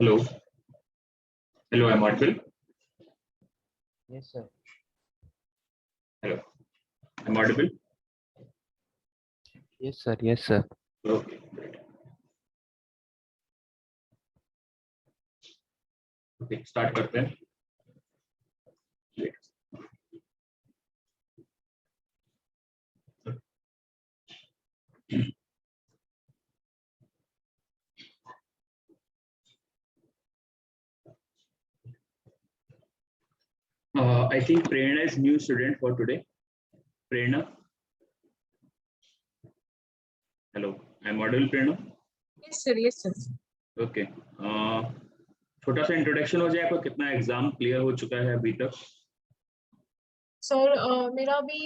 Hello. Hello, I'm audible. Yes, sir. Hello. I'm audible. Yes, sir. Yes, sir. Okay. Great. Okay, start करते हैं. I think Prerna is new student for today. Prerna. Hello. I'm audible, Prerna. Yes, sir. Yes, sir. Okay. छोटा सा introduction हो जाए, आपका कितना exam clear हो चुका है अभी तक? सर मेरा अभी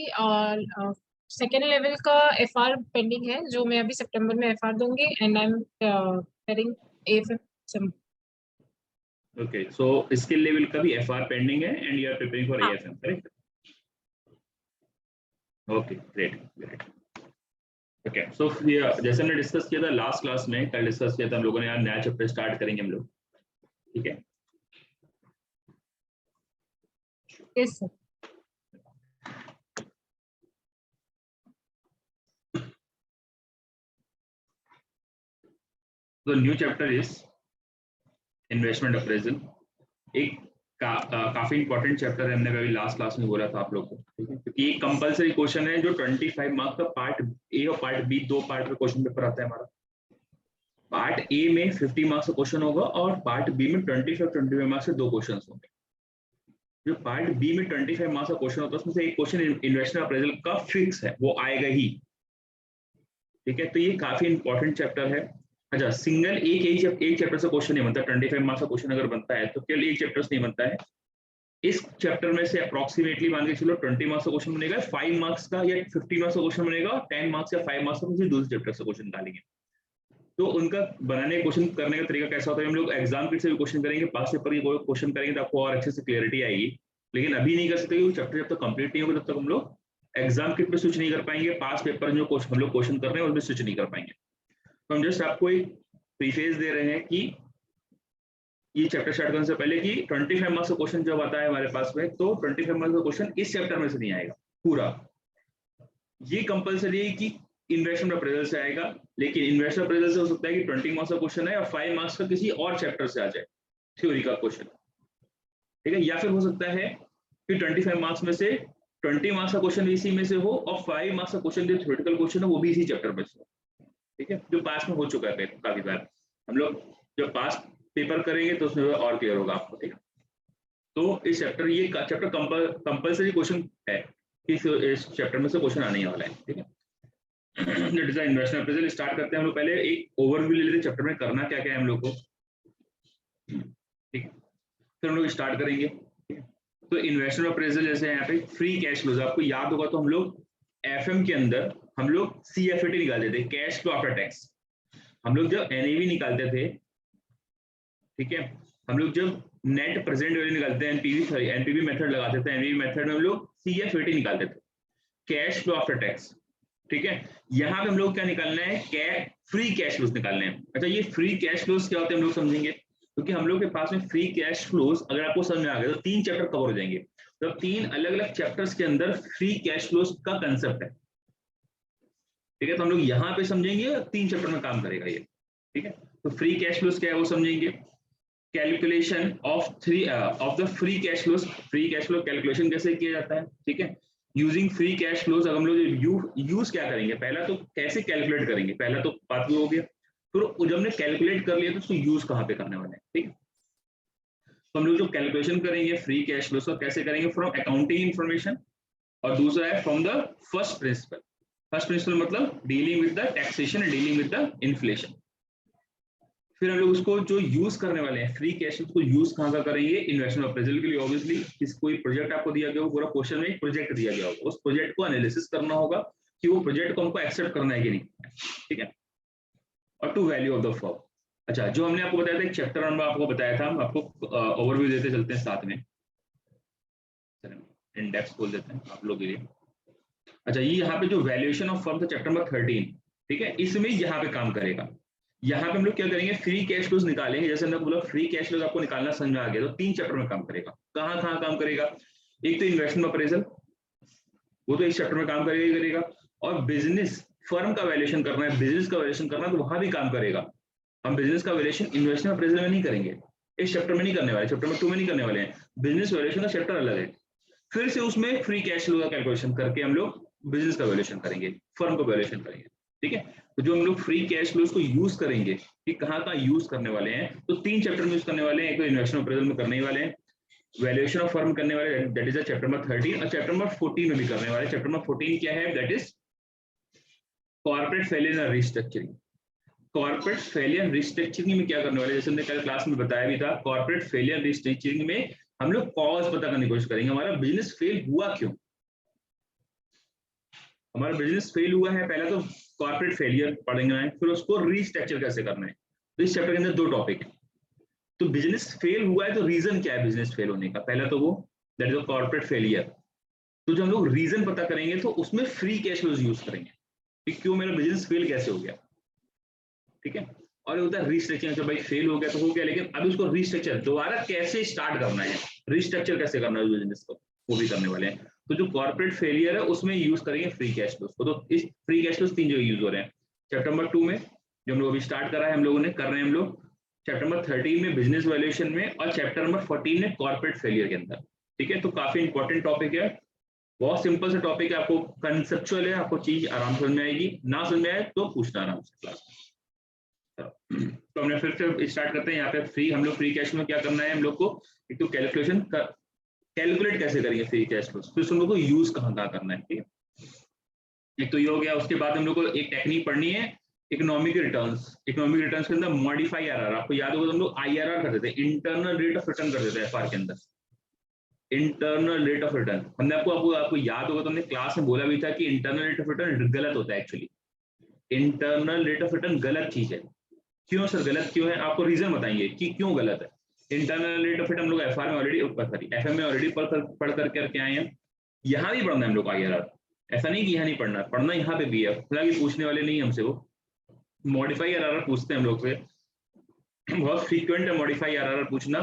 सेकेंड लेवल का एफआर पेंडिंग है, जो मैं अभी सितंबर में एफआर दूंगी and I am preparing AFM. Okay, so skill level का भी एफआर पेंडिंग है and you are preparing for हाँ. AFM, correct? Okay, great great. Okay, so जैसे हमने डिस्कस किया था लास्ट क्लास में, कल डिस्कस किया था हम लोगों ने, यार नया चैप्टर स्टार्ट करेंगे हम लोग, ठीक है? Yes sir. The new chapter is investment appraisal. एक काफी इंपॉर्टेंट चैप्टर है, हमने अभी लास्ट क्लास में बोला था आप लोग को, ठीक है? क्योंकि ये कंपलसरी क्वेश्चन है जो 25 मार्क्स का पार्ट ए और पार्ट बी, दो पार्ट में क्वेश्चन पेपर आता है हमारा. पार्ट ए में 50 मार्क्स का क्वेश्चन होगा और पार्ट बी में 25 मार्क्स से दो क्वेश्चन होंगे. जो पार्ट बी में 25 मार्क्स का क्वेश्चन होता है उसमें से एक क्वेश्चन इन्वेस्टमेंट अप्रेजल का फिक्स है, वो आएगा ही, ठीक है? तो ये काफी इंपॉर्टेंट चैप्टर है. अच्छा, सिंगल एक चैप्टर से क्वेश्चन नहीं बनता. 25 मार्क्स का क्वेश्चन अगर बनता है तो केवल एक चैप्टर से नहीं बनता है. इस चैप्टर में से अप्रोक्सीमेटली मान के चलो 20 मार्क्स का क्वेश्चन बनेगा, 5 मार्क्स का या 50 मार्क्स का क्वेश्चन बनेगा, 10 मार्क्स या 5 मार्क्स का किसी दूसरे चैप्टर से क्वेश्चन निकालेंगे. तो उनका बनाने क्वेश्चन करने का तरीका कैसा होता है, हम लोग एग्जाम किट से भी क्वेश्चन करेंगे, पास पेपर की क्वेश्चन करेंगे तो आपको और अच्छे से क्लियरिटी आएगी. लेकिन अभी नहीं कर सकते क्योंकि चैप्टर जब तक कंप्लीट नहीं होगा तब तक हम लोग एग्जाम किट पे स्विच नहीं कर पाएंगे. पास पेपर जो हम लोग क्वेश्चन कर रहे हैं उसमें स्विच नहीं कर पाएंगे. तो हम जस्ट आपको एक प्रीफेस दे रहे हैं कि ये चैप्टर स्टार्ट करने से पहले कि 25 मार्क्स का क्वेश्चन जब आता है हमारे पास में, तो 25 मार्क्स का क्वेश्चन इस चैप्टर में से नहीं आएगा पूरा. ये कंपलसरी है कि इन्वेस्टमेंट अप्रेजल से आएगा, लेकिन इन्वेस्टमेंट अप्रेजल से हो सकता है कि 20 मार्क्स का क्वेश्चन है और 5 मार्क्स का किसी और चैप्टर से आ जाए, थ्योरी का क्वेश्चन, ठीक है? या फिर हो सकता है कि 25 मार्क्स में से 20 मार्क्स का क्वेश्चन इसी में से हो और 5 मार्क्स का क्वेश्चन जो थ्योरेटिकल क्वेश्चन है वो भी इसी चैप्टर में से हो, ठीक है? जो पास में हो चुका है काफी बार. हम लोग जब पास पेपर करेंगे तो उसमें और क्लियर होगा आपको, ठीक है? तो इस चैप्टर, ये चैप्टर कंपलसरी क्वेश्चन है, इस चैप्टर में से क्वेश्चन आने वाला है, ठीक है? डिजाइन इन्वेस्टमेंट अप्रेजल स्टार्ट करते हैं हम लोग. पहले एक ओवरव्यू ले लेते हैं चैप्टर में करना क्या क्या है हम लोग को, ठीक है? फिर हम लोग स्टार्ट करेंगे, ठीक है? तो इन्वेस्टमेंट अप्रेजल जैसे यहाँ पे फ्री कैश फ्लोज, आपको याद होगा तो हम लोग एफएम के अंदर हम लोग सीएफएटी निकालते थे, कैश फ्लो आफ्टर टैक्स. हम लोग जब एनएवी निकालते थे, ठीक है, हम लोग जब नेट प्रेजेंट वैल्यू निकालते हैं, एनपीवी मेथड लगाते थे, एनपीवी मेथड में हम लोग सीएफएटी निकालते थे, कैश फ्लो आफ्टर टैक्स, ठीक है? यहाँ पे हम लोग क्या निकालना है, फ्री कैश फ्लोज निकालने हैं. अच्छा, ये फ्री कैश फ्लोज क्या होते हैं हम लोग समझेंगे, क्योंकि हम लोग के पास में फ्री कैश फ्लोज अगर आपको समझ में आ गया तो 3 चैप्टर कवर हो जाएंगे. तो 3 अलग अलग चैप्टर्स के अंदर फ्री कैश फ्लोज का कंसेप्ट है, ठीक है? तो हम लोग यहाँ पे समझेंगे, 3 चैप्टर में काम करेगा ये, ठीक है? तो फ्री कैश फ्लोज क्या है वो समझेंगे. Calculation of the free cash flows. Free cash flow calculation कैसे किया जाता है, ठीक है? Using free cash flows. अब हम लोग यूज क्या करेंगे, पहला तो कैसे कैलकुलेट करेंगे, पहला तो बात हो गया. फिर जब हमने कैलकुलेट कर लिया तो उसको यूज कहाँ पे करने वाले हैं, ठीक है? तो हम लोग जो कैलकुलेशन करेंगे फ्री कैश फ्लोज का कैसे करेंगे, फ्रॉम अकाउंटिंग इंफॉर्मेशन, और दूसरा है from the first principle. First principle मतलब dealing with the taxation and dealing with the inflation. फिर हम लोग उसको जो यूज करने वाले हैं फ्री कैश को यूज कहाँ का करेंगे, इन्वेस्टमेंट अप्रेजल के लिए. ऑब्वियसली कोई प्रोजेक्ट आपको दिया गया हो, पूरा क्वेश्चन में एक प्रोजेक्ट दिया गया होगा, उस प्रोजेक्ट को एनालिसिस करना होगा कि वो प्रोजेक्ट को हमको एक्सेप्ट करना है कि नहीं, ठीक है? और to value of the firm. अच्छा, जो हमने आपको बताया था एक चैप्टर नंबर आपको बताया था, हम आपको ओवरव्यू देते चलते हैं साथ में, इन डेप्थ बोल देते हैं आप लोग के लिए. अच्छा, ये यहाँ पे जो वैल्यूएशन ऑफ फर्म था चैप्टर नंबर 13, ठीक है, इसमें यहाँ पे काम करेगा. यहाँ पे हम लोग क्या करेंगे, फ्री कैश फ्लोज निकालेंगे। जैसे हमने बोला फ्री कैश फ्लोज आपको निकालना समझ में आ गया, तो 3 चैप्टर में काम करेगा। कहाँ कहाँ काम करेगा, एक तो इन्वेस्टमेंट अप्रेजल, वो तो इस चैप्टर में काम करेगा ही करेगा, और बिजनेस फर्म का वैल्यूएशन करना है, बिजनेस का वैल्यूएशन करना है, तो वहां भी काम करेगा। हम बिजनेस का वैल्यूएशन इन्वेस्टमेंट अप्रेजल में नहीं करेंगे, इस चैप्टर में नहीं करने वाले, चैप्टर में 2 में नहीं करने वाले हैं। बिजनेस वैल्यूएशन का चैप्टर अलग है, फिर से उसमें फ्री कैश फ्लो का कैलकुलेशन करके हम लोग बिजनेस का वैल्यूएशन करेंगे, फर्म का वैल्यूएशन करेंगे। ठीक है, तो जो हम लोग फ्री कैश फ्लोज को यूज करेंगे कि कहाँ कहाँ यूज करने वाले हैं, तो 3 चैप्टर में यूज करने वाले हैं। एक तो इन्वेस्टमेंट अप्रेजल में करने वाले हैं, वैल्यूएशन ऑफ फर्म करने वाले, दैट इज चैप्टर नंबर 13, और चैप्टर नंबर 14 में भी करने वाले। चैप्टर नंबर 14 क्या है, that is corporate failure and restructuring. Corporate failure restructuring में क्या करने वाले, जैसे हमने कल क्लास में बताया भी था, कॉर्पोरेट फेलियर रिस्ट्रक्चरिंग में हम लोग कॉज पता करने की कोशिश करेंगे, हमारा बिजनेस फेल हुआ क्यों। हमारा बिजनेस फेल हुआ है, पहला तो कॉर्पोरेट फेलियर पढ़ेंगे, फिर उसको रीस्ट्रक्चर कैसे करना है। तो इस चैप्टर के अंदर 2 टॉपिक है। तो बिजनेस फेल हुआ है तो रीजन क्या है बिजनेस फेल होने का, पहला तो वो दैट इज कॉर्पोरेट फेलियर। तो जब हम लोग रीजन पता करेंगे तो उसमें फ्री कैश फ्लोज यूज करेंगे कि क्यों मेरा बिजनेस फेल कैसे हो गया। ठीक है, और होता है रीस्ट्रक्चरिंग, तो भाई फेल हो गया तो हो गया, लेकिन अभी उसको रीस्ट्रक्चर दोबारा कैसे स्टार्ट करना है, रीस्ट्रक्चर कैसे करना है बिजनेस को, वो भी करने वाले हैं। तो जो कॉर्पोरेट फेलियर है उसमें यूज करेंगे फ्री कैश फ्लोज को। तो इस फ्री कैश फ्लोज 3 जगह यूज हो रहे हैं, चैप्टर नंबर 2 में जो हम लोग अभी स्टार्ट करा है, हम लोगों ने कर रहे हैं हम लोग, चैप्टर नंबर 13 में बिजनेस वैल्यूएशन में, और चैप्टर नंबर 14 में कॉर्पोरेट फेलियर के अंदर। ठीक है, तो काफी इंपॉर्टेंट टॉपिक है, बहुत सिंपल सा टॉपिक है, आपको कंसेप्चुअल है, आपको चीज आराम समझ में आएगी, ना समझ में आए तो पूछना आराम से क्लास में। तो हमने फिर से स्टार्ट करते हैं। यहाँ पे फ्री हम लोग फ्री कैश में क्या करना है हम लोग को, एक तो कैलकुलेशन कैलकुलेट कैसे करेंगे फ्री कैश फ्लो, फिर हम लोग को यूज कहाँ कहाँ करना है। ठीक है, एक तो ये हो गया। उसके बाद हम लोग को एक टेक्निक पढ़नी है, इकोनॉमिक रिटर्न्स। इकोनॉमिक रिटर्न्स के अंदर मॉडिफाई आरआर, आपको याद होगा हम लोग आईआरआर करते थे, इंटरनल रेट ऑफ रिटर्न करते थे एफआर के अंदर, इंटरनल रेट ऑफ रिटर्न। हमने आपको याद होगा तो हमने क्लास में बोला भी था कि इंटरनल रेट ऑफ रिटर्न गलत होता है actually, internal rate of return गलत चीज है। क्यों सर गलत क्यों है, आपको रीजन बताएंगे कि क्यों गलत है। इंटरनल रेट ऑफ रिटर्न हम लोग एफआर में ऑलरेडी, सॉरी एफएम में ऑलरेडी पढ़ करके आए हैं, यहाँ भी पढ़ना है हम लोग आईआरआर, ऐसा नहीं कि यहाँ नहीं पढ़ना, पढ़ना यहाँ पे भी है, हालांकि पूछने वाले नहीं हमसे, वो मॉडिफाई आरआर पूछते हैं हम लोग से, बहुत फ्रीक्वेंट है मॉडिफाई आरआर पूछना,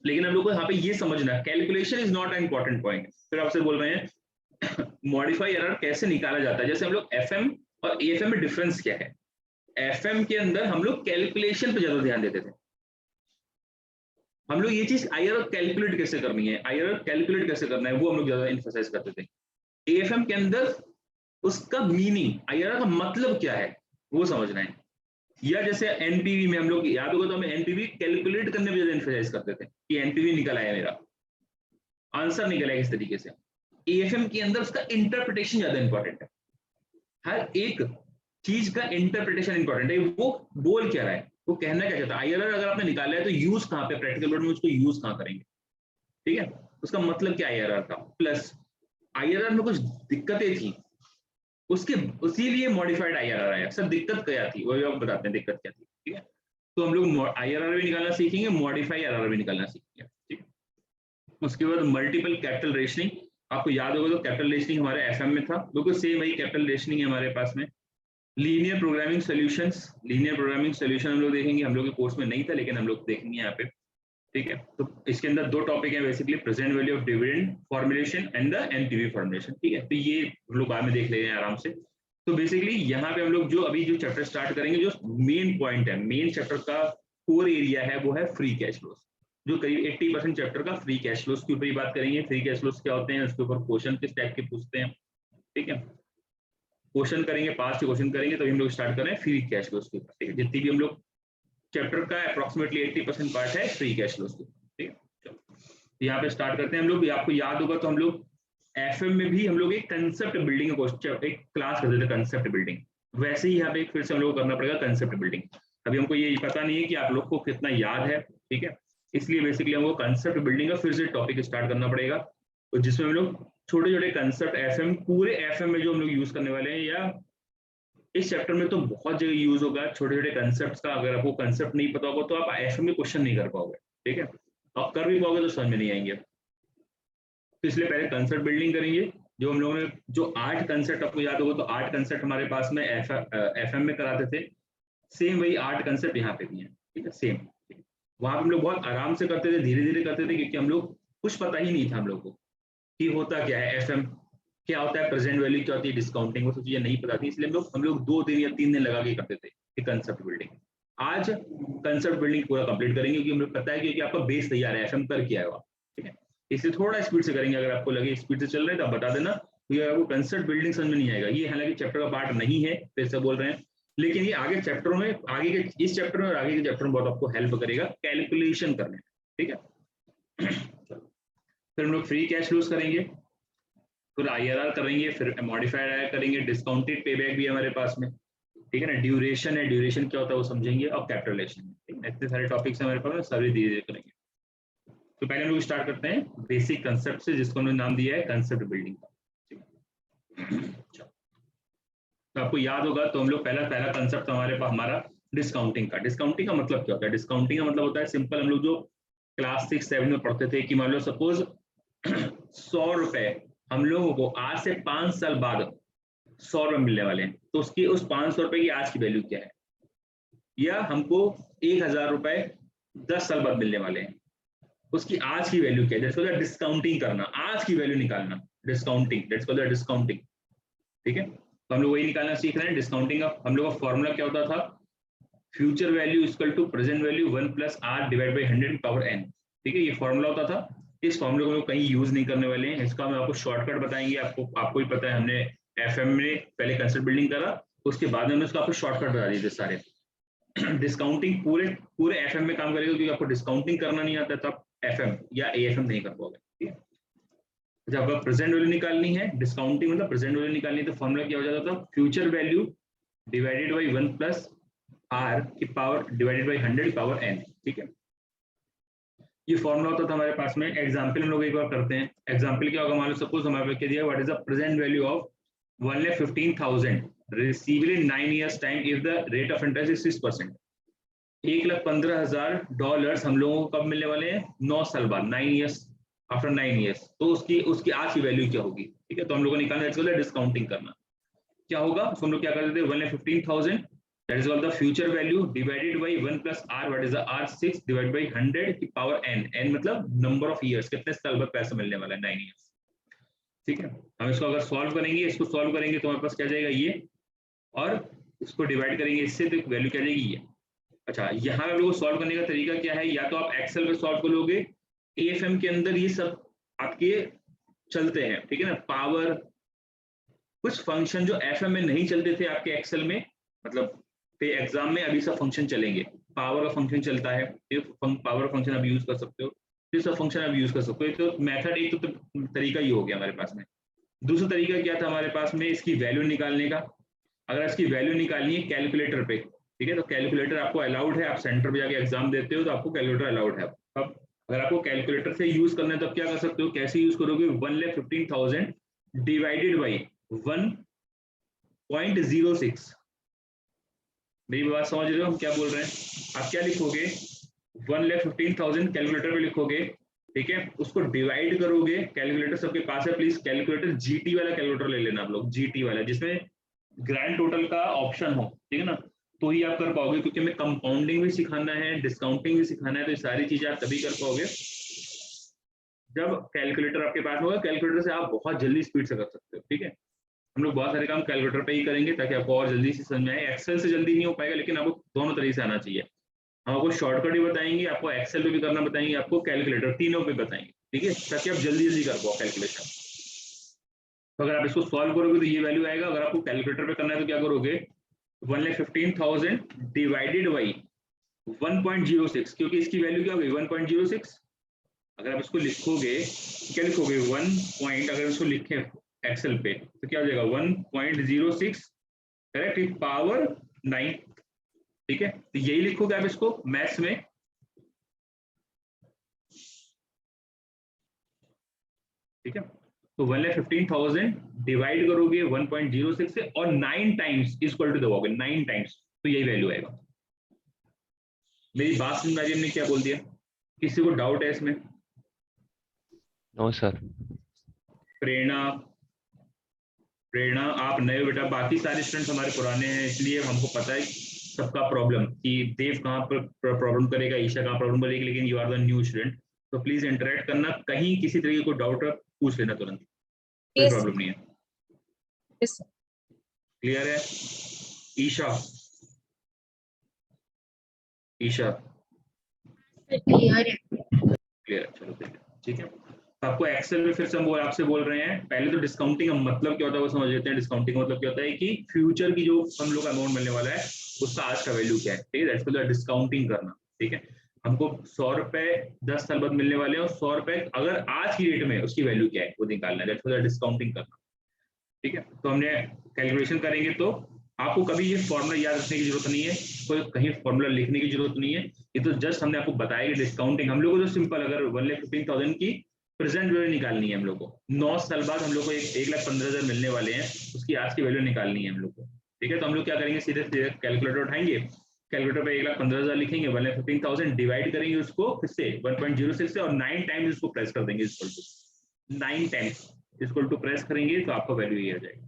लेकिन हम लोग को यहाँ पे ये समझना है calculation is not an important point. फिर आपसे बोल रहे हैं मॉडिफाई एरर कैसे निकाला जाता है, जैसे हम लोग एफएम और एएफएम में डिफरेंस क्या है। एफएम के अंदर हम लोग कैलकुलेशन पे ज्यादा ध्यान देते थे, हम लोग ये चीज आईआरआर कैलकुलेट कैसे करनी है, आईआरआर कैलकुलेट कैसे करना है, वो हम लोग ज्यादा एम्फसाइज करते थे। एएफएम के अंदर उसका मीनिंग, आईआरआर का मतलब क्या है वो समझना है। या जैसे एनपीवी में हम लोग याद होगा तो हमें एनपीवी कैलकुलेट करने में ज्यादा एम्फसाइज करते थे कि एनपीवी निकल आया, मेरा आंसर निकल आया किस तरीके से। एएफएम के अंदर उसका इंटरप्रिटेशन ज्यादा इंपॉर्टेंट है, हर एक चीज का इंटरप्रिटेशन इंपॉर्टेंट है, वो बोल क्या रहा है, वो कहना क्या चाहता है। आईआरआर अगर आपने निकाला है तो यूज कहाँ पे, प्रैक्टिकल वर्ड में उसको यूज कहाँ करेंगे। ठीक है, उसका मतलब क्या आईआरआर का। प्लस आईआरआर में कुछ दिक्कतें थी, उसके इसीलिए मॉडिफाइड आईआरआर आया। सर दिक्कत क्या थी, वो आप बताते हैं दिक्कत क्या थी। ठीक है, तो हम लोग आईआरआर भी निकालना सीखेंगे, मॉडिफाई आईआरआर भी निकालना सीखेंगे। ठीक, उसके बाद मल्टीपल कैपिटल रेशनिंग, आपको याद होगा तो कैपिटल रेशनिंग हमारे एफएम में था, बिल्कुल सेम वही कैपिटल रेशनिंग है हमारे पास में। Linear programming solutions, linear programming solution हम लोग देखेंगे, हम लोग के कोर्स में नहीं था लेकिन हम लोग देखेंगे यहाँ पे। ठीक है, तो इसके अंदर 2 टॉपिक है basically, present value of dividend formulation and the NPV formulation. ठीक है, तो ये हम लोग बाद में देख ले रहे हैं आराम से। तो बेसिकली यहाँ पे हम लोग जो अभी जो चैप्टर स्टार्ट करेंगे, जो मेन पॉइंट है, मेन चैप्टर का कोर एरिया है, वो है फ्री कैश फ्लोज, जो करीब 80% चैप्टर का फ्री कैश फ्लोज के ऊपर ही बात करेंगे। फ्री कैश फ्लोज क्या होते हैं, उसके ऊपर क्वेश्चन किस टाइप के पूछते हैं। ठीक है, क्वेश्चन करेंगे, पास के क्वेश्चन करेंगे, तो हम लोग स्टार्ट कर रहे हैं फ्री कैश फ्लोज के ऊपर। ठीक है, जितनी भी हम लोग चैप्टर का अप्रोक्सीमेटली 80% पार्ट है फ्री कैश फ्लोज के ऊपर। ठीक है, चलो यहाँ पे स्टार्ट करते हैं हम लोग। आपको याद होगा तो हम लोग एफएम में भी हम लोग एक कंसेप्ट बिल्डिंग एक क्लास करते थे, कंसेप्ट बिल्डिंग, वैसे ही यहाँ पे फिर से हम लोग को करना पड़ेगा कंसेप्ट बिल्डिंग। अभी हमको ये पता नहीं है कि आप लोग को कितना याद है, ठीक है, इसलिए बेसिकली हमको कंसेप्ट बिल्डिंग का फिर से टॉपिक स्टार्ट करना पड़ेगा, तो जिसमें हम लोग छोटे छोटे कंसेप्ट एफएम, पूरे एफएम में जो हम लोग यूज करने वाले हैं, या इस चैप्टर में तो बहुत जगह यूज होगा छोटे छोटे कंसेप्ट का। अगर आपको कंसेप्ट नहीं पता होगा तो आप एफएम में क्वेश्चन नहीं कर पाओगे। ठीक है, आप कर भी पाओगे तो समझ में नहीं आएंगे, तो इसलिए पहले कंसेप्ट बिल्डिंग करेंगे। जो हम लोगों ने जो 8 कंसेप्ट, आपको याद होगा तो 8 कंसेप्ट हमारे पास में एफएम में कराते थे, सेम वही 8 कंसेप्ट यहाँ पे भी हैं, ठीक है सेम। वहां पे हम लोग बहुत आराम से करते थे, धीरे धीरे करते थे, क्योंकि हम लोग कुछ पता ही नहीं था हम लोग को कि होता क्या है एफएम, क्या होता है प्रेजेंट वैल्यू, क्या होती है डिस्काउंटिंग, वो सब चीजें नहीं पता थी, इसलिए हम लोग 2 दिन या 3 दिन लगा के करते थे कंसेप्ट बिल्डिंग। आज कंसेप्ट बिल्डिंग पूरा कंप्लीट करेंगे, क्योंकि हमें पता है कि आपका बेस तैयार है, एफएम कर क्या है आप, ठीक है। इससे थोड़ा स्पीड से करेंगे, अगर आपको लगे स्पीड से चल रहे हैं तो आप बता देना, क्योंकि आपको कंसेप्ट बिल्डिंग समझ में नहीं आएगा। ये हालांकि चैप्टर का पार्ट नहीं है, फिर से बोल रहे हैं, लेकिन ये आगे चैप्टरों में, आगे के इस चैप्टर में और आगे के चैप्टर में बहुत आपको हेल्प करेगा कैलकुलेशन करने में, ठीक है। फिर हम लोग फ्री कैश फ्लोज करेंगे, फिर आईआरआर करेंगे, फिर मॉडिफाइड आईआरआर करेंगे, डिस्काउंटेड पेबैक भी है हमारे पास में, ठीक है ना। ड्यूरेशन है, ड्यूरेशन क्या होता है वो समझेंगे, और कैपिटलाइजेशन, ठीक है। इतने सारे टॉपिक्स हमारे पास में, सभी धीरे धीरे करेंगे। तो पहले हम लोग स्टार्ट करते हैं बेसिक कंसेप्ट से, जिसको हमने नाम दिया है कंसेप्ट बिल्डिंग का। तो आपको याद होगा, तो हम लोग पहला कंसेप्ट हमारे पास हमारा डिस्काउंटिंग का। डिस्काउंटिंग का मतलब क्या होता है? डिस्काउंटिंग का मतलब होता है सिंपल, हम लोग जो क्लास 6-7 में पढ़ते थे कि मान लो सपोज 100 रुपए हम लोगों को आज से 5 साल बाद 100 रुपए मिलने वाले हैं, तो उसकी उस 500 रुपए की आज की वैल्यू क्या है, या हमको 1000 रुपए 10 साल बाद मिलने वाले हैं, उसकी आज की वैल्यू क्या है। दैट्स कॉल्ड डिस्काउंटिंग करना, आज की वैल्यू निकालना, डिस्काउंटिंग, दैट्स कॉल्ड डिस्काउंटिंग, ठीक है। तो हम लोग वही निकालना सीख रहे हैं डिस्काउंटिंग का। हम लोग का फॉर्मूला क्या होता था, future value equal to present value 1 + r divide by 100 power n, ठीक है। ये फॉर्मूला होता था। इस फॉर्मूले को हम लोग कहीं यूज नहीं करने वाले हैं, इसका हम आपको शॉर्टकट बताएंगे। आपको ही पता है, हमने एफएम में पहले कंसेप्ट बिल्डिंग करा, उसके बाद में उसका आपको शॉर्टकट बता दिए थे सारे। डिस्काउंटिंग पूरे एफएम में काम करेगा, क्योंकि आपको डिस्काउंटिंग करना नहीं आता तो आप एफएम या एएफएम नहीं कर पाओगे, ठीक है। जब आपको प्रेजेंट वैल्यू निकालनी है, डिस्काउंटिंग मतलब प्रेजेंट वैल्यू निकालनी है, तो फॉर्मूला क्या हो जाता था, future value divided by 1 + r की power divided by 100 power n, ठीक है। ये फॉर्मूला होता था हमारे पास में। एग्जांपल हम लोग एक बार करते हैं। एग्जांपल क्या होगा, मान लो सपोज हमारे पास क्या दिया, what is the present value of 1,15,000 receivable in 9 years time if the rate of interest is 6%। $1,15,000 हम लोगों को कब मिलने वाले हैं, 9 साल बाद, 9 years, आफ्टर 9 years। तो उसकी आज की वैल्यू क्या होगी, ठीक है। तो हम लोगों ने निकालना है डिस्काउंटिंग करना। क्या होगा, तो हम लोग क्या करते थे, 1,15,000 that is called the future value divided by 1 + r, what is the r, 6 divided by 100 की पावर n, n मतलब नंबर ऑफ इयर्स, कितने साल बाद पैसा मिलने वाला है, 9 years, ठीक है। हम इसको अगर सॉल्व करेंगे, इसको सॉल्व करेंगे तो हमारे पास क्या जाएगा ये, और इसको डिवाइड करेंगे इससे, तो वैल्यू क्या जाएगी ये। अच्छा, यहाँ हम लोग को सॉल्व करने का तरीका क्या है, या तो आप एक्सेल पे सॉल्व कर लोगे, एएफएम के अंदर ये सब आपके चलते हैं, ठीक है ना। पावर, कुछ फंक्शन जो एफएम में नहीं चलते थे आपके एक्सेल में, मतलब पे एग्जाम में अभी सब फंक्शन चलेंगे। पावर का फंक्शन चलता है, पावर फंक्शन आप यूज कर सकते हो, ये सब फंक्शन आप यूज कर सकते हो। तो मेथड एक तो तरीका ही हो गया हमारे पास में। दूसरा तरीका क्या था हमारे पास में, इसकी वैल्यू निकालने का। अगर इसकी वैल्यू निकालनी है कैलकुलेटर पे, ठीक है, तो कैलकुलेटर आपको अलाउड है, आप सेंटर पे जाके एग्जाम देते हो तो आपको कैलकुलेटर अलाउड है। अब अगर आपको कैलकुलेटर से यूज करना है तो आप क्या कर सकते हो, कैसे यूज करोगे, 1,15,000 डिवाइडेड बाई 1.06। मेरी बात समझ रहे हो हम क्या बोल रहे हैं। आप क्या लिखोगे, 1,15,000 कैलकुलेटर में लिखोगे, ठीक है, उसको डिवाइड करोगे। कैलकुलेटर सबके पास है, प्लीज कैलकुलेटर जीटी वाला कैलकुलेटर ले लेना आप लोग, जीटी वाला, जिसमें ग्रैंड टोटल का ऑप्शन हो, ठीक है ना, तो ही आप कर पाओगे। क्योंकि हमें कंपाउंडिंग भी सिखाना है, डिस्काउंटिंग भी सिखाना है, तो ये सारी चीजें आप तभी कर पाओगे जब कैलकुलेटर आपके पास होगा। कैलकुलेटर से आप बहुत जल्दी स्पीड से कर सकते हो, ठीक है। हम लोग बहुत सारे काम कैलकुलेटर पे ही करेंगे ताकि आपको और जल्दी से समझ में आए। एक्सेल से जल्दी नहीं हो पाएगा, लेकिन आपको दोनों तरीके से आना चाहिए। हम आपको शॉर्टकट भी बताएंगे, आपको एक्सेल पे भी करना बताएंगे, आपको कैलकुलेटर, तीनों पे बताएंगे, ठीक है, ताकि आप जल्दी जल्दी कर पाओ कैलकुलेशन। तो अगर आप इसको सॉल्व करोगे तो ये वैल्यू आएगा। अगर आपको कैलकुलेटर पे करना है तो क्या करोगे, 1,15,000 डिवाइडेड बाई 1.06, क्योंकि इसकी वैल्यू क्या होगी, 1.06। अगर आप इसको लिखोगे, क्या लिखोगे, 1 पॉइंट, अगर इसको लिखे एक्सेल पे तो क्या हो जाएगा, 1.06 करेक्ट पावर 9, ठीक है। तो यही लिखोगे आप इसको मैथ्स में, ठीक है। तो 1,15,000 डिवाइड करोगे 1.06 से, और 9 टाइम्स इक्वल टू दबाओगे, 9 टाइम्स, तो यही वैल्यू आएगा। मेरी बात समझ में आ रही है, हमने क्या बोल दिया, किसी को डाउट है इसमें? No sir. प्रेरणा आप नए हो बेटा, बाकी सारे स्टूडेंट्स हमारे पुराने हैं, इसलिए हमको पता है सबका प्रॉब्लम कि देव कहाँ पर प्रॉब्लम करेगा, ईशा कहाँ प्रॉब्लम करेगी, लेकिन you are the new student, तो प्लीज इंटरेक्ट करना, कहीं किसी तरीके को डाउट पूछ लेना तुरंत, कोई Yes, प्रॉब्लम नहीं है। yes, sir. क्लियर है? ईशा, ईशा क्लियर है। क्लियर है, चलो ठीक है। तो आपको एक्सेल में फिर से हम वो आपसे बोल रहे हैं, पहले तो डिस्काउंटिंग का मतलब क्या होता है वो समझ लेते हैं। डिस्काउंटिंग का मतलब क्या होता है कि फ्यूचर की जो हम लोग अमाउंट मिलने वाला है उसका आज का वैल्यू क्या है, ठीक है, दैट्स कॉल्ड डिस्काउंटिंग करना। ठीक है, हमको 100 रुपए 10 साल बाद मिलने वाले हैं और 100 रुपए अगर आज की डेट में उसकी वैल्यू क्या है वो निकालना है, दैट्स कॉल्ड डिस्काउंटिंग करना। ठीक है, तो हमने कैलकुलेशन करेंगे तो आपको कभी ये फॉर्मूला याद रखने की जरूरत नहीं है, कोई कहीं फॉर्मूला लिखने की जरूरत नहीं है, ये तो जस्ट हमने आपको बताया कि डिस्काउंटिंग हम लोग को तो सिंपल, अगर 1,15,000 की प्रेजेंट वैल्यू निकालनी है हम लोग को, 9 साल बाद हम लोग को 1,15,000 मिलने वाले हैं, उसकी आज की वैल्यू निकालनी है हम लोग को। ठीक है, तो हम लोग क्या करेंगे, सीधे सीधे कैलकुलेटर उठाएंगे, कैलकुलेटर पे 1,15,000 लिखेंगे, 1,15,000 डिवाइड करेंगे उसको फिर से 1.06 से और 9 टाइम्स इसको प्रेस कर देंगे, equal to 9 times equal to press करेंगे तो आपका वैल्यू ये आ जाएगा।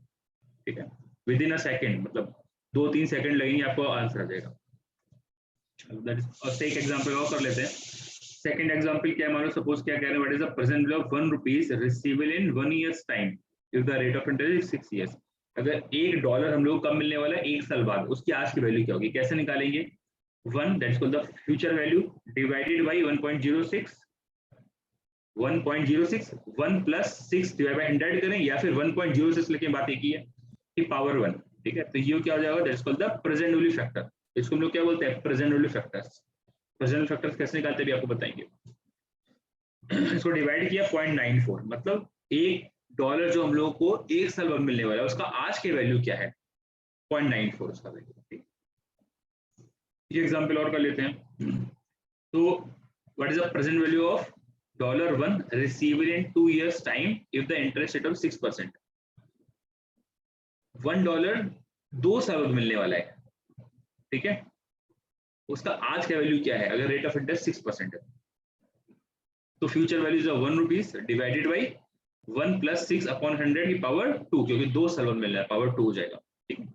ठीक है, विद इन अ सेकेंड, मतलब 2-3 सेकंड लगेंगे आपको आंसर आ जाएगा। और एक एग्जांपल और कर लेते हैं। सेकंड एग्जांपल क्या है, मान लो सपोज क्या कह रहे हैं, what is the present value of 1 rupees receivable in 1 years time if the rate of interest is 6 years. अगर $1 हम लोग कब मिलने वाला है 1 साल बाद, उसकी आज की वैल्यू क्या होगी, कैसे निकालेंगे? 1 that's called the future value divided by 1.06, 1.06 1 plus 6 divide by 100 करें, या फिर 1.06 लेके बात एक ही है कि पावर 1। ठीक है, तो ये क्या हो जाएगा, that's called the present value factor. इसको हम लोग क्या बोलते हैं, present value factors. Present value factors कैसे निकालते हैं भी आपको बताएंगे। इसको डिवाइड किया 0.94, मतलब $1 जो हम लोगों को 1 साल बाद मिलने वाला है उसका आज के वैल्यू क्या है, 0.94 उसका वैल्यू। ये एग्जांपल और कर लेते हैं। तो what is the present value of $1 received in 2 years time if the interest rate of 6%। $1 2 साल बाद मिलने वाला है, ठीक है, उसका आज का वैल्यू क्या है अगर रेट ऑफ इंटरेस्ट 6% है, तो future value is 1 rupees divided by 1 plus 6 upon 100 की पावर 2, क्योंकि 2 साल बाद मिल रहा है, पावर 2 हो जाएगा। ठीक है,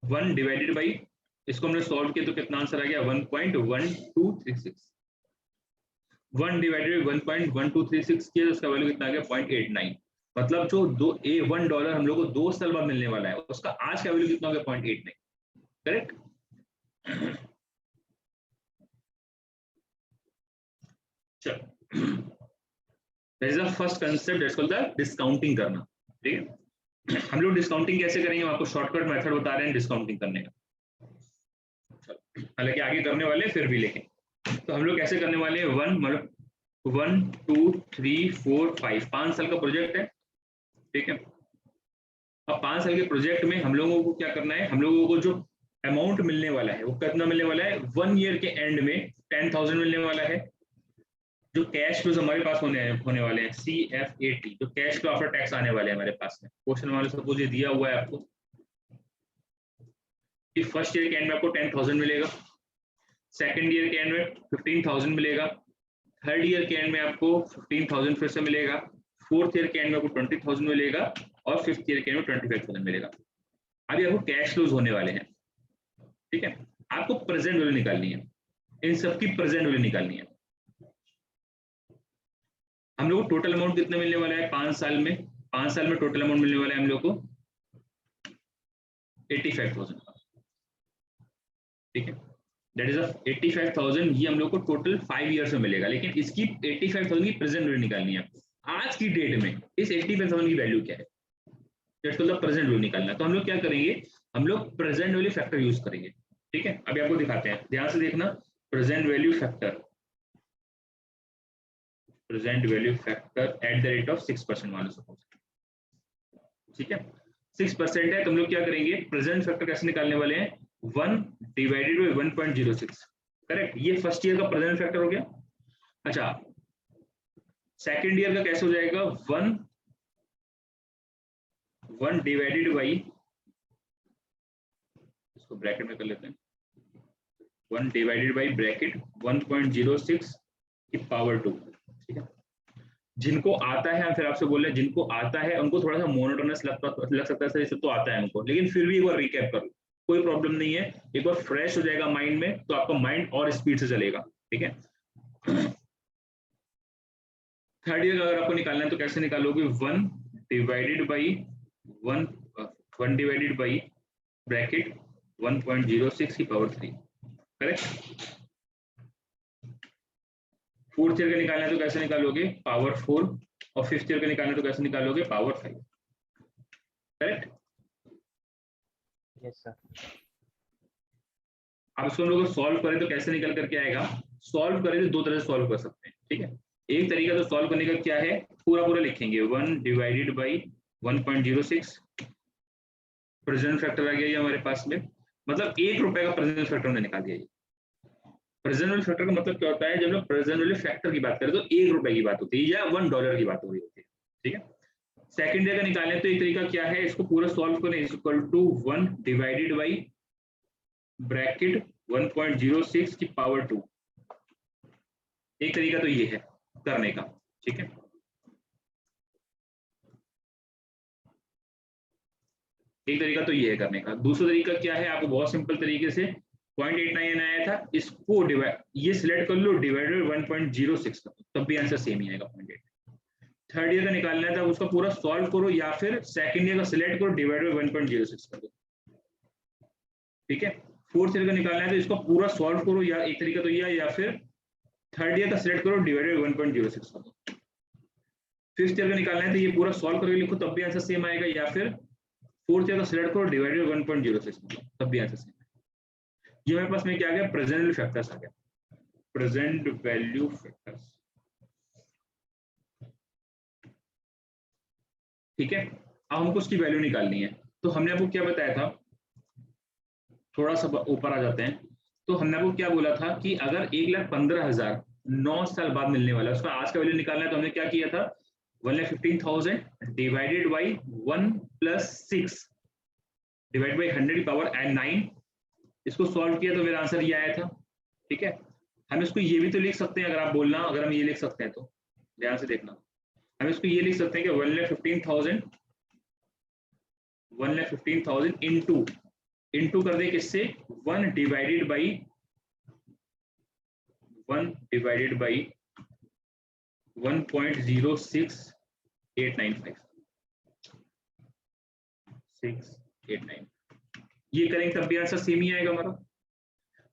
1 डिवाइडेड बाई, इसको हमने सॉल्व किया तो कितना आंसर आ गया, 1.1236। 1 डिवाइडेड बाई 1.1236 किया तो उसका वैल्यू कितना आ गया, 0.89। मतलब जो $1 हम लोग को 2 साल बाद मिलने वाला है उसका आज का वैल्यू कितना हो गया, 0.89। करेक्ट। चलो, that is the first concept, that's called the discounting करना। ठीक है, हम लोग डिस्काउंटिंग कैसे करेंगे, आपको शॉर्टकट मेथड बता रहे हैं डिस्काउंटिंग करने का। हालांकि आगे करने वाले फिर भी, लेकिन तो हम लोग कैसे करने वाले हैं, 1 मतलब 1 2 3 4 5 5 साल का प्रोजेक्ट है। ठीक है, अब 5 साल के प्रोजेक्ट में हम लोगों को क्या करना है, हम लोगों को जो अमाउंट मिलने वाला है वो कितना मिलने वाला है, 1 ईयर के एंड में 10,000 मिलने वाला है। जो कैश फ्लोज हमारे पास होने वाले हैं, CFAT, जो कैश फ्लो आफ्टर टैक्स आने वाले हैं हमारे पास में, क्वेश्चन वाले सपोज ये दिया हुआ है आपको कि फर्स्ट ईयर के एंड में आपको 10,000 मिलेगा, सेकंड ईयर के एंड में 15,000 मिलेगा, थर्ड ईयर के एंड में आपको 15,000 फिर से मिलेगा, फोर्थ ईयर के एंड में आपको 20,000 मिलेगा और फिफ्थ ईयर के एंड में 25,000 मिलेगा। अभी आपको कैश फ्लोज होने वाले हैं। ठीक है, आपको प्रेजेंट वैल्यू निकालनी है, इन सबकी प्रेजेंट वैल्यू निकालनी है। हम लोग को टोटल अमाउंट कितना मिलने वाला है 5 साल में, 5 साल में टोटल अमाउंट मिलने वाला है हम लोग को 85,000। ठीक है, दैट इज 85,000, ये हम लोग को टोटल 5 ईयर्स में मिलेगा, लेकिन इसकी 85,000 की प्रेजेंट वैल्यू निकालनी है। आज की डेट में इस 85,000 की वैल्यू क्या है, प्रेजेंट वैल्यू निकालना है। तो हम लोग क्या करेंगे, हम लोग प्रेजेंट वैल्यू फैक्टर यूज करेंगे। ठीक है, अभी आपको दिखाते हैं, ध्यान से देखना, present value factor, present value factor at the rate of 6% मान लो सपोज। ठीक है, 6% है, तो हम लोग क्या करेंगे, प्रेजेंट फैक्टर कैसे निकालने वाले हैं, 1 डिवाइडेड बाई 1.06। करेक्ट, ये फर्स्ट ईयर का प्रेजेंट फैक्टर हो गया। अच्छा, सेकेंड ईयर का कैसे हो जाएगा, 1 डिवाइडेड बाई, इसको ब्रैकेट में कर लेते हैं, 1 डिवाइडेड बाई ब्रैकेट 1.06 की पावर 2। ठीक है, जिनको आता है, हम फिर आपसे बोल रहे हैं, जिनको आता है उनको थोड़ा सा मोनोटोनस लग सकता है, सर इसे तो आता है हमको, लेकिन फिर भी एक बार रिकैप करो, कोई प्रॉब्लम नहीं है, एक बार फ्रेश हो जाएगा माइंड में तो आपका माइंड और स्पीड से चलेगा। ठीक है, थर्ड ईयर अगर आपको निकालना है तो कैसे निकालोगे, 1 divided by 1 divided by bracket 1.06 की पावर 3, करेक्ट। फोर्थ ईयर का निकालना है तो कैसे निकालोगे, पावर 4, और फिफ्थ ईयर का निकालना है तो कैसे निकालोगे, पावर 5, करेक्ट। Yes sir. अब इसको हम लोग सॉल्व करें तो कैसे निकल करके आएगा, सॉल्व करें तो दो तरह से सॉल्व कर सकते हैं। ठीक है, एक तरीका तो सॉल्व करने का क्या है, पूरा पूरा लिखेंगे, 1 डिवाइडेड बाई 1.06, प्रेजेंट फैक्टर आ गया ये हमारे पास में, मतलब ₹1 का प्रेजेंट फैक्टर हमने निकाल दिया। प्रेजेंट वैल्यू फैक्टर का मतलब क्या होता है, जब लोग प्रेजेंट वैल्यू फैक्टर की बात करें तो ₹1 की बात होती है या $1 की बात हो रही होती है। ठीक है, सेकंड ईयर का निकालने तो एक तरीका क्या है, इसको पूरा सॉल्व करें, equal to 1 divided by bracket 1.06 की पावर 2, एक तरीका तो ये है करने का। ठीक है, एक तरीका तो ये है करने का। दूसरा तरीका क्या है, आपको बहुत सिंपल तरीके से 0.89 आया था, इसको ये सिलेक्ट कर लो, डिवाइडेड 1.06 कर दो, तब भी आंसर सेम ही आएगा 0.8। थर्ड ईयर का निकालना था, उसका पूरा सॉल्व करो, या फिर सेकंड ईयर का सिलेक्ट करो, डिवाइडेड 1.06 कर दो। ठीक है, फोर्थ ईयर का निकालना है तो इसको पूरा सॉल्व करो, या एक तरीका तो ये, या फिर थर्ड ईयर का सिलेक्ट करो, डिवाइडेड 1.06 कर दो। फिफ्थ ईयर का निकालना है तो ये पूरा सॉल्व करके लिखो, तब भी आंसर सेम आएगा, या फिर फोर्थ ईयर का सिलेक्ट करो, डिवाइडेड 1.06 तब भी आंसर सेम। ये मेरे पास में क्या आ गया, प्रेजेंट वैल्यू फैक्टर्स आ गया, प्रेजेंट वैल्यू फैक्टर्स। ठीक है, अब हमको उसकी वैल्यू निकालनी है, तो हमने आपको क्या बताया था, थोड़ा सा ऊपर आ जाते हैं, तो हमने आपको क्या बोला था कि अगर 1,15,000 9 साल बाद मिलने वाला है, उसका आज का वैल्यू निकालना है, तो हमने क्या किया था, 1,15,000 डिवाइडेड बाई 1 + 6 डिवाइड बाई 100 की पावर 9, इसको सॉल्व किया तो मेरा आंसर ये आया था। ठीक है, हम इसको ये भी तो लिख सकते हैं, अगर आप बोलना, अगर हम ये लिख सकते हैं तो ध्यान से देखना, हम इसको ये लिख सकते हैं कि 1,15,000 इंटू कर दे किससे, 1 डिवाइडेड बाई 1.06895 689, ये करेंगे तब भी आंसर सेम ही आएगा हमारा।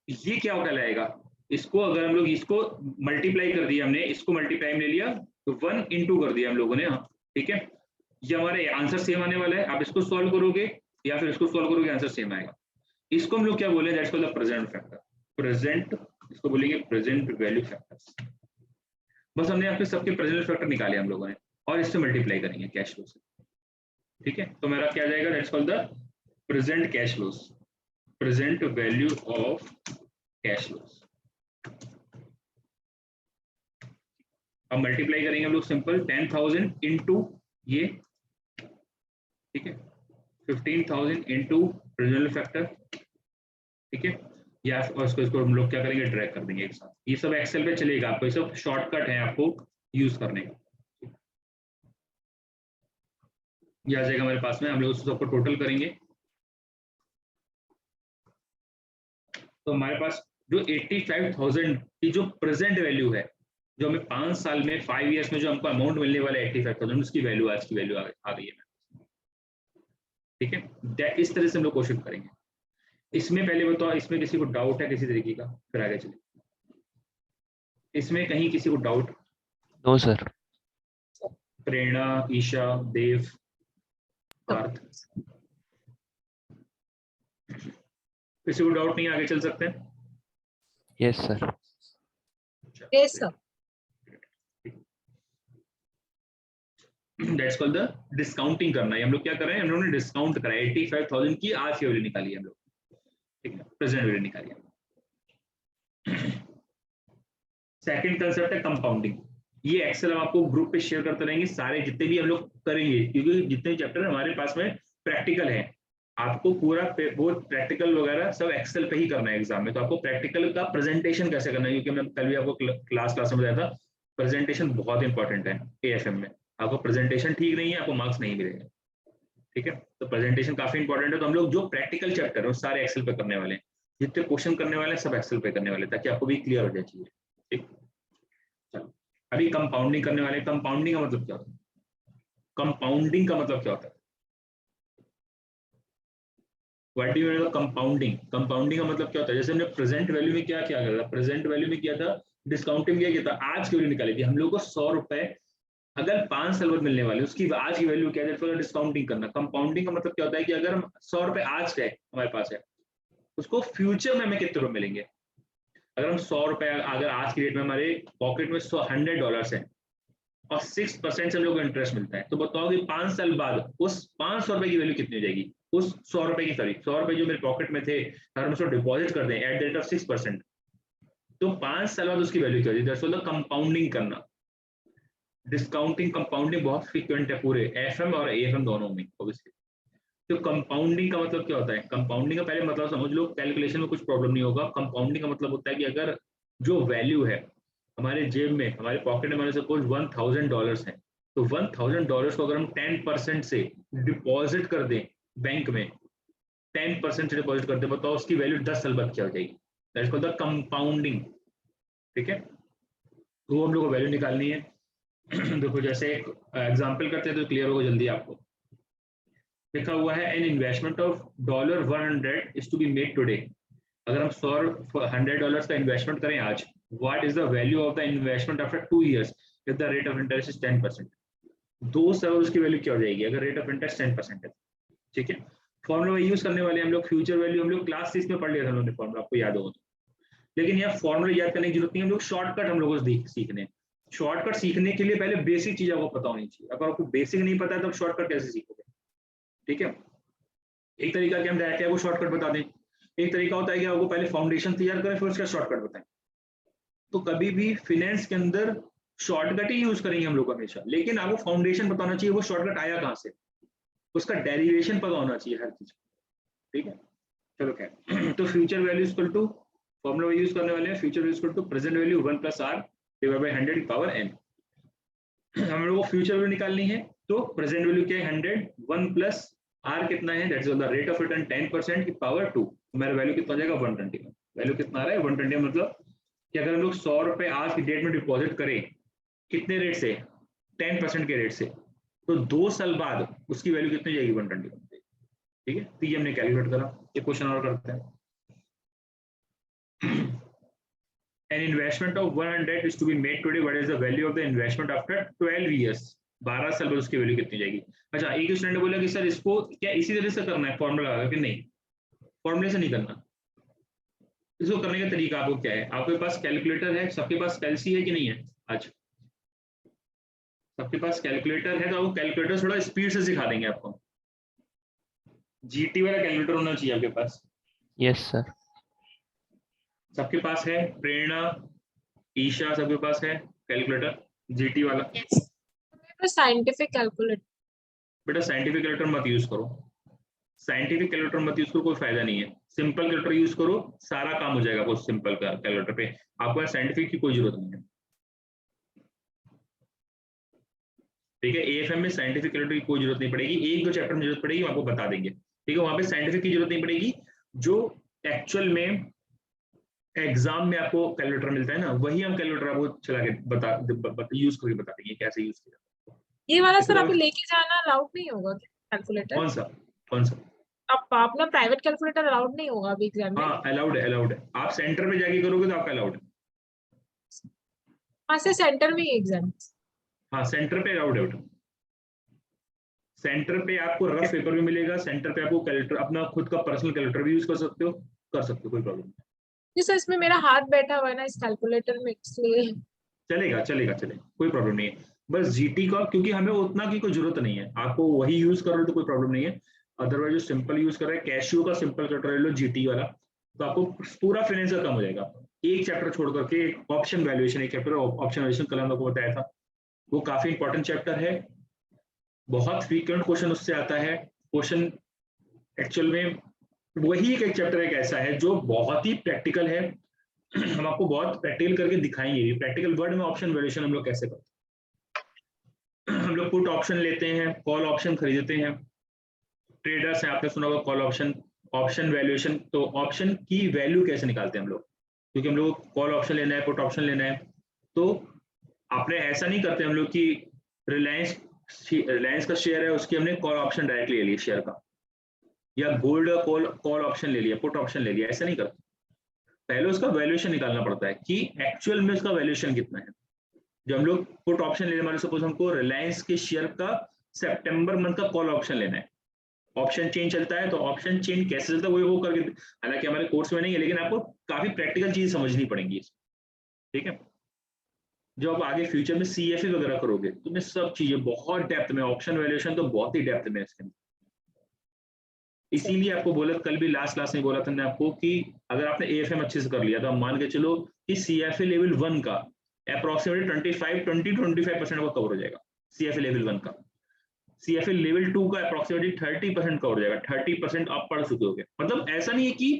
ये क्या कहलाएगा, इसको अगर हम लोग इसको मल्टीप्लाई कर दिया, हमने इसको मल्टीप्लाई में ले लिया तो 1 इंटू कर दिया हम लोगों ने। हाँ ठीक है, ये हमारे आंसर सेम आने वाला है। आप इसको सॉल्व करोगे या फिर इसको सॉल्व करोगे, आंसर सेम आएगा। इसको हम लोग क्या बोले, that's called the present factor, present, इसको बोलेंगे प्रेजेंट वैल्यू फैक्टर्स। बस हमने यहाँ पे सबके प्रेजेंट फैक्टर निकाले हम लोगों ने, और इससे मल्टीप्लाई करेंगे कैश फ्लो से। ठीक है, तो मेरा क्या जाएगा, that's called the present cash flows, present value of cash flows. अब मल्टीप्लाई करेंगे हम लोग सिंपल, 10,000 इंटू ये, ठीक है, 15,000 इंटू प्रेजेंट फैक्टर। ठीक है, या इसको हम लोग क्या करेंगे, ड्रैग कर देंगे एक साथ। ये सब एक्सेल पे चलेगा, आपको ये सब शॉर्टकट है आपको यूज करने का। ये आ जाएगा हमारे पास में, हम लोग सबको टोटल करेंगे तो हमारे पास जो 85,000 की जो प्रेजेंट वैल्यू है, जो हमें 5 साल में 5 इयर्स में जो हमको अमाउंट मिलने वाला है 85,000, उसकी वैल्यू, आज की वैल्यू आ गई है। ठीक है, इस तरह से हम लोग कोशिश करेंगे। इसमें पहले बताओ, इसमें किसी को डाउट है किसी तरीके का, फिर आगे चले। इसमें कहीं किसी को doubt? No sir. Prerna, Isha, Dev, Parth, किसी को डाउट नहीं, आगे चल सकते हैं? Yes sir. Yes sir. That's called the discounting करना है। हम लोग क्या कर रहे हैं, हम लोगों ने डिस्काउंट करा 85,000 की आज की वैल्यू निकाली है हम लोग। ठीक है, प्रेजेंट वैल्यू निकाली है। सेकंड कंसेप्ट है कंपाउंडिंग। ये एक्सेल हम आपको ग्रुप पे शेयर करते रहेंगे, सारे जितने भी हम लोग करेंगे, क्योंकि जितने चैप्टर हमारे पास में प्रैक्टिकल है, आपको पूरा वो प्रैक्टिकल वगैरह सब एक्सेल पे ही करना है एग्जाम में। तो आपको प्रैक्टिकल का प्रेजेंटेशन कैसे करना है, क्योंकि मैंने कल भी आपको क्लास में बताया था, प्रेजेंटेशन बहुत इंपॉर्टेंट है एएफएम में। आपको प्रेजेंटेशन ठीक नहीं है, आपको मार्क्स नहीं मिलेगा। ठीक है, तो प्रेजेंटेशन काफी इंपॉर्टेंट है। तो हम लोग जो प्रैक्टिकल चैप्टर है वो सारे एक्सेल पे करने वाले हैं, जितने क्वेश्चन करने वाले हैं सब एक्सेल पे करने वाले हैं, ताकि आपको भी क्लियर हो जाए चीजें। ठीक, चलो अभी कंपाउंडिंग करने वाले। कंपाउंडिंग का मतलब क्या होता है? कंपाउंडिंग का मतलब क्या होता है? What do you mean compounding? Compounding का मतलब क्या होता है? जैसे हमने प्रेजेंट वैल्यू में क्या किया था, प्रेजेंट वैल्यू में किया था डिस्काउंटिंग किया था, आज की वैल्यू निकाली थी हम लोग को 100 रुपए अगर 5 साल बाद मिलने वाले उसकी आज की वैल्यू क्या है, डिस्काउंटिंग करना। कंपाउंडिंग का मतलब क्या होता है कि अगर हम 100 रुपए आज है हमारे पास है, उसको फ्यूचर में हमें कितने रुपए मिलेंगे। अगर हम 100 रुपए अगर आज की डेट में हमारे पॉकेट में $100 है और 6% से हम लोग को इंटरेस्ट मिलता है, तो बताओ कि 5 साल बाद उस 500 रुपए की वैल्यू कितनी हो जाएगी? उस 100 रुपए की, सॉरी 100 रुपए जो मेरे पॉकेट में थे अगर हम उसको डिपॉजिट कर दें एट द रेट ऑफ 6%, तो 5 साल बाद उसकी वैल्यू क्या होगी? दैट्स व्हाट कंपाउंडिंग करना। डिस्काउंटिंग कंपाउंडिंग बहुत फ्रीक्वेंट है पूरे एफएम और एएफएम दोनों में ऑब्वियसली। तो कंपाउंडिंग का मतलब क्या होता है? कंपाउंडिंग का पहले मतलब समझ लो, कैलकुलेशन में कुछ प्रॉब्लम नहीं होगा। कंपाउंडिंग का मतलब होता है कि अगर जो वैल्यू है हमारे जेब में, हमारे पॉकेट में, सपोज $1000 है, तो $1000 को अगर हम 10% से डिपॉजिट कर दें बैंक में, 10% से डिपॉजिट कर दें, बताओ उसकी वैल्यू 10 साल बाद क्या हो जाएगी? That's called the compounding. ठीक है, तो हम लोग को वैल्यू निकालनी है। देखो जैसे एक एग्जांपल करते हैं तो क्लियर होगा जल्दी आपको। लिखा हुआ है an investment of $100 is to be made today. अगर हम $100 का इन्वेस्टमेंट करें आज, what is the value of the investment after 2 years if the rate of interest is 10%? 2 साल उसकी वैल्यू क्या हो जाएगी अगर रेट ऑफ इंटरेस्ट 10% है? ठीक है, फॉर्मूला यूज करने वाले हम लोग फ्यूचर वैल्यू, हम लोग क्लास 6 में पढ़ लिया था हम लोगों ने फॉर्मूला, आपको याद होगा तो। लेकिन यहाँ फॉर्मूला याद करने की जरूरत नहीं, हम लोग शॉर्टकट हम लोगों को सीखने हैं। शॉर्टकट सीखने के लिए पहले बेसिक चीज आपको पता होनी चाहिए। अगर आपको बेसिक नहीं पता है तो शॉर्टकट कैसे सीखोगे? ठीक है, एक तरीका कि हम डायरेक्ट आपको शॉर्टकट बता दें, एक तरीका होता है कि आपको पहले फाउंडेशन तैयार करें फिर उसका शॉर्टकट बताएं। तो कभी भी फिनेंस के अंदर शॉर्टकट ही यूज करेंगे हम लोग हमेशा, लेकिन आपको फाउंडेशन पता होना चाहिए वो शॉर्टकट आया कहाँ से, उसका डेरिवेशन पता होना चाहिए हर चीज। ठीक है, चलो क्या तो future value equal to, formula use करने वाले हैं, future value equal to present value 1 + r divide by 100 की पावर n। हम लोग को फ्यूचर वैल्यू निकालनी है, तो प्रेजेंट वैल्यू क्या है 100, 1 + r कितना है, that's the rate of return 10% की पावर 2। मेरा वैल्यू कितना हो जाएगा 120। वैल्यू कितना आ रहा है 120, मतलब कि अगर हम लोग 100 रुपए आज की डेट में डिपॉजिट करें, कितने रेट से? 10% के रेट से, तो 2 साल बाद उसकी वैल्यू कितनी जाएगी? 120। ठीक है, तो ये हमने कैलकुलेट करा। ये क्वेश्चन और करते हैं। An investment of 100 is to be made today. What is the value of the investment after 12 years? 12 साल बाद उसकी वैल्यू कितनी जाएगी? अच्छा, एक स्टूडेंट ने बोला कि सर इसको क्या इसी तरह से करना है फॉर्मूला लगा के? नहीं, फॉर्मूले से नहीं करना। इसको करने का तरीका आपको क्या है? आपके पास कैलकुलेटर है, सबके पास कैलसी है कि नहीं है? आज सबके पास कैलकुलेटर है, तो आपको कैलकुलेटर थोड़ा स्पीड से सिखा देंगे आपको। जीटी वाला कैलकुलेटर होना चाहिए आपके पास। Yes sir. सबके पास है? प्रेरणा, ईशा, सबके पास है कैलकुलेटर जीटी वाला? Scientific calculator. बेटा साइंटिफिक कैलकुलेटर मत यूज करो, साइंटिफिक कैलकुलेटर मत यूज करो, कोई फायदा नहीं है। सिंपल कैलकुलेटर यूज करो, सारा काम हो जाएगा वो सिंपल कैलकुलेटर पे। आपको साइंटिफिक की कोई जरूरत नहीं है। ठीक है, एएफएम में साइंटिफिक कैलकुलेटर की कोई जरूरत नहीं पड़ेगी। एक दो चैप्टर में जरूरत पड़ेगी, आपको बता देंगे। ठीक है, वहां पे साइंटिफिक की जरूरत नहीं पड़ेगी। जो एक्चुअल में एग्जाम में आपको कैलकुलेटर मिलता है ना, वही हम कैलकुलेटर आपको चला के यूज करके बता देंगे कैसे यूज किया। ये वाला सर अभी लेके जाना अलाउड नहीं होगा कैलकुलेटर? कौन सा? कौन सा? आप अपना प्राइवेट कैलकुलेटर अलाउड नहीं होगा अभी एग्जाम में? हाँ अलाउड है, अलाउड है। आप सेंटर पे जाके करोगे तो आपका अलाउड है। हाँ से सेंटर में एग्जाम? हाँ सेंटर पे अलाउड है। सेंटर पे आपको रफ पेपर भी मिलेगा, सेंटर पे आपको कैलकुलेटर, अपना खुद का पर्सनल कैलकुलेटर भी यूज कर सकते हो, कोई प्रॉब्लम नहीं। जी सर, इसमें मेरा हाथ बैठा हुआ है ना इस कैलकुलेटर में, इसलिए। चलेगा चलेगा चलेगा, कोई प्रॉब्लम नहीं है। बस जीटी का, क्योंकि हमें उतना की कोई जरूरत नहीं है, आपको वही यूज करो तो कोई प्रॉब्लम नहीं है। अदरवाइज जो सिंपल यूज कर रहे हैं, कैशियो का सिंपल कैलकुलेटर लो जीटी वाला, तो आपको पूरा फाइनेंस का कम हो जाएगा। एक चैप्टर छोड़ करके ऑप्शन वैल्यूएशन, एक चैप्टर ऑप्शन वैल्यूएशन कल हम आपको बताया था, वो काफी इंपॉर्टेंट चैप्टर है। बहुत फ्रीक्वेंट क्वेश्चन उससे आता है। क्वेश्चन एक्चुअल में वही एक चैप्टर एक ऐसा है जो बहुत ही प्रैक्टिकल है। हम आपको बहुत प्रैक्टिकल करके दिखाएंगे। प्रैक्टिकल वर्ड में ऑप्शन वैल्यूएशन हम लोग कैसे करते हैं। हम लोग पुट ऑप्शन लेते हैं, कॉल ऑप्शन खरीदते हैं, ट्रेडर्स हैं, आपने सुना होगा कॉल ऑप्शन, ऑप्शन वैल्यूएशन। तो ऑप्शन की वैल्यू कैसे निकालते हैं हम लोग, क्योंकि हम लोग कॉल ऑप्शन लेना है, पुट ऑप्शन लेना है। तो आपने ऐसा नहीं करते हम लोग कि रिलायंस का शेयर है, उसकी हमने कॉल ऑप्शन डायरेक्टली ले लिया शेयर का, या गोल्ड का कॉल ऑप्शन ले लिया, पुट ऑप्शन ले लिया, ऐसा नहीं करते। पहले उसका वैल्यूएशन निकालना पड़ता है कि एक्चुअल में उसका वैल्यूएशन कितना है। जब हम लोग पुट ऑप्शन ले रहे हैं, सपोज हमको रिलायंस के शेयर का सितंबर मंथ का कॉल ऑप्शन लेना है, ऑप्शन चेन चलता है, तो ऑप्शन चेन कैसे चलता है वो करके, हालांकि हमारे कोर्स में नहीं है, लेकिन आपको काफी प्रैक्टिकल चीज समझनी पड़ेंगी, ठीक है। जो आप आगे फ्यूचर में CFA वगैरह करोगे तो मैं सब चीजें बहुत डेप्थ में, ऑप्शन वैल्यूएशन तो बहुत ही डेप्थ में है इसके अंदर। इसीलिए आपको बोला, कल भी लास्ट क्लास में बोला था मैंने आपको कि अगर आपने AFM अच्छे से कर लिया तो आप मान के चलो कि CFA लेवल 1 का अप्रोक्सीमेटली 20-25% आपका कवर हो जाएगा। CFA लेवल 1 का, CFA लेवल 2 का अप्रोक्सीमेटली 30% कवर हो जाएगा। 30% आप पढ़ चुके होगे। मतलब ऐसा नहीं है कि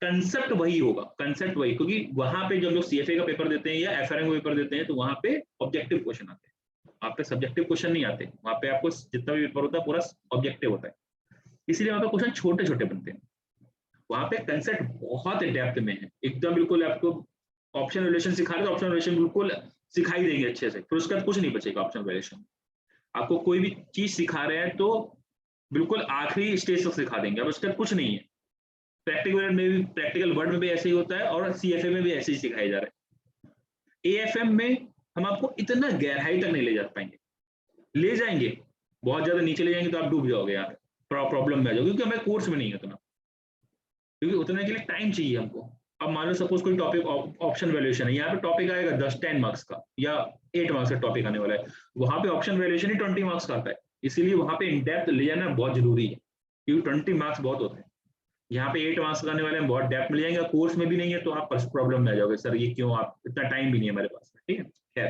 कंसेप्ट वही होगा, कंसेप्ट वही, क्योंकि वहां पे जब लोग CFA का पेपर देते हैं या FRM का पेपर देते हैं तो वहां पे ऑब्जेक्टिव क्वेश्चन आते हैं, वहां पे सब्जेक्टिव क्वेश्चन नहीं आते। वहां पे आपको जितना भी पेपर होता है पूरा ऑब्जेक्टिव होता है, इसलिए वहां पे क्वेश्चन छोटे छोटे बनते हैं। वहां पे कंसेप्ट बहुत डेप्थ में है एकदम, बिल्कुल आपको ऑप्शन वैल्यूएशन सिखा रहे हैं, ऑप्शन वैल्यूएशन बिल्कुल सिखाई देंगे अच्छे से, फिर उसके बाद कुछ नहीं बचेगा ऑप्शन वैल्यूएशन। आपको कोई भी चीज सिखा रहे हैं तो बिल्कुल आखिरी स्टेज तक सिखा देंगे, अब उसके बाद कुछ नहीं है। प्रैक्टिकल वर्ड में भी ऐसे ही होता है और CFA में भी ऐसे ही सिखाया जा रहा है। AFM में हम आपको इतना गहराई तक नहीं ले जा पाएंगे, ले जाएंगे बहुत ज्यादा नीचे ले जाएंगे तो आप डूब जाओगे यार, प्रॉब्लम में आ जाओगे, क्योंकि हमारे कोर्स में नहीं है उतना, क्योंकि उतने के लिए टाइम चाहिए हमको। अब मान लो सपोज कोई टॉपिक ऑप्शन वैल्यूएशन है, यहाँ पे टॉपिक आएगा 10-10 मार्क्स का या 8 मार्क्स का टॉपिक आने वाला है, वहां पे ऑप्शन वैल्यूएशन ही 20 मार्क्स का आता है। इसीलिए वहां पे इन डेप्थ ले जाना बहुत जरूरी है, क्योंकि 20 मार्क्स बहुत होते हैं। यहाँ पे 8 मार्क्स का आने वाले हैं, बहुत डेप्थ मिल जाएंगे, कोर्स में भी नहीं है तो आप प्रॉब्लम में आ जाओगे, सर ये क्यों, आप इतना टाइम भी नहीं है हमारे पास, ठीक है। खैर,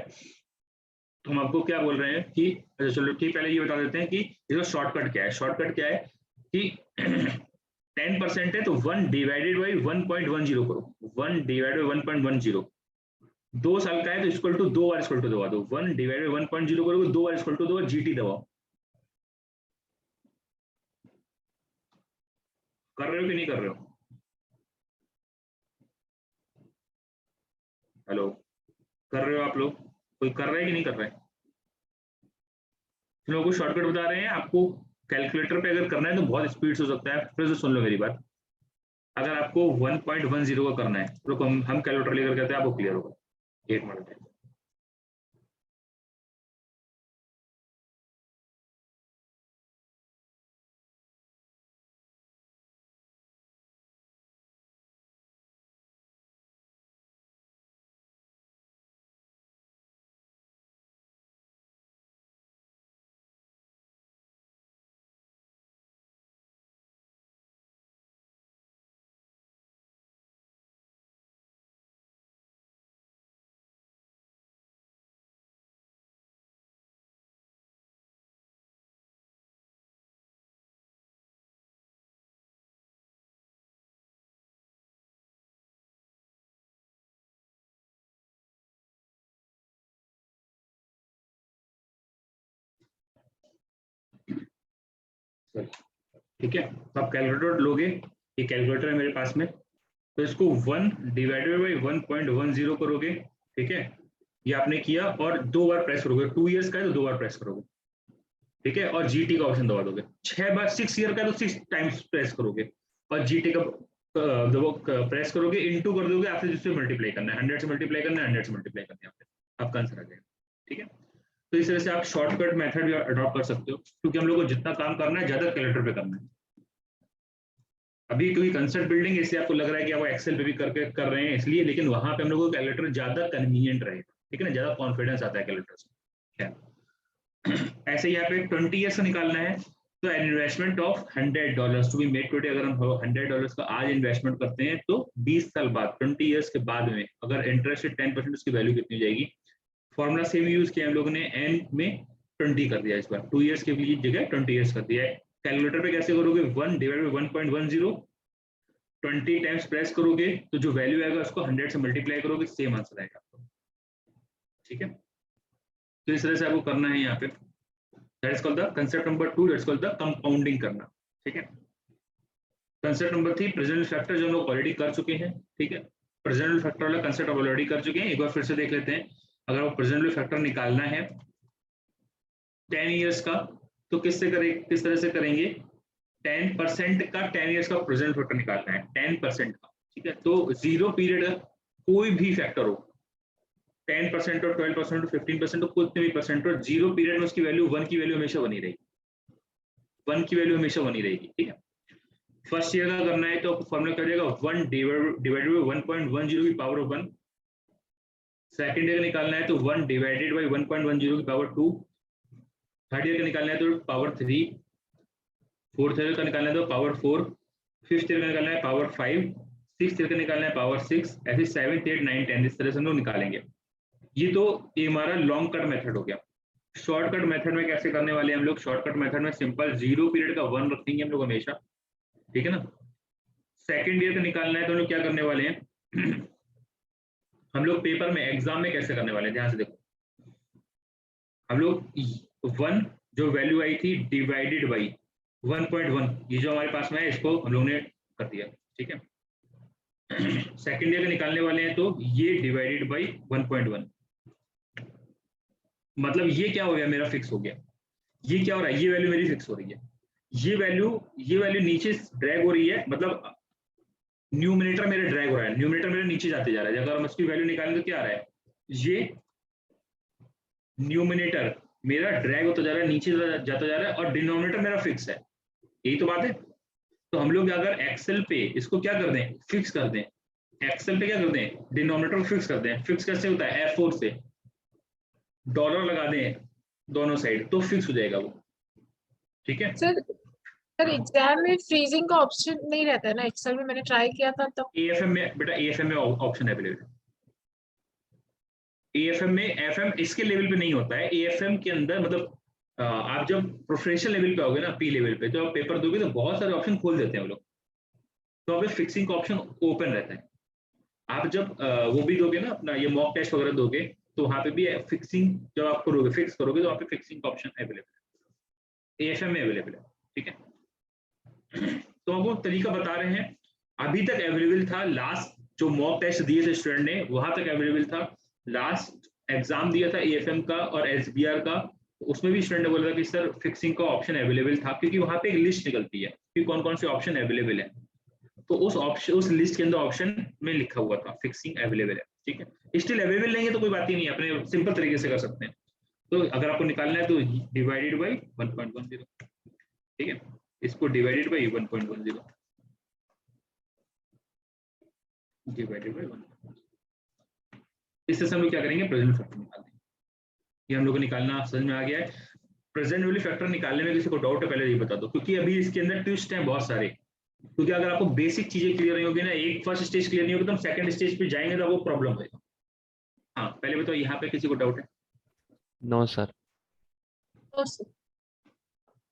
तो हम आपको क्या बोल रहे हैं कि अच्छा चलो ठीक, पहले ये बता देते हैं कि इसका शॉर्टकट क्या है। शॉर्टकट क्या है कि 10% है तो 1 डिवाइडेड बाई 1.10 करो, 1 डिवाइडेड बाई 1.10। 2 साल का है तो इक्वल टू 2 बार इक्वल टू दबा दो, 1 डिवाइडेड 1.0 करोगे 2 बार इक्वल टू 2 GT दबाओ। कर रहे हो कि नहीं कर रहे हो? हेलो, कर रहे हो आप लोग? कोई कर रहा है कि नहीं कर रहा है? हम लोगों को शॉर्टकट बता रहे हैं, आपको कैलकुलेटर पे अगर करना है तो बहुत स्पीड से हो सकता है। फिर से सुन लो मेरी बात, अगर आपको 1.10 का करना है तो हम कैलकुलेटर लेकर कहते हैं, आपको क्लियर होगा। 1 मिनट। ठीक है, तो आप कैलकुलेटर लोगे, ये कैलकुलेटर है मेरे पास में, तो इसको 1 डिवाइडेड बाई 1.10 करोगे, ठीक है। ये आपने किया और 2 बार प्रेस करोगे, 2 इयर्स का है तो 2 बार प्रेस करोगे, ठीक है, और GT का ऑप्शन दबा दोगे। 6 ईयर का है तो 6 टाइम्स प्रेस करोगे और GT का प्रेस करोगे, इनटू कर दोगे, आपसे जिससे मल्टीप्लाई करना है, 100 से मल्टीप्लाई करना है, 100 से मल्टीप्लाई करना है, आपका आंसर आ जाएगा, ठीक है। तो इस तरह से आप शॉर्टकट मेथड भी अडॉप्ट कर सकते हो, क्योंकि हम लोग को जितना काम करना है ज्यादा कैलकुलेटर पे करना है। अभी क्योंकि कंसेप्ट बिल्डिंग, इसलिए आपको लग रहा है कि आप एक्सेल पे भी करके कर रहे हैं इसलिए, लेकिन वहां पे हम लोग को कैलकुलेटर ज्यादा कन्वीनियंट रहेगा, ठीक है ना, ज्यादा कॉन्फिडेंस आता है कैलकुलेटर से। ऐसे यहाँ पे 20 ईयर्स का निकालना है, तो investment of $100 to be made today, अगर हम $100 का आज इन्वेस्टमेंट करते हैं तो 20 साल बाद, 20 ईयर्स के बाद में अगर इंटरेस्ट 10%, उसकी वैल्यू कितनी हो जाएगी। फॉर्मूला सेम यूज किया हम लोगों ने, n में 20 कर दिया, इस बार 2 ईयर्स के जगह 20 ईयर्स कर दिया है। कैलकुलेटर पे कैसे करोगे, 1 डिवाइडेड बाई 1.10, 20 टाइम्स प्रेस करोगे तो जो वैल्यू आएगा उसको 100 से मल्टीप्लाई करोगे, सेम आंसर आएगा आपको, ठीक है। तो इस तरह से आपको करना है यहाँ पे, that is called the concept number 2, that is called the compounding करना, ठीक है। कंसेप्ट नंबर 3 प्रेजेंट फैक्टर, जो हम लोग ऑलरेडी कर चुके हैं, ठीक है। प्रेजेंट फैक्टर वाला कंसेप्ट आप ऑलरेडी कर चुके हैं, एक बार फिर से देख लेते हैं। अगर वो प्रेजेंट फैक्टर निकालना है 10 इयर्स का, तो किस तरह से करेंगे? 10% का 10 इयर्स का प्रेजेंट फैक्टर निकालना है, 10% का, ठीक है। तो 0 पीरियड का कोई भी फैक्टर हो, 10% और 12% और 15% तो कोई भी परसेंट और 0 पीरियड में उसकी वैल्यू 1 की वैल्यू हमेशा बनी रहेगी, 1 की वैल्यू हमेशा बनी रहेगी, ठीक है। फर्स्ट ईयर का करना है तो फॉर्मूला कर जाएगा 1 डिवाइडेड बाय 1.10 की पावर ऑफ 1। सेकंड ईयर का निकालना है तो 1 डिवाइडेड बाय 1.10 की पावर 2। थर्ड ईयर का निकालना है तो पावर 3। फोर्थ ईयर का निकालना है तो पावर 4। फिफ्थ ईयर का निकालना है पावर 5। सिक्स्थ ईयर का निकालना है पावर 6। ऐसे 7th 8th 9th 10th इस तरह से हम लोग निकालेंगे। ये तो ये हमारा लॉन्ग कट मेथड हो गया। शॉर्टकट मेथड में कैसे करने वाले हैं हम लोग? शॉर्टकट मेथड में सिंपल 0 पीरियड का 1 रखेंगे हम लोग हमेशा, ठीक है ना। सेकंड ईयर का निकालना है तो हम लोग क्या करने वाले हैं हम लोग पेपर में एग्जाम में कैसे करने वाले हैं, ध्यान से देखो। हम लोग 1 जो वैल्यू आई थी डिवाइडेड बाई 1.1, ये जो हमारे पास में है इसको हम लोग ने कर दिया, ठीक है। सेकंड ईयर का निकालने वाले हैं तो ये डिवाइडेड बाई 1.1, मतलब ये क्या हो गया, मेरा फिक्स हो गया। ये क्या हो रहा है, ये वैल्यू मेरी फिक्स हो रही है। ये वैल्यू नीचे ड्रैग हो रही है, मतलब न्यूमरेटर मेरा ड्रैग हो रहा है, न्यूमरेटर मेरा नीचे जाते जा रहा है। अगर हम इसकी वैल्यू निकालें तो क्या आ रहा है, ये न्यूमरेटर मेरा ड्रैग होता जा रहा है, नीचे जाता जा रहा है, और डिनोमिनेटर मेरा फिक्स है। यही तो बात है। तो हम लोग अगर एक्सेल पे इसको क्या कर दें, फिक्स कर दें, एक्सेल पे क्या कर दें, डिनोमिनेटर फिक्स कर दें। फिक्स कैसे होता है, F4 से डॉलर लगा दें दोनों साइड तो फिक्स हो जाएगा वो, ठीक है। सर एग्जाम में फ्रीजिंग का ऑप्शन नहीं रहता है ना, एक्सेल में मैंने ट्राई किया था तब। AFM में बेटा, AFM में ऑप्शन अवेलेबल है। AFM में, FM इसके लेवल पे नहीं होता है। AFM के अंदर मतलब आप जब प्रोफेशनल लेवल पे आओगे ना, P लेवल पे, तो आप पेपर दोगे तो बहुत सारे ऑप्शन खोल देते हैं हम लोग, तो आप फिक्सिंग का ऑप्शन ओपन रहता है। आप जब वो भी दोगे ना अपना ये मॉक टेस्ट वगैरह दोगे, तो वहां पे भी फिक्सिंग जब आप करोगे, फिक्स करोगे, तो वहां पे फिक्सिंग का ऑप्शन अवेलेबल है, AFM में अवेलेबल है, ठीक है। तो हम वो तरीका बता रहे हैं, अभी तक अवेलेबल था। लास्ट जो मॉक टेस्ट दिए थे स्टूडेंट ने, वहां तक अवेलेबल था। लास्ट एग्जाम दिया था AFM का और SBR का, उसमें भी स्टूडेंट ने बोला था कि सर फिक्सिंग का ऑप्शन अवेलेबल था, क्योंकि वहां पे एक लिस्ट निकलती है कि कौन कौन से ऑप्शन अवेलेबल है। तो उस लिस्ट के अंदर ऑप्शन में लिखा हुआ था फिक्सिंग अवेलेबल है, ठीक है। स्टिल अवेलेबल नहीं है तो कोई बात ही नहीं है, अपने सिंपल तरीके से कर सकते हैं। तो अगर आपको निकालना है तो डिवाइडेड बाई 1.10, ठीक है, इसको डिवाइडेड बाई 1.10 डिवाइडेड बाई 1। इससे हम लोग क्या करेंगे, प्रेजेंट फैक्टर निकाल देंगे। ये हम लोग को निकालना समझ में आ गया है। प्रेजेंट वैल्यू फैक्टर निकालने में किसी को डाउट है, पहले ये बता दो, क्योंकि अभी इसके अंदर ट्विस्ट हैं बहुत सारे। क्योंकि अगर आपको बेसिक चीजें क्लियर नहीं होगी ना, एक फर्स्ट स्टेज क्लियर नहीं होगी तो हम सेकंड स्टेज पे जाएंगे तो वो प्रॉब्लम होगा। हाँ पहले बताओ, यहाँ पे किसी को डाउट है? No sir. तो सर,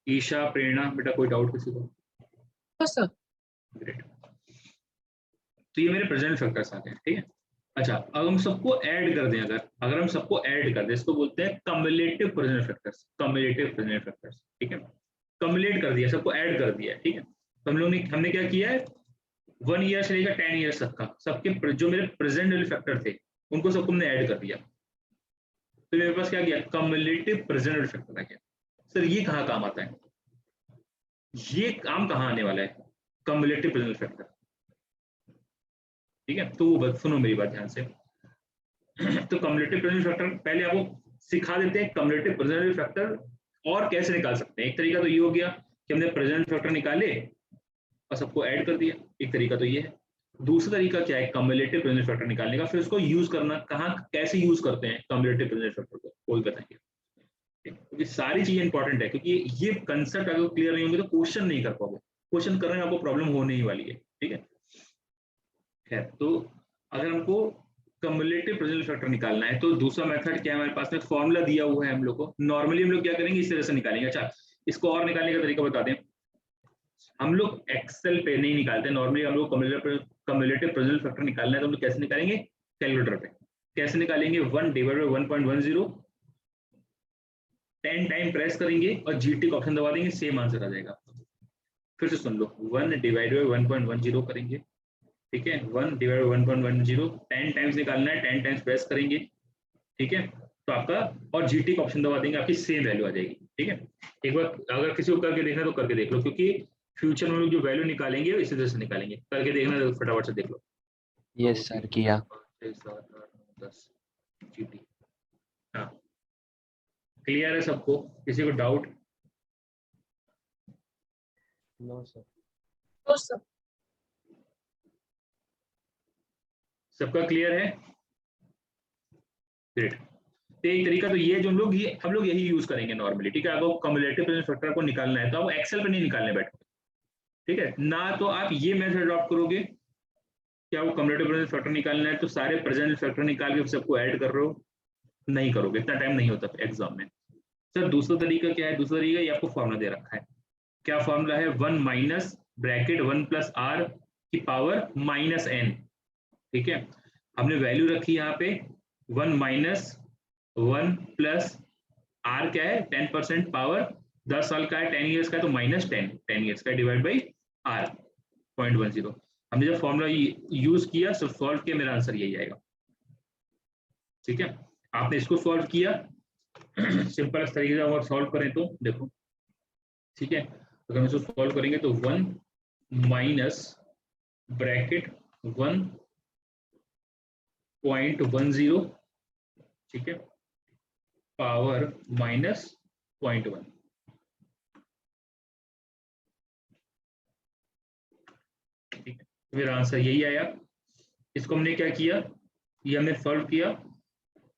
ईशा, प्रेरणा, बेटा कोई डाउट किसी को? तो सर ग्रेट। तो ये मेरे प्रेजेंट फैक्टर्स आते हैं, ठीक है। अच्छा, अब हम सबको ऐड कर दें, अगर हम सबको ऐड कर दें, इसको बोलते हैं cumulative present factors, cumulative present factors, ठीक है। कम्युलेट कर दिया, सबको ऐड कर दिया, ठीक है। तो हमने क्या किया है, 1 ईयर से लेकर 10 ईयर्स तक का सबके जो मेरे प्रेजेंट वैल्यू फैक्टर थे उनको सबको हमने ऐड कर दिया। तो मेरे पास क्या किया, कम्युलेटिव प्रेजेंट वैल्यू फैक्टर आ गया। सर ये कहाँ काम आता है, ये काम कहाँ आने वाला है, कम्युलेटिव प्रेजेंट फैक्टर, ठीक है। तो वो सुनो मेरी बात ध्यान से। तो कम्युलेटिव प्रेजेंट फैक्टर पहले आपको सिखा देते हैं, कम्युलेटिव प्रेजेंट फैक्टर और कैसे निकाल सकते हैं। एक तरीका तो ये हो गया कि हमने प्रेजेंट फैक्टर निकाले और सबको ऐड कर दिया, एक तरीका तो ये है। दूसरा तरीका क्या है, कम्युलेटिव प्रेजेंट फैक्टर निकालने का, फिर उसको यूज करना, कहाँ कैसे यूज करते हैं कम्युलेटिव प्रेजेंट फैक्टर को, कोई बताएंगे। क्योंकि सारी चीजें इंपॉर्टेंट है, क्योंकि ये कंसेप्ट अगर क्लियर नहीं होंगे तो क्वेश्चन नहीं कर पाओगे, क्वेश्चन करने में आपको प्रॉब्लम होने ही वाली है, ठीक है। खैर, तो अगर हमको कम्युलेटिव प्रेजेंट फैक्टर निकालना है तो दूसरा मेथड क्या है, हमारे पास में फॉर्मूला दिया हुआ है हम लोग को। नॉर्मली हम लोग क्या करेंगे, इस तरह से निकालेंगे। अच्छा, इसको और निकालने का तरीका बता दें। हम लोग एक्सेल पे नहीं निकालते, नॉर्मली हम लोग कम्युलेटिव प्रेजेंट फैक्टर निकालना है तो हम लोग कैसे निकालेंगे, कैलकुलेटर पे। कैसे निकालेंगे, 1 डिवाइडेड बाय 1.10, 10 टाइम प्रेस करेंगे और जीटी का ऑप्शन दबा देंगे, सेम आंसर आ जाएगा। फिर से सुन लो, 1 डिवाइडेड बाय 1.10 करेंगे, ठीक है, 1 डिवाइडेड बाय 1.10 10 टाइम्स निकालना है, 10 टाइम्स प्रेस करेंगे, ठीक है, तो आपका और जीटी का ऑप्शन दबा देंगे, आपकी सेम वैल्यू आ जाएगी, ठीक है। एक बार अगर किसी को करके देखना तो करके देख लो, क्योंकि फ्यूचर में लोग जो वैल्यू निकालेंगे इसी तरह से निकालेंगे, करके देखना तो फटाफट से देख लो। यस सर किया। 6, 7, 8, 9, 10 जीटी। हाँ, क्लियर है सबको? किसी को डाउट? No sir. तो सब सबका क्लियर है? ग्रेट। तो एक तरीका तो ये जो हम लोग यही यूज करेंगे नॉर्मली, ठीक है। अगर कम्युलेटिव प्रेजेंट फैक्टर को निकालना है तो आप एक्सेल पे नहीं निकालने बैठो, ठीक है ना, तो आप ये मेथड अडॉप्ट करोगे कि आपको कम्युलेटिव प्रेजेंट फैक्टर निकालना है तो सारे प्रेजेंट फैक्टर निकाल के सबको ऐड कर रहे हो, नहीं करोगे, इतना टाइम नहीं होता एग्जाम में। सर दूसरा तरीका क्या है? दूसरा तरीका ये आपको फॉर्मूला दे रखा है। क्या फॉर्मूला है? 1 माइनस ब्रैकेट 1 प्लस आर की पावर माइनस एन, ठीक है। हमने वैल्यू रखी यहाँ पे 1 माइनस 1 प्लस आर क्या है? 10% पावर 10 साल का है, 10 ईयर्स का है, तो माइनस 10 ईयर्स का डिवाइड बाई आर 0.10। हमने जब फॉर्मूला यूज किया सब सॉल्व किया, मेरा आंसर यही आएगा, ठीक है। आपने इसको सॉल्व किया सिंपल इस तरीके से, अगर सॉल्व करें तो देखो, ठीक है, अगर हम इसको सॉल्व करेंगे तो 1 माइनस ब्रैकेट 1.10, ठीक है, पावर माइनस 0.1, ठीक है, मेरा आंसर यही आया। इसको हमने क्या किया, ये हमने सॉल्व किया।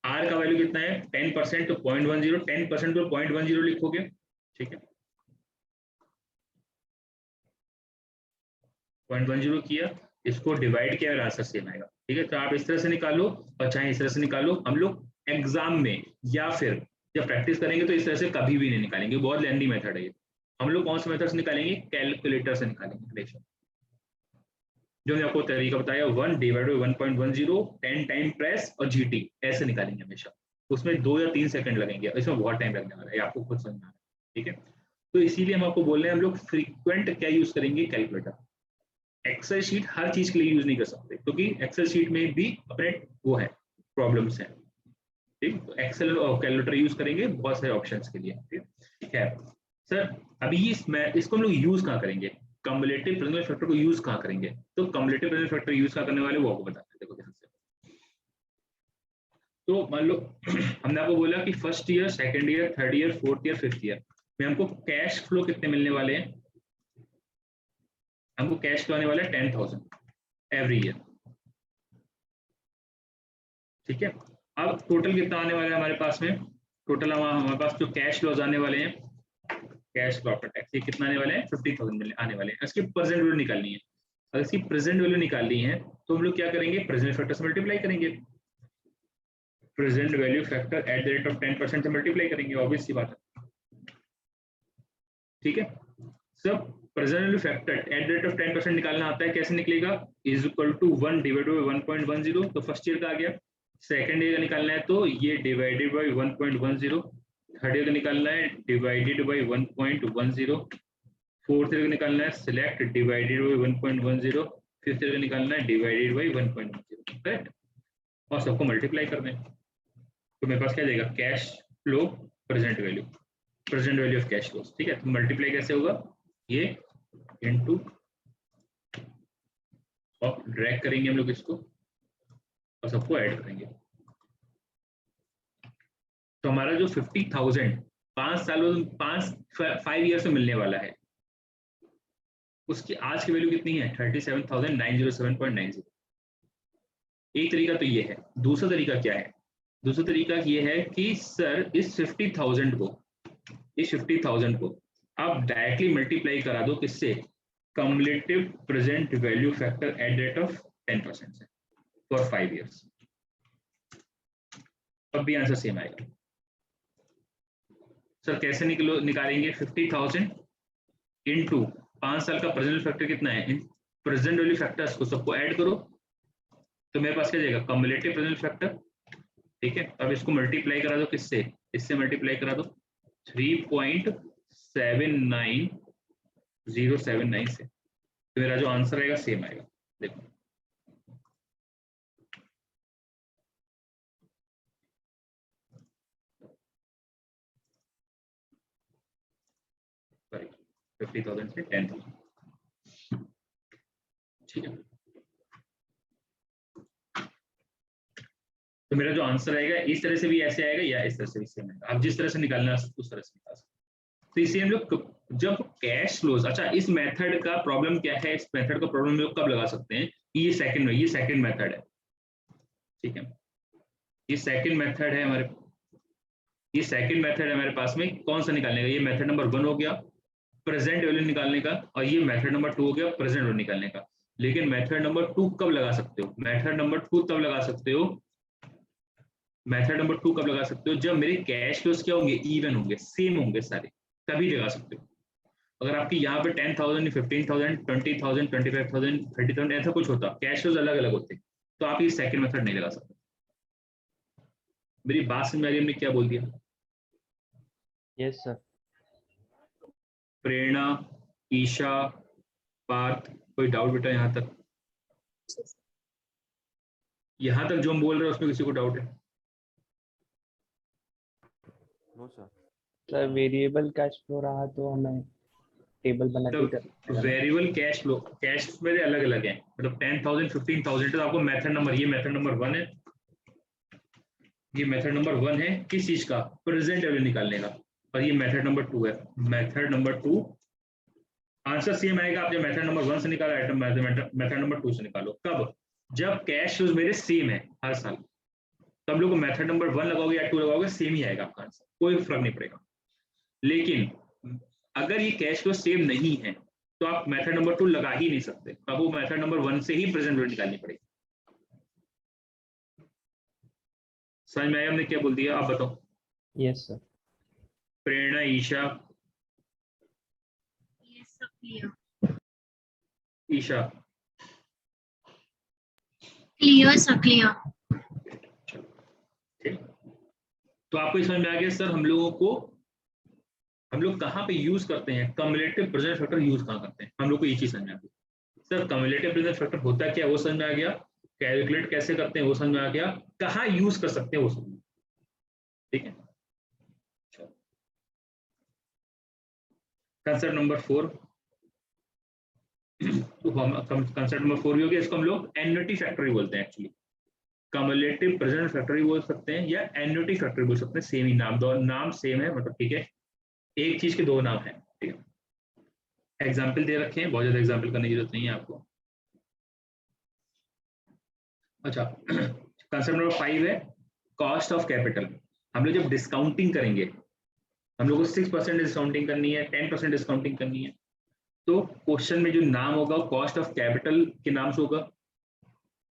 आर का वैल्यू कितना है? 10%, तो 0.10, 10% को 0.10 लिखोगे, ठीक है, 0.10 किया, इसको डिवाइड किया और आंसर सेम आएगा, ठीक है। तो आप इस तरह से निकालो और चाहे इस तरह से निकालो। हम लोग एग्जाम में या फिर जब प्रैक्टिस करेंगे तो इस तरह से कभी भी नहीं निकालेंगे, बहुत लेंदी मेथड है ये। हम लोग कौन से मेथड से निकालेंगे? कैलकुलेटर से निकालेंगे हमेशा। जो मैंने आपको तरीका बताया 1 डिवाइड बाई 1.10 10 टाइम प्रेस और जीटी, ऐसे निकालेंगे हमेशा। उसमें 2 या 3 सेकंड लगेंगे, इसमें बहुत टाइम लगने वाला है, आपको खुद समझना है, ठीक है। तो इसीलिए हम आपको बोल रहे हैं हम लोग फ्रीक्वेंट क्या यूज करेंगे? कैलकुलेटर। एक्सेल शीट हर चीज के लिए यूज नहीं कर सकते, क्योंकि एक्सेल शीट में भी अपने वो है प्रॉब्लम्स है, ठीक। तो एक्सेल और कैलकुलेटर यूज करेंगे बहुत सारे ऑप्शंस के लिए, ठीक है। सर अभी इसको हम लोग यूज कहाँ करेंगे? कम्युलेटिव प्रेजेंट फैक्टर को यूज कहाँ करेंगे? तो कम्युलेटिव प्रेजेंट फैक्टर यूज कहाँ करने वाले वो आपको बताते हैं, देखो ध्यान से। तो मान लो हमने आपको बोला कि first year, second year, third year, fourth year, fifth year में हमको कैश फ्लो कितने मिलने वाले हैं? हमको कैश फ्लो आने वाला है 10,000 एवरी ईयर, ठीक है। अब टोटल कितना आने वाला है हमारे पास में? टोटल हमारे पास जो कैश फ्लोज आने वाले हैं, कैश फ्लो आफ्टर टैक्स, ये कितना आने वाले हैं? 50,000 आने वाले हैं। इसकी प्रेजेंट वैल्यू निकालनी है। अगर इसकी प्रेजेंट वैल्यू निकालनी है तो हम लोग क्या करेंगे? प्रेजेंट फैक्टर से मल्टीप्लाई करेंगे, present value factor at the rate of 10% से मल्टीप्लाई करेंगे, ऑब्वियस सी बात है, ठीक है। सब present value factor at the rate of 10% निकालना आता है, कैसे निकलेगा? Is equal to 1 divided by 1.10, तो फर्स्ट ईयर का आ गया। सेकंड ईयर का निकालना है तो ये डिवाइडेड बाय 1.10, थर्ड ईयर का निकालना है डिवाइडेड बाय 1.10, फोर्थ ईयर का निकालना है select divided by 1.10, fifth year का निकालना है डिवाइडेड बाय 1.10, करेक्ट। और सबको मल्टीप्लाई करना है, तो मेरे पास क्या जाएगा? Cash flow present value of cash flow, ठीक है। तो मल्टीप्लाई कैसे होगा? ये इनटू, और ड्रैग करेंगे हम लोग इसको और सबको ऐड करेंगे। तो हमारा जो 50,000 5 ईयर से मिलने वाला है, उसकी आज की वैल्यू कितनी है? 37,907.90। एक तरीका तो ये है। दूसरा तरीका क्या है? दूसरा तरीका ये है कि सर इस 50,000 को आप डायरेक्टली मल्टीप्लाई करा दो, किससे? Cumulative present value factor at rate of 10% से फॉर 5 ईयर्स, तब भी आंसर सेम आएगा। सर कैसे निकालेंगे? 50,000 इंटू 5 साल का प्रेजेंट फैक्टर कितना है? इन प्रेजेंट वैल्यू फैक्टर्स को सबको ऐड करो, तो मेरे पास क्या जाएगा? कम्युलेटिव प्रेजेंट फैक्टर, ठीक है। अब इसको मल्टीप्लाई करा दो, किससे? इससे मल्टीप्लाई करा दो, 3.79079 से, तो मेरा जो आंसर आएगा सेम आएगा। देखो सॉरी 50,000 से 10,000, ठीक है। तो मेरा जो आंसर आएगा इस तरह से भी ऐसे आएगा या इस तरह से भी सेम आएगा, आप जिस तरह से निकालना है उस तरह से निकाल सकते। तो इसे हम लोग जब कैश फ्लोज, अच्छा इस मेथड का प्रॉब्लम क्या है, इस मेथड का प्रॉब्लम हम लोग कब लगा सकते हैं, ये सेकंड मेथड है, ठीक है। ये सेकंड मेथड है हमारे, ये सेकंड मेथड है हमारे पास में, कौन सा निकालने का, ये मेथड नंबर 1 हो गया प्रेजेंट वैल्यू निकालने का, और ये मेथड नंबर 2 हो गया प्रेजेंट वैल्यू निकालने का। लेकिन मेथड नंबर 2 कब लगा सकते हो, मेथड नंबर 2 तब लगा सकते हो, मेथड नंबर 2 कब लगा सकते हो, जब मेरे कैश फ्लोज क्या होंगे, इवन होंगे, सेम होंगे सारे, तभी लगा सकते हो। अगर आपकी यहाँ पे 10,000, 15,000, 20,000, 25,000, 30,000 ऐसा कुछ होता, कैश फ्लोज अलग अलग होते, तो आप ये सेकंड मेथड नहीं लगा सकते। मेरी बात समझ में आ रही है, हमने क्या बोल दिया? Yes sir. प्रेरणा, ईशा, पार्थ, कोई डाउट बेटा यहाँ तक? यहाँ तक जो हम बोल रहे हैं उसमें किसी को डाउट है? No sir. Sir variable cash flow रहा तो हमें टेबल बना के कर वेरिएबल कैश फ्लो, कैश मेरे अलग अलग हैं, मतलब 10,000, 15,000, तो आपको मेथड नंबर, ये मेथड नंबर 1 है, ये मेथड नंबर 1 है किस चीज का, प्रेजेंट वैल्यू निकालने का, और ये मेथड नंबर 2 है। मेथड नंबर 2 आंसर सेम आएगा, आपने मेथड नंबर 1 से निकाला, आइटम मेथड नंबर 2 से निकालो। कब, जब कैश फ्लोज मेरे सेम है हर साल, तब लोग मेथड नंबर 1 लगाओगे या 2 लगाओगे, सेम ही आएगा आपका आंसर, कोई फर्क नहीं पड़ेगा। लेकिन अगर ये कैश फ्लो सेम नहीं है तो आप मेथड नंबर 2 लगा ही नहीं सकते, तब वो मेथड नंबर 1 से ही प्रेजेंट वैल्यू निकालनी पड़ेगी। समझ में आया हमने क्या बोल दिया, आप बताओ? Yes sir. Prerna, Isha, Yes, sir, clear. Isha, Clear, sir, clear. ठीक। तो आपको समझ में आ गया सर, हम लोग कहाँ पे यूज करते हैं कम्युलेटिव प्रेजेंट फैक्टर, यूज कहाँ करते हैं, हम लोग को ये चीज समझ में आ गई। सर कम्युलेटिव प्रेजेंट फैक्टर होता क्या है वो समझ में आ गया, कैलकुलेट कैसे करते हैं वो समझ में आ गया, कहाँ यूज कर सकते हैं वो समझ में, ठीक है। कंसेप्ट नंबर 4, तो कंसेप्ट नंबर 4 भी हो गया, इसको हम लोग एन्युटी फैक्टर भी बोलते हैं एक्चुअली, कम्युलेटिव प्रेजेंट फैक्टर भी बोल सकते हैं या एन्युटी फैक्टर बोल सकते हैं, सेम ही नाम, दो नाम सेम है, मतलब ठीक है, एक चीज के दो नाम है, ठीक है। एग्जाम्पल दे रखे हैं, बहुत ज्यादा एग्जाम्पल करने की जरूरत नहीं है आपको। अच्छा कंसेप्ट नंबर 5 है कॉस्ट ऑफ कैपिटल। हम लोग जब डिस्काउंटिंग करेंगे, हम लोग को 6% डिस्काउंटिंग करनी है, 10% डिस्काउंटिंग करनी है, तो क्वेश्चन में जो नाम होगा वो कॉस्ट ऑफ कैपिटल के नाम से होगा।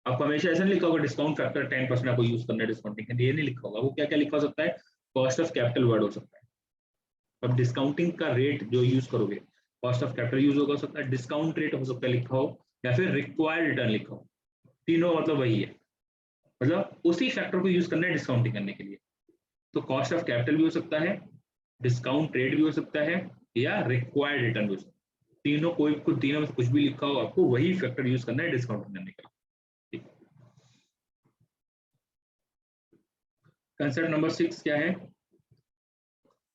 आपको हमेशा ऐसा नहीं लिखा होगा डिस्काउंट फैक्टर 10% आपको यूज करना है डिस्काउंटिंग के लिए, ये नहीं लिखा होगा, वो क्या क्या लिखा हो सकता है, कॉस्ट ऑफ कैपिटल वर्ड हो सकता है। अब डिस्काउंटिंग का रेट जो यूज करोगे, कॉस्ट ऑफ कैपिटल यूज होगा, सकता है डिस्काउंट रेट हो सकता है लिखा हो, या फिर रिक्वायर्ड रिटर्न लिखा हो, तीनों मतलब वही है, मतलब उसी फैक्टर को यूज करना है डिस्काउंटिंग करने के लिए। तो कॉस्ट ऑफ कैपिटल भी हो सकता है, डिस्काउंट रेट भी हो सकता है, या रिक्वायर्ड रिटर्न भी हो सकता है, तीनों कोई कुछ तीनों में कुछ भी लिखा हो, आपको वही फैक्टर यूज करना है डिस्काउंटिंग करने के लिए। कंसेप्ट नंबर 6 क्या है,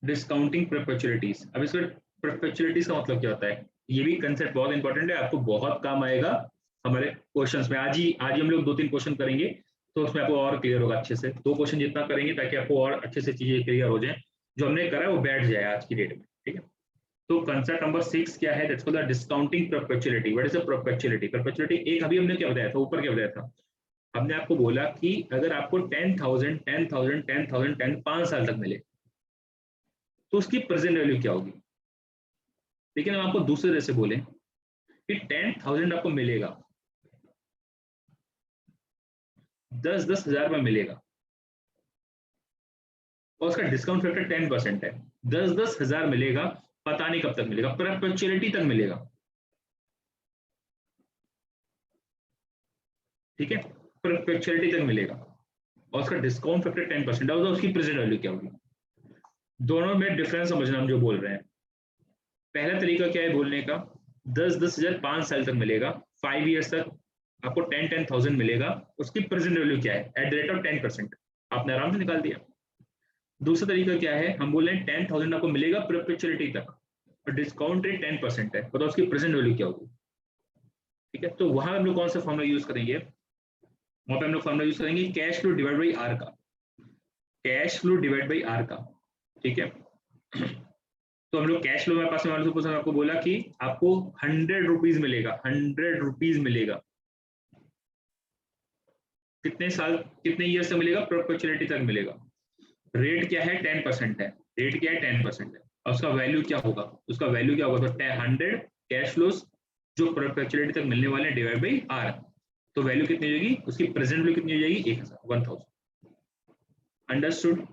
डिस्काउंटिंग परपेचुअलिटीज। अब इसमें परपेचुअलिटीज का मतलब क्या होता है, ये भी कंसेप्ट बहुत इंपॉर्टेंट है, आपको बहुत काम आएगा हमारे क्वेश्चंस में। आज ही हम लोग 2-3 क्वेश्चन करेंगे, तो उसमें आपको और क्लियर होगा अच्छे से, 2 क्वेश्चन जितना करेंगे ताकि आपको और अच्छे से चीजें क्लियर हो जाए, जो हमने करा है वो बैठ जाए आज की डेट में, ठीक है। तो कंसेप्ट नंबर 6 क्या है, that's called the discounting perpetuity. What is the perpetuity? Perpetuity एक अभी हमने क्या बताया था, ऊपर क्या बताया था, हमने आपको बोला कि अगर आपको 10,000 10,000 10,000 10 5 साल तक मिले तो उसकी प्रेजेंट वैल्यू क्या होगी। लेकिन हम आपको दूसरे तरह से बोले कि 10,000 आपको मिलेगा, 10-10 हजार में मिलेगा, और उसका डिस्काउंट फैक्टर 10% है, 10-10 हजार मिलेगा, पता नहीं कब तक मिलेगा, परपेचुअलिटी तक मिलेगा, ठीक है, परपेचुअलिटी तक मिलेगा, और उसका डिस्काउंट फैक्टर 10% है, उसकी प्रेजेंट वैल्यू क्या होगी। दोनों में डिफरेंस समझना हम जो बोल रहे हैं। पहला तरीका क्या है बोलने का, 10,000 5 साल तक मिलेगा, 5 ईयर्स तक आपको 10,000 मिलेगा, उसकी प्रेजेंट वैल्यू क्या है एट द रेट ऑफ 10%, आपने आराम से निकाल दिया। दूसरा तरीका क्या है, हम बोल रहे हैं 10,000 आपको मिलेगा परपेचुअलिटी तक और डिस्काउंट रेट 10% है, बताओ उसकी प्रेजेंट वैल्यू क्या होगी। ठीक है, तो वहां हम लोग कौन सा फॉर्मूला यूज करेंगे, वहां पे हम लोग फॉर्मूला यूज करेंगे cash flow divide by R का, cash flow divide by R का। ठीक है, तो हम लोग कैश फ्लो में पास में आपको बोला कि आपको 100 रुपीज मिलेगा, 100 रुपीज मिलेगा, कितने साल कितने ईयर से मिलेगा, परपेचुअलिटी तक मिलेगा। रेट क्या है 10% है, रेट क्या है 10% है, और उसका वैल्यू क्या होगा, उसका वैल्यू क्या होगा, तो 100 कैश फ्लोस जो परपेचुअलिटी तक मिलने वाले हैं डिवाइड बाई आर, तो वैल्यू कितनी हो जाएगी, उसकी प्रेजेंट वैल्यू कितनी हो जाएगी 1000। अंडरस्टूड।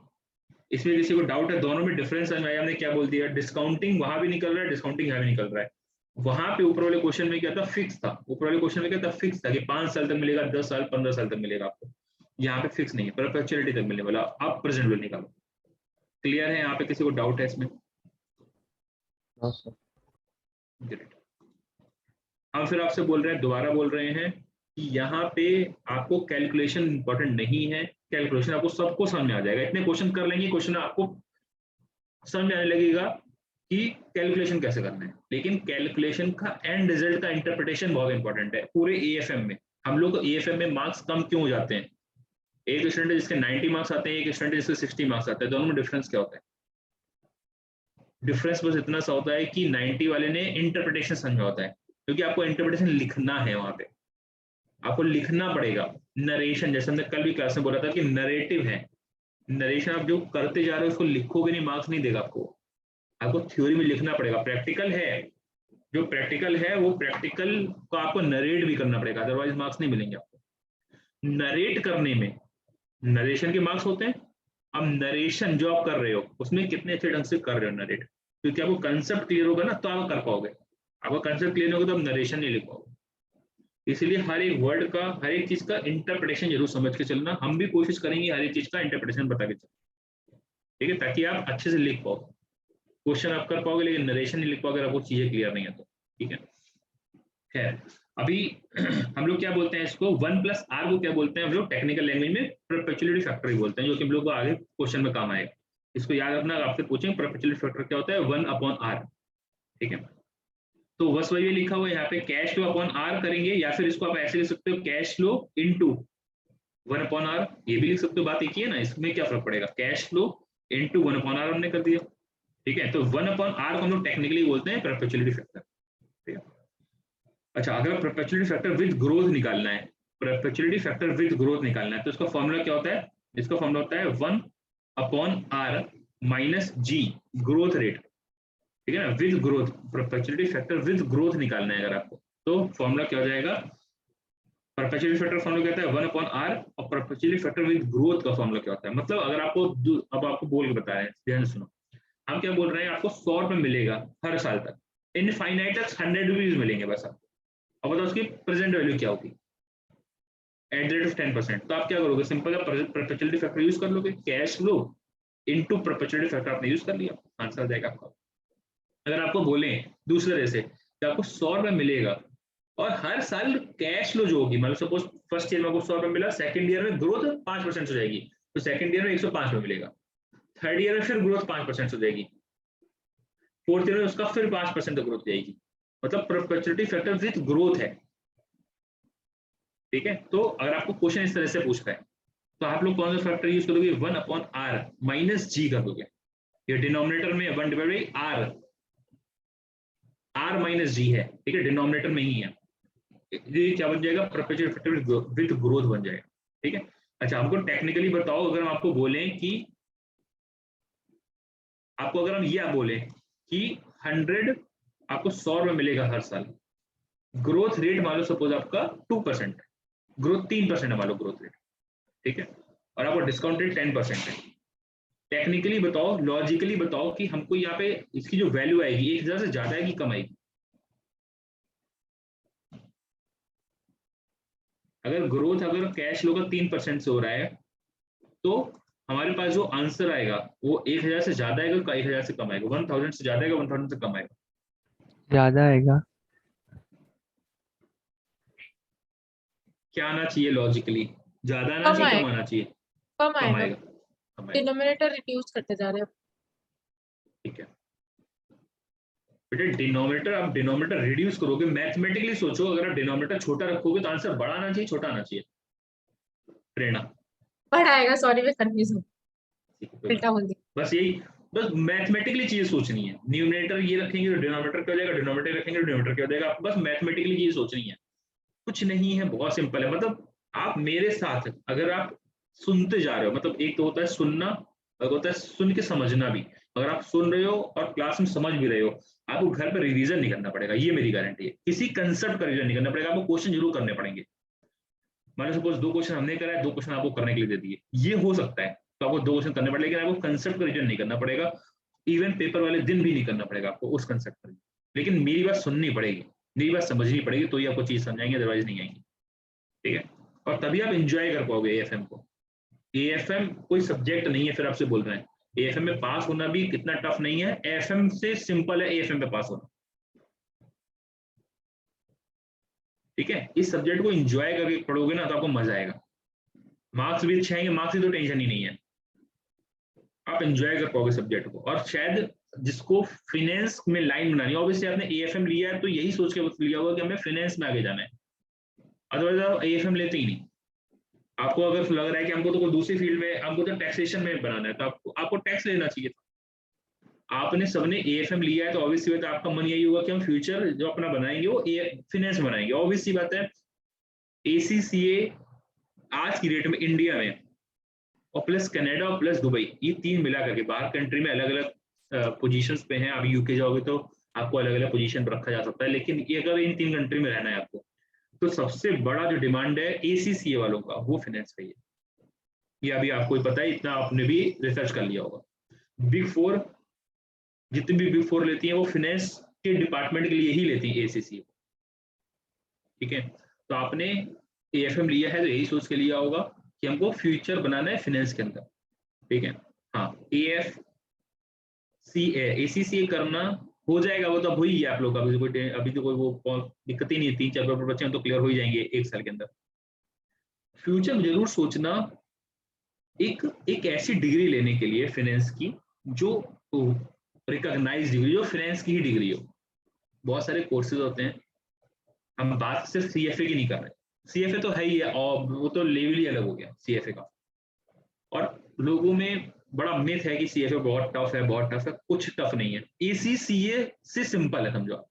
इसमें किसी को डाउट है, दोनों में डिफरेंस समझ में आया, हमने क्या बोल दिया, डिस्काउंटिंग वहां भी निकल रहा है, डिस्काउंटिंग यहाँ भी निकल रहा है। वहां पे ऊपर वाले क्वेश्चन में क्या था, फिक्स था, ऊपर वाले क्वेश्चन में क्या था, फिक्स था कि 5 साल तक मिलेगा, 10 साल 15 साल तक मिलेगा आपको, यहाँ पे फिक्स नहीं है, परपेचुअलिटी तक मिलने वाला, आप प्रेजेंट वैल्यू निकालो। क्लियर है, यहाँ पे किसी को डाउट है इसमें? No sir. ग्रेट। हम फिर आपसे बोल रहे हैं, दोबारा बोल रहे हैं कि यहाँ पे आपको कैलकुलेशन इंपॉर्टेंट नहीं है, कैलकुलेशन आपको सबको समझ में आ जाएगा, इतने क्वेश्चन कर लेंगे, क्वेश्चन आपको समझ में आने लगेगा कि कैलकुलेशन कैसे करना है, लेकिन कैलकुलेशन का एंड रिजल्ट का इंटरप्रिटेशन बहुत इंपॉर्टेंट है। पूरे एएफएम में हम लोग को एएफएम में मार्क्स कम क्यों हो जाते हैं, एक स्टूडेंट जिसके 90 मार्क्स आते हैं, एक स्टूडेंट जिसके 60 मार्क्स आते हैं, दोनों में डिफरेंस क्या होता है, डिफरेंस बस इतना सा होता है कि 90 वाले ने इंटरप्रिटेशन समझा होता है, क्योंकि आपको इंटरप्रिटेशन लिखना है, वहां पे आपको लिखना पड़ेगा। नरेशन, जैसे हमने कल भी क्लास में बोला था कि नरेटिव है, नरेशन आप जो करते जा रहे हो उसको लिखोगे नहीं, मार्क्स नहीं देगा आपको, आपको थ्योरी में लिखना पड़ेगा। प्रैक्टिकल है, जो प्रैक्टिकल है वो प्रैक्टिकल को आपको नरेट भी करना पड़ेगा, अदरवाइज मार्क्स नहीं मिलेंगे आपको। नरेट करने में नरेशन के मार्क्स होते हैं, अब नरेशन जो आप कर रहे हो उसमें कितने अच्छे ढंग से कर रहे हो नरेट, क्योंकि आपको कंसेप्ट क्लियर होगा ना तो आप कर पाओगे, आपको कंसेप्ट क्लियर होगा तो आप नरेशन नहीं लिख पाओगे। इसलिए हर एक वर्ड का, हर एक चीज का इंटरप्रिटेशन जरूर समझ के चलना, हम भी कोशिश करेंगे हर एक चीज का इंटरप्रिटेशन बता के चलना, ठीक है, ताकि आप अच्छे से लिख पाओ। क्वेश्चन आप कर पाओगे लेकिन नरेशन नहीं लिख पाओगे, आपको चीजें क्लियर नहीं है तो, ठीक है। खैर, अभी हम लोग क्या बोलते हैं इसको, 1 प्लस आर को क्या बोलते हैं हम लोग टेक्निकल लैंग्वेज में, परपेचुअलिटी फैक्टर बोलते हैं, जो कि हम लोग को आगे क्वेश्चन में काम आएगा। इसको याद रखना, आपसे पूछेंगे परपेचुअलिटी फैक्टर क्या होता है, 1/r, ठीक है। तो बस वही लिखा हुआ है यहाँ पे, कैश फ्लो अपॉन आर करेंगे, या फिर इसको आप ऐसे लिख सकते हो, कैश फ्लो इनटू 1/r, ये भी लिख सकते हो, बात एक ही है ना, इसमें क्या फर्क पड़ेगा, कैश फ्लो इनटू 1/r हमने कर दिया, ठीक है। तो 1/r को हम लोग टेक्निकली बोलते हैं परपेचुअलिटी फैक्टर, ठीक है। अच्छा, अगर परपेचुअलिटी फैक्टर विद ग्रोथ निकालना है, परपेचुअलिटी फैक्टर विद ग्रोथ निकालना है, तो इसका फॉर्मूला क्या होता है, इसका फॉर्मूला होता है 1/r माइनस जी, ग्रोथ रेट, ठीक है ना, with growth, perpetuity factor with growth निकालना है अगर आपको, तो फॉर्मूला क्या हो जाएगा, परपेचुअलिटी फैक्टर फॉर्मूला क्या होता है 1/r, और परपेचुअलिटी फैक्टर विद ग्रोथ का फॉर्मूला क्या होता है, मतलब अगर आपको, अब आपको बोल के बताया है, ध्यान से सुनो, हम क्या बोल रहे हैं, आपको 100 रुपए मिलेगा हर साल तक, इनफाइनाइट तक 100 रुपीज मिलेंगे बस आपको, अब बताओ उसकी प्रेजेंट वैल्यू क्या होगी एट द रेट ऑफ 10%, तो आप क्या करोगे, सिंपल परपेचुअलिटी फैक्टर यूज कर लोगे, कैश फ्लो इनटू परपेचुअलिटी फैक्टर आपने यूज कर लिया, आंसर आ जाएगा आपका। अगर आपको बोले दूसरे तरह से कि आपको 100 रुपए मिलेगा और हर साल कैश फ्लो जो होगी, मतलब सपोज फर्स्ट ईयर में आपको 100 रुपए मिला, सेकंड ईयर में ग्रोथ 5% हो जाएगी, तो सेकंड ईयर में 105 रुपए मिलेगा, थर्ड ईयर में फिर ग्रोथ 5% हो जाएगी, फोर्थ ईयर में उसका फिर 5% ग्रोथ जाएगी, मतलब परपेचुअलिटी फैक्टर विद ग्रोथ है, ठीक है। तो अगर आपको क्वेश्चन इस तरह से पूछ रहा है तो आप लोग कौन सा फैक्टर यूज करोगे, 1/r माइनस जी कर दोगे, ये डिनोमिनेटर में 1 divide by R, R minus G है, ठीक है, डिनोमिनेटर में ही है, ये क्या बन जाएगा, परपेचुअल फैक्टर विद ग्रोथ बन जाएगा, ठीक है। अच्छा, हमको टेक्निकली बताओ, अगर हम आपको बोले कि आपको अगर हम ये बोले कि 100 आपको 100 रुपए मिलेगा हर साल, ग्रोथ रेट मान लो सपोज आपका 2%, ग्रोथ 3% है मान लो ग्रोथ रेट, ठीक है, और आपको डिस्काउंट रेट 10% है, टेक्निकली बताओ, लॉजिकली बताओ कि हमको यहाँ पे इसकी जो वैल्यू आएगी 1000 से ज्यादा आएगी कम आएगी, अगर ग्रोथ अगर कैश फ्लो का 3% से हो रहा है तो हमारे पास जो आंसर आएगा वो 1000 से ज्यादा आएगा, 1000 से कम आएगा, 1000 से ज्यादा आएगा, 1000 से कम आएगा। ज्यादा आएगा। क्या आना चाहिए लॉजिकली? ज्यादा आना कम चाहिए, कम आएगा, आना चाहिए? कम कम आएगा, आएगा, कम आएगा। डिनोमिनेटर रिड्यूस करते जा रहे हैं। ठीक है बेटे, डिनोमिनेटर, आप डिनोमिनेटर रिड्यूस करोगे, मैथमेटिकली सोचो, अगर आप डिनोमिनेटर छोटा रखोगे तो आंसर बड़ा आना चाहिए, छोटा आना चाहिए? प्रेरणा, बड़ा आएगा, सॉरी मैं कंफ्यूज हूँ, ठीक है, कोई बात उल्टा बोल दिया। नहीं। बस यही, बस मैथमेटिकली चीज सोचनी है। न्यूमरेटर ये रखेंगे तो डिनोमिनेटर क्या हो जाएगा, डिनोमिनेटर रखेंगे तो डिनोमिनेटर क्या हो जाएगा, बस मैथमेटिकली चीज सोचनी है, कुछ नहीं है, बहुत सिंपल है। मतलब आप मेरे साथ अगर आप सुनते जा रहे हो, मतलब एक तो होता है सुनना, एक होता है सुन के समझना भी। अगर आप सुन रहे हो और क्लास में समझ भी रहे हो, आपको घर पर रिवीजन नहीं करना पड़ेगा, ये मेरी गारंटी है। किसी कंसेप्ट का रिवीजन नहीं करना पड़ेगा, आपको क्वेश्चन जरूर करने पड़ेंगे। मान सपोज 2 क्वेश्चन हमने कराए, 2 क्वेश्चन आपको करने के लिए दे दिए, ये हो सकता है, तो आपको 2 क्वेश्चन करने पड़ेंगे, लेकिन आपको कंसेप्ट का रिवीजन नहीं करना पड़ेगा। इवन पेपर वाले दिन भी नहीं करना पड़ेगा आपको उस कंसेप्ट पर। लेकिन मेरी बात सुननी पड़ेगी, मेरी बात समझनी पड़ेगी, तो ही आपको चीज समझाएंगे, अदरवाइज नहीं आएंगे। ठीक है, और तभी आप एंजॉय कर पाओगे एएफएम को। एएफएम कोई सब्जेक्ट नहीं है, फिर आपसे बोल रहे हैं एएफएम में पास होना भी कितना टफ नहीं है, एएफएम से सिंपल है एएफएम में पास होना। ठीक है, इस सब्जेक्ट को एंजॉय करके पढ़ोगे ना तो आपको मजा आएगा। मार्क्स भी अच्छे आएंगे, मार्क्स की तो टेंशन ही नहीं है, आप एंजॉय कर पाओगे सब्जेक्ट को। और शायद जिसको फाइनेंस में लाइन बनानी है, ऑब्वियसली आपने एएफएम लिया है तो यही सोच के लिया होगा कि हमें फाइनेंस में आगे जाना है, अदरवाइज आप एएफएम लेते ही नहीं। आपको अगर लग रहा है कि हमको तो कोई दूसरी फील्ड में, हमको तो टैक्सेशन में बनाना है, तो आपको टैक्स लेना चाहिए था। आपने सबने एएफएम लिया है तो ऑब्वियसली बात है आपका मन यही होगा कि हम फ्यूचर जो अपना बनाएंगे वो फाइनेंस बनाएंगे, ऑब्वियसली बात है। एसीसीए आज की डेट में इंडिया में और प्लस कनाडा और प्लस दुबई, ये 3 मिला करके बाहर कंट्री में अलग अलग पोजीशंस पे हैं। आप यूके जाओगे तो आपको अलग अलग पोजीशन पर रखा जा सकता है, लेकिन ये अगर इन 3 कंट्री में रहना है आपको, तो सबसे बड़ा जो डिमांड है एसीसीए वालों का वो फाइनेंस का ही है। ये अभी आपको ही पता है, इतना आपने भी रिसर्च कर लिया होगा। बिग 4 जितनी भी बिग 4 लेती है वो फाइनेंस के डिपार्टमेंट के लिए ही लेती है एसीसीए। ठीक है, तो आपने एएफएम लिया है तो यही सोच के लिया होगा कि हमको फ्यूचर बनाना है फाइनेंस के अंदर। ठीक है, हाँ एसीसीए करना हो जाएगा, वो तो अब हो ही गया आप लोग का, अभी तो कोई वो दिक्कत ही नहीं है, 3-4 पेपर बच्चे हैं तो क्लियर हो ही जाएंगे 1 साल के अंदर। फ्यूचर में जरूर सोचना एक ऐसी डिग्री लेने के लिए फाइनेंस की जो रिकॉग्नाइज्ड डिग्री, जो फाइनेंस की ही डिग्री हो। बहुत सारे कोर्सेज होते हैं, हम बात सिर्फ सीएफए की नहीं कर रहे, सीएफए तो है ही है और वो तो लेवल ही अलग हो गया सीएफए का। और लोगों में बड़ा मिथ है कि सीएफए बहुत टफ है, बहुत टफ है, कुछ टफ नहीं है। एसीसीए से सिंपल है, समझो।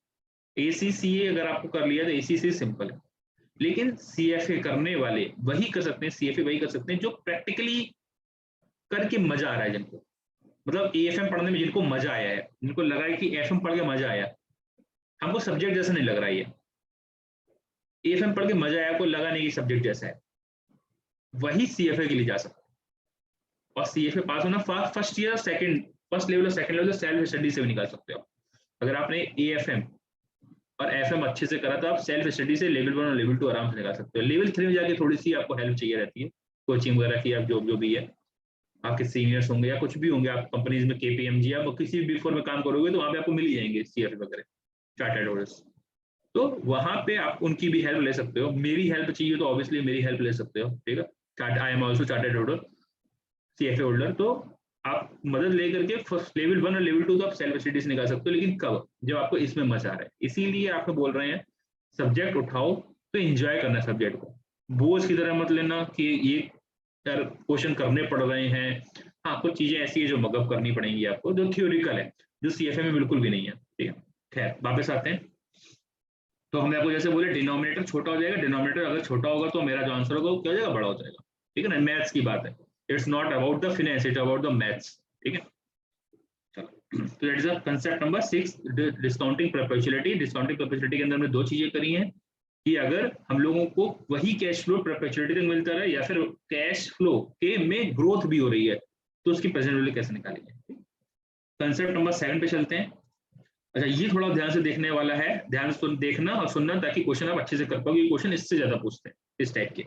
एसीसीए अगर आपको कर लिया तो एसीसीए सिंपल है, लेकिन सीएफए करने वाले वही कर सकते हैं, सीएफए वही कर सकते हैं जो प्रैक्टिकली करके मजा आ रहा है, जिनको मतलब एएफएम पढ़ने में जिनको मजा आया है, जिनको लगा है कि एएफएम पढ़ के मजा आया, हमको सब्जेक्ट जैसा नहीं लग रहा है, एएफएम पढ़ के मजा आया, कोई लगा नहीं कि सब्जेक्ट जैसा है, वही सीएफए के लिए जा सकता है। और सीएफए पास होना first year second, first level और सेकंड लेवल से सेल्फ स्टडी से भी निकाल सकते हो। अगर आपने एएफएम और एफएम अच्छे से करा तो आप सेल्फ स्टडी से लेवल 1 और लेवल 2 आराम से निकाल सकते हो। लेवल 3 में जाके थोड़ी सी आपको हेल्प चाहिए रहती है, कोचिंग वगैरह की, आप जो भी है, आपके सीनियर्स होंगे या कुछ भी होंगे, आप कंपनीज में केपीएमजी या किसी भी बिग 4 में काम करोगे तो वहां पे आपको मिल ही जाएंगे सीएफए वगैरह, चार्टर्ड अकाउंटेंट्स, तो वहां पे आप उनकी भी हेल्प ले सकते हो। मेरी हेल्प चाहिए तो ऑब्वियसली मेरी हेल्प ले सकते हो। ठीक है, I am also chartered accountant, CFA holder, तो आप मदद लेकर के फर्स्ट लेवल 1 और लेवल 2 तो आप सेल्फ स्टडी से निकाल सकते हो, लेकिन कब, जब आपको इसमें मजा आ रहा है। इसीलिए आपको बोल रहे हैं सब्जेक्ट उठाओ तो एंजॉय करना सब्जेक्ट को, बोझ की तरह मत लेना कि ये यार क्वेश्चन करने पड़ रहे हैं। हाँ, कुछ चीजें ऐसी है जो मगअप करनी पड़ेंगी आपको, जो थियोरिकल है, जो सीएफए में बिल्कुल भी नहीं है। ठीक है, खैर वापस आते हैं। तो हमने आपको जैसे बोले डिनोमिनेटर छोटा हो जाएगा, डिनोमिनेटर अगर छोटा होगा तो मेरा जो आंसर होगा वो क्या हो जाएगा, बड़ा हो जाएगा। ठीक है ना, मैथ्स की बात है, it's not about the finance, it's about the maths. ठीक है, चलो, तो that is the concept number 6, discounting perpetuity. Discounting perpetuity के अंदर हमने 2 चीजें करी हैं कि अगर हम लोगों को वही कैश फ्लो परपेचुअलिटी तक मिलता रहे या फिर कैश फ्लो के में ग्रोथ भी हो रही है तो उसकी प्रेजेंट वैल्यू कैसे निकालेंगे। कांसेप्ट नंबर 7 पे चलते हैं। अच्छा, ये थोड़ा ध्यान से देखने वाला है, ध्यान से देखना और सुनना ताकि क्वेश्चन आप अच्छे से कर पाओ, क्वेश्चन इससे ज्यादा पूछते हैं इस टाइप के।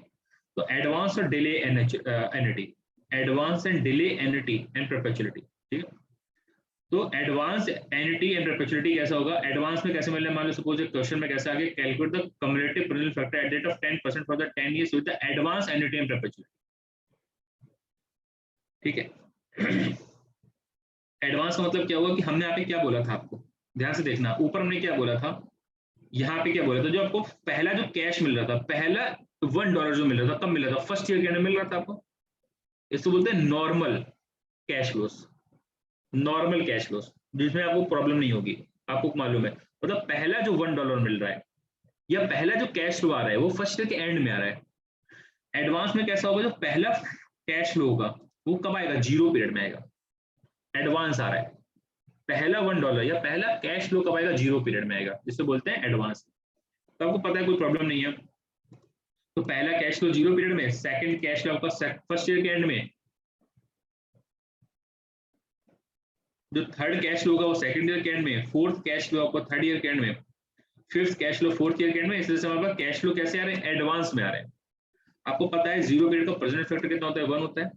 तो एडवांस और delay annuity, advance and delay, annuity and perpetuity. ठीक है, तो एडवांस, एन्युटी एंड परपेचुअलिटी कैसा होगा? एडवांस में कैसे मिलने, मान लो सपोज क्वेश्चन में कैसे आगे, calculate the cumulative present factor at rate of 10% for the 10 years with the advance, annuity and perpetuity. ठीक है, एडवांस का मतलब क्या हुआ कि हमने यहाँ पे क्या बोला था, आपको ध्यान से देखना, ऊपर हमने क्या बोला था, यहाँ पे क्या बोला था, जो आपको पहला जो कैश मिल रहा था, पहला $1 जो मिल रहा था, कब मिल रहा था? फर्स्ट ईयर के अंदर मिल रहा था आपको। इसको बोलते हैं normal cash flows, normal cash flows, जिसमें आपको प्रॉब्लम नहीं होगी, आपको मालूम है। मतलब पहला जो $1 मिल रहा है या पहला जो कैश फ्लो आ रहा है वो फर्स्ट ईयर के एंड में आ रहा है। एडवांस में कैसा होगा, जो पहला कैश फ्लो होगा वो कब आएगा? 0 पीरियड में आएगा। एडवांस आ रहा है, पहला $1 या पहला कैश फ्लो कब आएगा? 0 पीरियड में आएगा, जिससे बोलते हैं एडवांस। तो आपको पता है कोई प्रॉब्लम नहीं है। तो पहला कैश फ्लो 0 पीरियड में, सेकंड कैश फ्लो आपका फर्स्ट ईयर के एंड में, जो थर्ड कैश फ्लो होगा वो सेकंड ईयर के एंड में, फोर्थ कैश फ्लो आपको थर्ड ईयर के एंड में, fifth cash flow fourth year के एंड में। इस तरह से हमारे पास कैश फ्लो कैसे आ रहे हैं? एडवांस में आ रहे हैं। आपको पता है 0 पीरियड का प्रेजेंट फैक्टर कितना होता है? 1 होता है।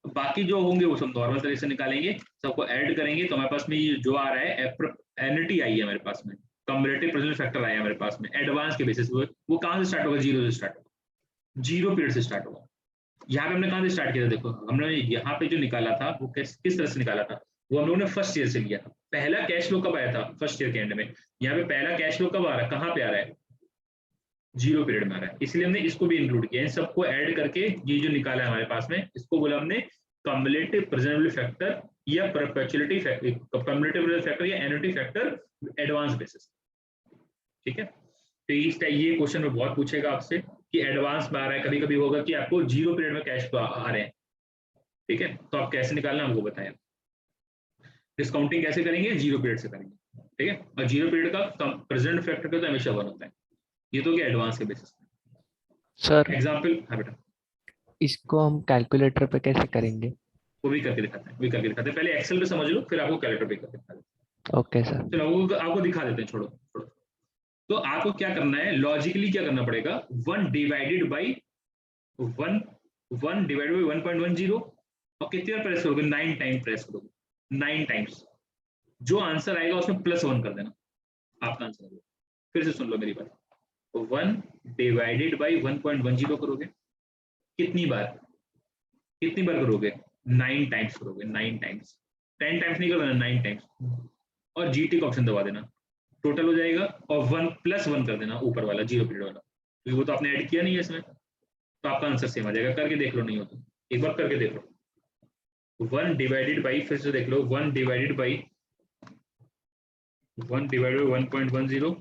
बाकी जो होंगे वो सब नॉर्मल तरीके से निकालेंगे, सबको ऐड करेंगे तो हमारे पास में ये जो आ रहा है एन्युटी आई है हमारे पास में, कम्युलेटिव प्रेजेंट फैक्टर आया है हमारे पास में एडवांस के बेसिस पे। वो कहां से स्टार्ट होगा? 0 से स्टार्ट होगा, 0 पीरियड से स्टार्ट होगा। यहाँ पे हमने कहां से स्टार्ट किया था? देखो हमने यहाँ पे जो निकाला था वो किस तरह से निकाला था, वो हम लोगों ने फर्स्ट ईयर से लिया था। पहला कैश फ्लो कब आया था? फर्स्ट ईयर के एंड में। यहाँ पे पहला कैश फ्लो कब आ रहा है, कहाँ पे आ रहा है? 0 पीरियड में आ रहा है, इसलिए हमने इसको भी इंक्लूड किया। इन सबको ऐड करके ये जो निकाला है हमारे पास में, इसको बोला हमने कम्युलेटिव प्रेजेंटेबल फैक्टर या परपेचुअलिटी फैक्टर, कम्युलेटिव प्रेजेंटेबल फैक्टर या एन्युटी फैक्टर एडवांस बेसिस। ठीक है, तो ये क्वेश्चन में बहुत पूछेगा आपसे कि एडवांस में आ रहा है, कभी कभी होगा कि आपको 0 पीरियड में कैश आ रहे हैं। ठीक है, तो आप कैसे निकालना हमको बताया। डिस्काउंटिंग कैसे करेंगे? 0 पीरियड से करेंगे। ठीक है, और 0 पीरियड का प्रेजेंट फैक्टर का तो हमेशा 1 होता है। ये तो क्या एडवांस के बेसिस। सर एग्जांपल, हाँ बेटा, इसको हम कैलकुलेटर पे कैसे करेंगे? वो भी करके दिखाते हैं, भी करके दिखाते हैं। पहले एक्सेल पे समझ लो, फिर आपको कैलकुलेटर पे करके दिखा देते हैं। Okay sir. चलो आपको दिखा देते हैं, छोड़ो। तो आपको क्या करना है, लॉजिकली क्या करना पड़ेगा, 1 डिवाइडेड बाई 1.10 और कितनी बार प्रेस करोगे? 9 टाइम प्रेस करोगे, 9 टाइम्स। जो आंसर आएगा उसमें +1 कर देना, आपका आंसर आएगा। फिर से सुन लो मेरी बात, 1 डिवाइडेड बाई 1.10 करोगे, कितनी बार करोगे? 9 टाइम्स करोगे, 9 टाइम्स, 10 टाइम्स नहीं करना, 9 टाइम्स। और जीटी का ऑप्शन दबा देना, टोटल हो जाएगा, और 1+1 कर देना ऊपर वाला 0 पीरियड वाला, क्योंकि वो तो आपने ऐड किया नहीं है इसमें, तो आपका आंसर सेम आ जाएगा। करके देख लो, नहीं हो तो एक बार करके देख लो। 1 डिवाइडेड बाई, फिर से देख लो, 1 डिवाइडेड बाई 1.10।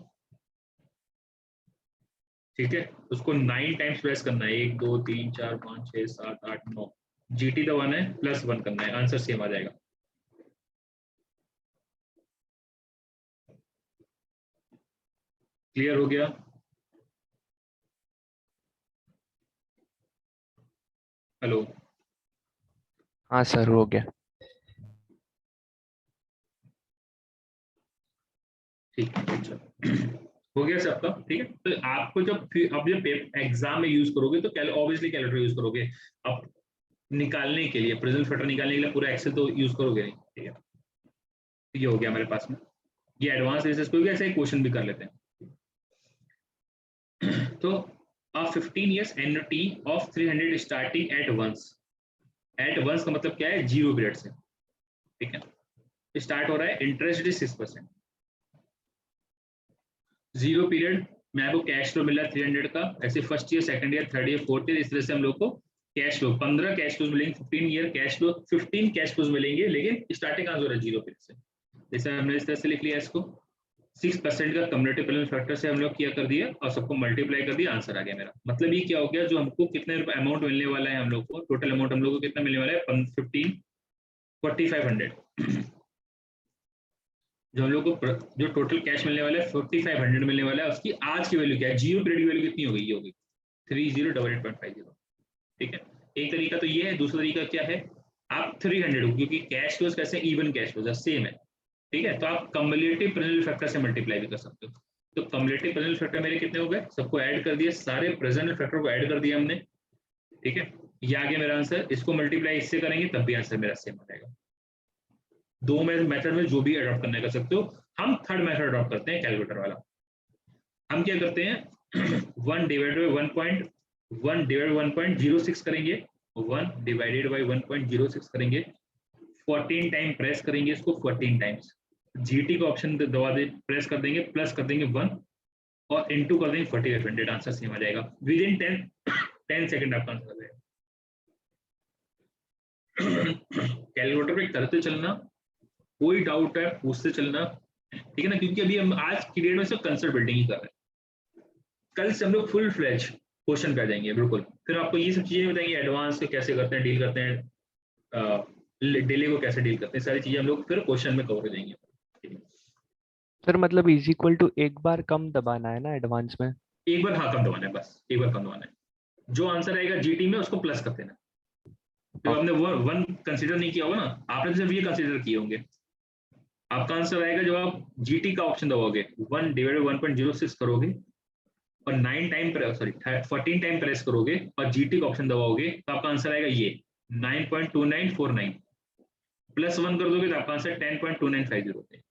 ठीक है, उसको 9 टाइम्स प्रेस करना है, 1 2 3 4 5 6 7 8 9, जीटी द 1 है, +1 करना है, आंसर सेम आ जाएगा। क्लियर हो गया? हेलो, हाँ सर, हो गया। ठीक है, अच्छा हो गया सबका। ठीक है, तो आपको जब अब जब एग्जाम में यूज करोगे तो ऑब्वियसली कैलकुलेटर यूज करोगे। अब निकालने के लिए, प्रेजेंट फैक्टर निकालने के लिए पूरा एक्सेल तो यूज करोगे नहीं। ठीक है, ये हो गया हमारे पास में, ये एडवांस बेसिस पे ऐसे क्वेश्चन भी कर लेते हैं। तो 15 years annuity of 300 starting at once का मतलब क्या है? 0 पीरियड से। ठीक है, स्टार्ट हो रहा है, इंटरेस्ट इज 6%, 0 पीरियड में आपको कैश फ्लो मिला 300 का। ऐसे first year, second year, third year, fourth year, इस तरह से हम लोग को कैश फ्लो 15 कैश फ्लोज मिलेंगे, 15 year cash flow 15 cash flows मिलेंगे, लेकिन स्टार्टिंग कहां से हो रहा है? 0 पीरियड से। जैसे हमने इस तरह से लिख लिया इसको, 6% का कम्युलेटिव प्रेजेंट फैक्टर से हम लोग किया कर दिया और सबको मल्टीप्लाई कर दिया, आंसर आ गया मेरा। मतलब ये क्या हो गया, जो हमको कितने अमाउंट मिलने वाला है, हम लोग को टोटल अमाउंट हम लोग को कितना मिलने वाला है? 4500। जो हम लोग को जो टोटल कैश मिलने वाला है 4500 मिलने वाला है, उसकी आज की वैल्यू क्या है? 0 पीरियड की वैल्यू कितनी हो गई? ये होगी 3088.50। ठीक है, एक तरीका तो ये है। दूसरा तरीका क्या है, आप 300 हो, क्योंकि कैश फ्लोज कैसे इवन कैश फ्लोज सेम है। ठीक है, तो आप कम्युलेटिव प्रेजेंट फैक्टर से मल्टीप्लाई भी कर सकते हो। तो कम्युलेटिव प्रेजेंट फैक्टर मेरे कितने हो गए? सबको ऐड कर दिए, सारे प्रेजेंट फैक्टर को ऐड कर दिया हमने। ठीक है, ये आ गया मेरा आंसर, इसको मल्टीप्लाई इससे करेंगे तब भी आंसर मेरा सेम आ जाएगा। दो मेथड में जो भी अडॉप्ट करना कर सकते हो। हम थर्ड मेथड अडॉप्ट करते हैं कैलकुलेटर वाला। हम क्या करते हैं 1 डिवाइडेड बाय 1.06 करेंगे, 1 डिवाइडेड बाय 1.06 करेंगे, 14 टाइम प्रेस करेंगे इसको, 14 टाइम्स जीटी का ऑप्शन दबा दे, प्रेस कर देंगे, प्लस कर देंगे 1 और इनटू कर देंगे 4500, आंसर सेम आ जाएगा। विद इन 10 सेकंड आपका आंसर आ जाएगा। कैलकुलेटर पे करते चलना, कोई डाउट है पूछते चलना, ठीक है ना, क्योंकि अभी हम आज की डेट में सिर्फ कंसेप्ट बिल्डिंग ही कर रहे हैं। कल से हम लोग फुल फ्लेज क्वेश्चन कर जाएंगे बिल्कुल, फिर आपको ये सब चीजें बताएंगे, एडवांस को कैसे करते हैं, डील करते हैं, डिले को कैसे डील करते हैं, सारी चीजें हम लोग फिर क्वेश्चन में कवर हो जाएंगे। सर मतलब इज इक्वल टू एक बार कम दबाना है ना एडवांस में? एक बार हाँ कम दबाना है, बस एक बार कम दबाना है। जो आंसर आएगा जीटी में उसको प्लस कर देना। तो आपने वन कंसीडर नहीं किया होगा ना, आपने सिर्फ ये कंसीडर किए होंगे। आपका आंसर आएगा जब आप जीटी का ऑप्शन दबाओगे, 1 डिवाइडेड 1.06 करोगे और 9 टाइम 14 टाइम प्रेस करोगे और जीटी का ऑप्शन दबाओगे तो आपका आंसर आएगा ये 9.2949, प्लस 1 कर दोगे तो आपका आंसर 10.2950 होते हैं।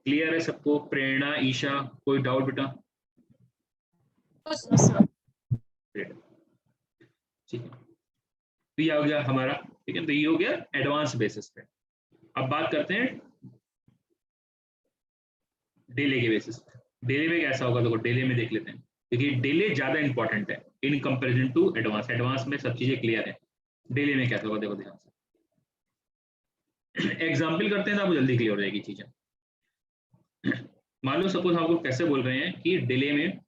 क्लियर है सबको? प्रेरणा, ईशा, कोई डाउट बेटा? ठीक है, तो ये हो गया हमारा, ठीक है, तो ये हो गया एडवांस बेसिस पे। अब बात करते हैं डिले के बेसिस पे। डिले में कैसा होगा, देखो डिले में देख लेते हैं, क्योंकि डिले ज्यादा इंपॉर्टेंट है in comparison to advance. Advance में सब चीजें क्लियर है, डिले में कैसा होगा देखो ध्यान से। एग्जाम्पल करते हैं तो आपको जल्दी क्लियर हो जाएगी चीजें। मान लो सपोज आपको कैसे बोल रहे हैं कि डिले में,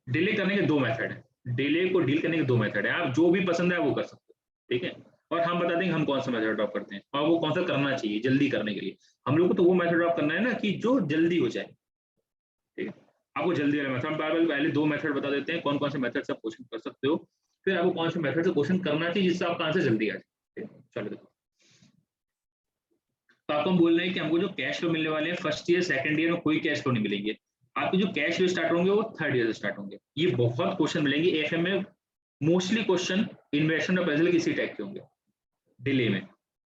डिले करने के दो मेथड है, डिले को डील करने के दो मेथड है, आप जो भी पसंद है वो कर सकते हो, ठीक है। और हम बता देंगे हम कौन सा मेथड अडॉप्ट करते हैं और वो कौन सा करना चाहिए जल्दी करने के लिए। हम लोग को तो वो मेथड अडॉप्ट करना है ना कि जो जल्दी हो जाए, ठीक है। आपको जल्दी वाला मेथड, हम बार बार पहले दो मेथड बता देते हैं कौन कौन से मेथड से आप क्वेश्चन कर सकते हो, फिर आपको कौन से मेथड से क्वेश्चन करना चाहिए जिससे आपका आंसर जल्दी आ जाए। चलो देखो, तो आपको हम बोल रहे हैं कि हमको जो कैश फ्लो मिलने वाले हैं फर्स्ट ईयर सेकंड ईयर में कोई कैश फ्लो नहीं मिलेंगे, आपके जो कैश फ्लो स्टार्ट होंगे वो थर्ड ईयर से स्टार्ट होंगे। ये बहुत क्वेश्चन मिलेंगे एफएम में, मोस्टली क्वेश्चन इन्वेस्टमेंट अप्रेजल किसी टाइप के होंगे डिले में,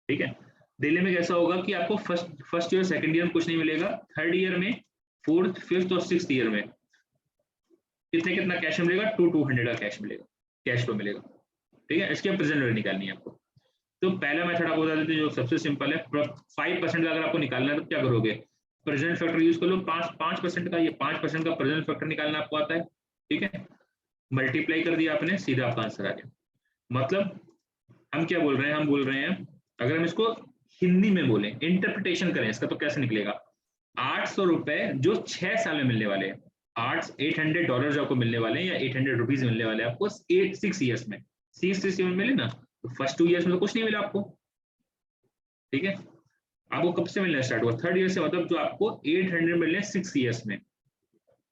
ठीक है। डिले में कैसा होगा कि आपको फर्स्ट ईयर सेकंड ईयर में कुछ नहीं मिलेगा, थर्ड ईयर में, फोर्थ, फिफ्थ और सिक्स्थ ईयर में कितना कैश मिलेगा, 200 का कैश मिलेगा, कैश फ्लो मिलेगा, ठीक है। इसके प्रेजेंट वैल्यू निकालनी है आपको। तो पहला मेथड आपको बता देते हैं जो सबसे सिंपल है, 5% का अगर आपको निकालना है तो क्या करोगे, प्रेजेंट फैक्टर यूज कर लो, 5% का, ये 5% का प्रेजेंट फैक्टर निकालना आपको आता है, ठीक है। मल्टीप्लाई कर दिया आपने, सीधा आपका आंसर आ गया। मतलब हम क्या बोल रहे हैं, हम बोल रहे हैं अगर हम इसको हिंदी में बोलें, इंटरप्रिटेशन करें इसका, तो कैसे निकलेगा, 800 रुपए जो 6 साल में मिलने वाले हैं, $800 जो आपको मिलने वाले हैं या 800 रुपीज मिलने वाले हैं आपको 6 ईयर्स में, 6 ईयर्स में मिले ना, तो फर्स्ट 2 ईयर्स में तो कुछ नहीं मिला आपको, ठीक है। आपको कब से मिलना स्टार्ट हुआ, थर्ड ईयर से, मतलब जो आपको 800 मिल रहे हैं 6 ईयर्स में,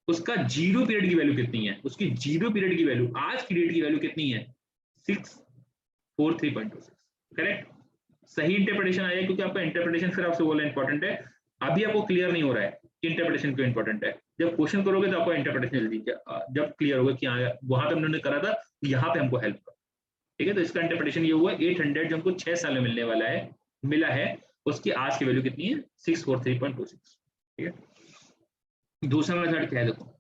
उसका जीरो पीरियड की वैल्यू कितनी है, उसकी जीरो पीरियड की वैल्यू, आज की डेट की वैल्यू कितनी है, 643.26, करेक्ट। सही इंटरप्रिटेशन आया, क्योंकि आपका इंटरप्रिटेशन फिर आपसे बोलना इंपॉर्टेंट है। अभी आपको क्लियर नहीं हो रहा है कि इंटरप्रिटेशन क्यों इंपॉर्टेंट है, जब क्वेश्चन करोगे तो आपको इंटरप्रिटेशन जल्दी जब क्लियर होगा कि वहां पे हमने करा था, यहाँ पे हमको हेल्प कर, ठीक है। तो इसका इंटरप्रिटेशन ये हुआ 800 जो हमको 6 साल में मिलने वाला है, मिला है, उसकी आज की वैल्यू कितनी है, 643.26, ठीक है। दूसरा मेथड क्या है, देखो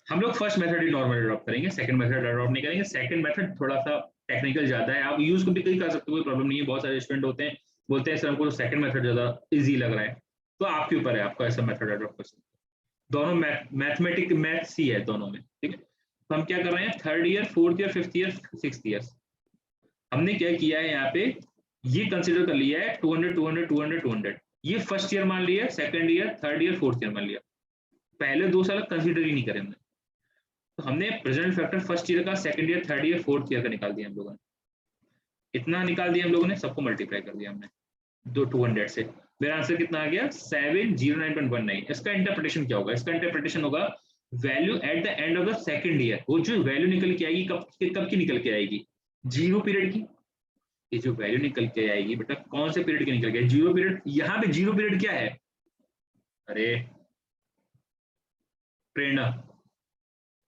हम लोग फर्स्ट मेथड ही नॉर्मल अडॉप्ट करेंगे, सेकंड मेथड अडॉप्ट नहीं करेंगे। सेकंड मेथड थोड़ा सा टेक्निकल ज्यादा है, आप यूज कभी कर सकते हो, कोई प्रॉब्लम नहीं है। बहुत सारे स्टूडेंट होते हैं बोलते हैं सर हमको सेकंड मेथड ज्यादा इजी लग रहा है, तो आपके ऊपर है, आपको ऐसा मेथड अडॉप्ट कर सकते हैं। दोनों मैथमेटिक मैथ्स ही है दोनों में, ठीक है। तो हम क्या कर रहे हैं, third year, fourth year, fifth year, sixth year, हमने क्या किया है यहाँ पे, ये कंसिडर कर लिया है 200 200 200 200, ये फर्स्ट ईयर मान लिया, second year, third year, fourth year मान लिया, पहले 2 साल कंसिडर ही नहीं करे हमने। तो हमने प्रेजेंट फैक्टर फर्स्ट ईयर का, second year, third year, fourth year का निकाल दिया हम लोगों ने, इतना निकाल दिया हम लोगों ने, सबको मल्टीप्लाई कर दिया हमने 200 से। मेरा आंसर कितना आ गया, 709.19। इसका इंटरप्रिटेशन क्या होगा, इसका इंटरप्रिटेशन होगा value at the end of the second year. वो जो वैल्यू निकल के आएगी कब की निकल के आएगी, जीरो पीरियड की। ये जो वैल्यू निकल के आएगी बेटा कौन से पीरियड की निकल के, जीरो पीरियड। यहाँ पे जीरो पीरियड क्या है, अरे प्रेरणा,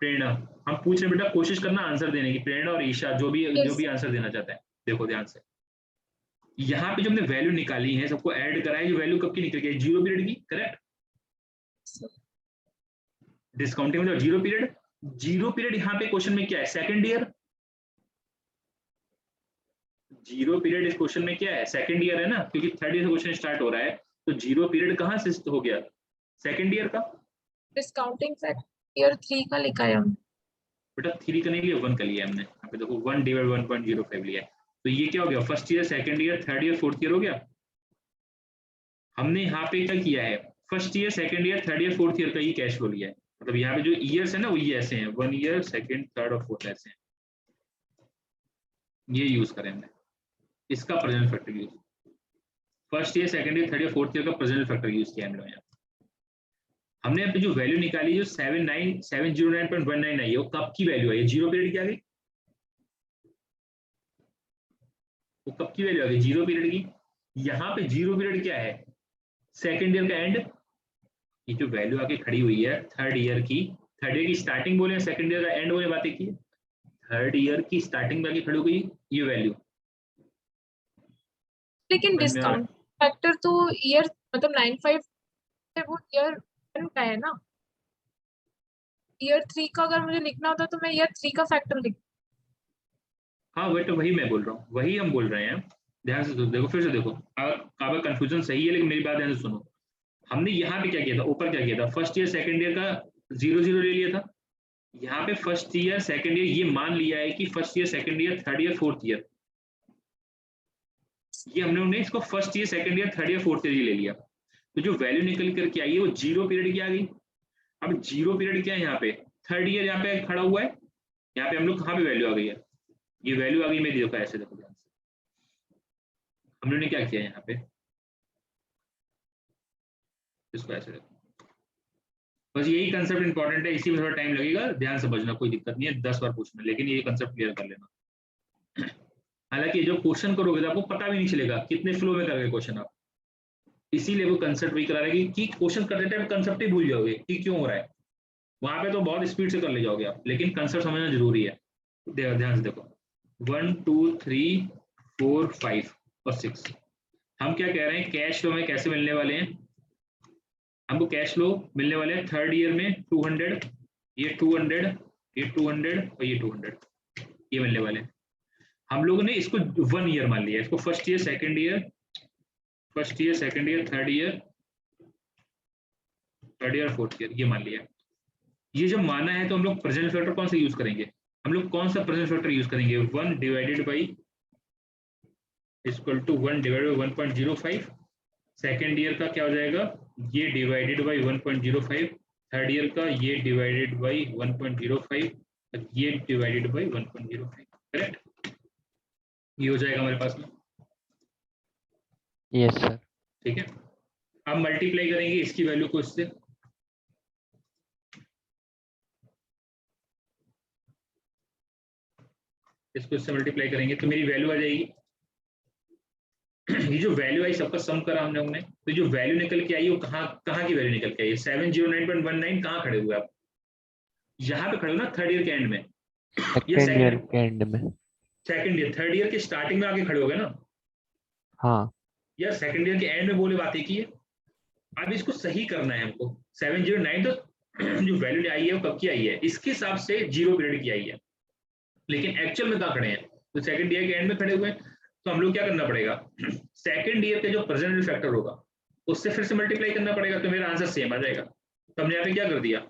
प्रेरणा, हम पूछ रहे हैं बेटा, कोशिश करना आंसर देने की, प्रेरणा और ईशा जो भी आंसर देना चाहता है, देखो ध्यान से, यहाँ पे जो हमने वैल्यू निकाली है, सबको ऐड करा है, जो वैल्यू कब की निकल गई, 0 पीरियड की, करेक्ट। डिस्काउंटिंग मतलब 0 पीरियड, 0 पीरियड यहाँ पे क्वेश्चन में क्या है, सेकंड ईयर। 0 पीरियड इस क्वेश्चन में क्या है, सेकंड ईयर है ना, क्योंकि थर्ड ईयर से क्वेश्चन स्टार्ट हो रहा है, तो 0 पीरियड कहाँ से हो गया, सेकंड ईयर का। डिस्काउंटिंग फैक्टर ईयर 3 का लिखा है हमने। बेटा 3 का नहीं लिया, 1 का लिया हमने, यहाँ पे देखो 1 डिवाइड 1.05 लिया है, तो ये क्या हो गया, first year, second year, third year, fourth year हो गया। हमने यहाँ पे क्या किया है, first year, second year, third year, fourth year का ही कैश फ्लो लिया है, मतलब यहाँ पे जो ईयर्स है ना वो ये ऐसे हैं, 1 ईयर, सेकंड, थर्ड और फोर्थ ऐसे हैं, ये यूज करें हमने, इसका present factor use, first year, second year, third year, fourth year का प्रेजेंट फैक्टर यूज किया हम लोग यहाँ। हमने अब जो वैल्यू निकाली जो 709.19 आई है, वो कब की वैल्यू है, 0 पीरियड की आ गई, वो कब की वैल्यू आ गई, 0 पीरियड की। यहाँ पे 0 पीरियड क्या है, सेकंड ईयर का एंड, ये जो वैल्यू आके खड़ी हुई है थर्ड ईयर की स्टार्टिंग बोले, सेकंड ईयर का एंड बोले, बातें की, थर्ड ईयर की स्टार्टिंग में आके खड़ी हुई ये वैल्यू। लेकिन डिस्काउंट फैक्टर तो ईयर मतलब 95 है, वो ईयर 1 का है ना। ईयर 3 का अगर मुझे लिखना होता तो मैं ईयर 3 का फैक्टर लिख। हाँ वही मैं बोल रहा हूँ, वही हम बोल रहे हैं, ध्यान से देखो, फिर से देखो, आपका कंफ्यूजन सही है, लेकिन मेरी बात ध्यान से सुनो। हमने यहाँ पे क्या किया था, ऊपर क्या किया था, फर्स्ट ईयर सेकंड ईयर का 0 ले लिया था, यहाँ पे फर्स्ट ईयर सेकंड ईयर ये मान लिया है कि first year, second year, third year, fourth year, ये हमने इसको first year, second year, third year, fourth year ले लिया, तो जो वैल्यू निकल करके आई है वो 0 पीरियड की आ गई। अब 0 पीरियड क्या है, यहाँ पे थर्ड ईयर यहाँ पे खड़ा हुआ है, यहाँ पे हम लोग कहाँ पे वैल्यू आ गई है, ये वैल्यू आ गई, मैं देखो ऐसे, देखो ध्यान से, हम लोगों ने क्या किया यहाँ पे, इसको ऐसे देखो, बस यही कंसेप्ट इंपॉर्टेंट है, इसी में थोड़ा टाइम लगेगा, ध्यान से समझना, कोई दिक्कत नहीं है, 10 बार पूछना, लेकिन ये कंसेप्ट क्लियर कर लेना। हालांकि जो क्वेश्चन करोगे तो आपको पता भी नहीं चलेगा कितने फ्लो में करोगे क्वेश्चन आप, इसीलिए वो कंसेप्ट वही करा रहा है कि क्वेश्चन करते टाइम कंसेप्ट ही भूल जाओगे कि क्यों हो रहा है, वहां पे तो बहुत स्पीड से कर ले जाओगे आप, लेकिन कंसेप्ट समझना जरूरी है। ध्यान से देखो, 1 2 3 4 5 और 6, हम क्या कह रहे हैं, कैश फ्लो में कैसे मिलने वाले हैं, हमको कैश फ्लो मिलने वाले हैं थर्ड ईयर में 200, ये 200, ये 200 और ये 200, ये मिलने वाले हैं। हम लोगों ने इसको 1 ईयर मान लिया, इसको first year, second year, first year, second year, third year, fourth year, ये मान लिया। ये जब माना है तो हम लोग प्रेजेंट फैक्टर कौन सा यूज करेंगे, हम लोग कौन सा प्रेजेंट फैक्टर यूज करेंगे, 1 divided by equal to 1 divided by 1.05, second year का क्या हो जाएगा, ये डिवाइडेड बाई 1.05, थर्ड ईयर का ये डिवाइडेड बाई 1.05, ये डिवाइडेड बाई 1.05, करेक्ट, ये हो जाएगा हमारे पास में। Yes sir. ठीक है, अब मल्टीप्लाई करेंगे इसकी वैल्यू को इससे, इसको इससे मल्टीप्लाई करेंगे तो मेरी वैल्यू आ जाएगी, ये जो वैल्यू आई सबका सम करा हम लोगों ने, तो जो वैल्यू निकल के आई वो कहाँ की वैल्यू निकल के आई, 709.19, कहाँ खड़े हुए आप, यहाँ पे खड़े हो ना, थर्ड ईयर के एंड में, सेकंड ईयर के एंड में, सेकंड ईयर, थर्ड ईयर के स्टार्टिंग में आके खड़े हो गए ना, हाँ या सेकंड ईयर के एंड में बोले बातें की है। अब इसको सही करना है हमको, 709 तो जो वैल्यू आई है वो कब की आई है, इसके हिसाब से 0 पीरियड की आई है, लेकिन एक्चुअल में कहाँ खड़े हैं, तो सेकंड ईयर के एंड में खड़े हुए हैं, तो हम लोग क्या करना पड़ेगा, सेकंड ईयर का जो प्रेजेंट फैक्टर होगा उससे फिर से मल्टीप्लाई करना पड़ेगा, तो मेरा आंसर सेम आ जाएगा। तो हमने यहाँ पे क्या कर दिया,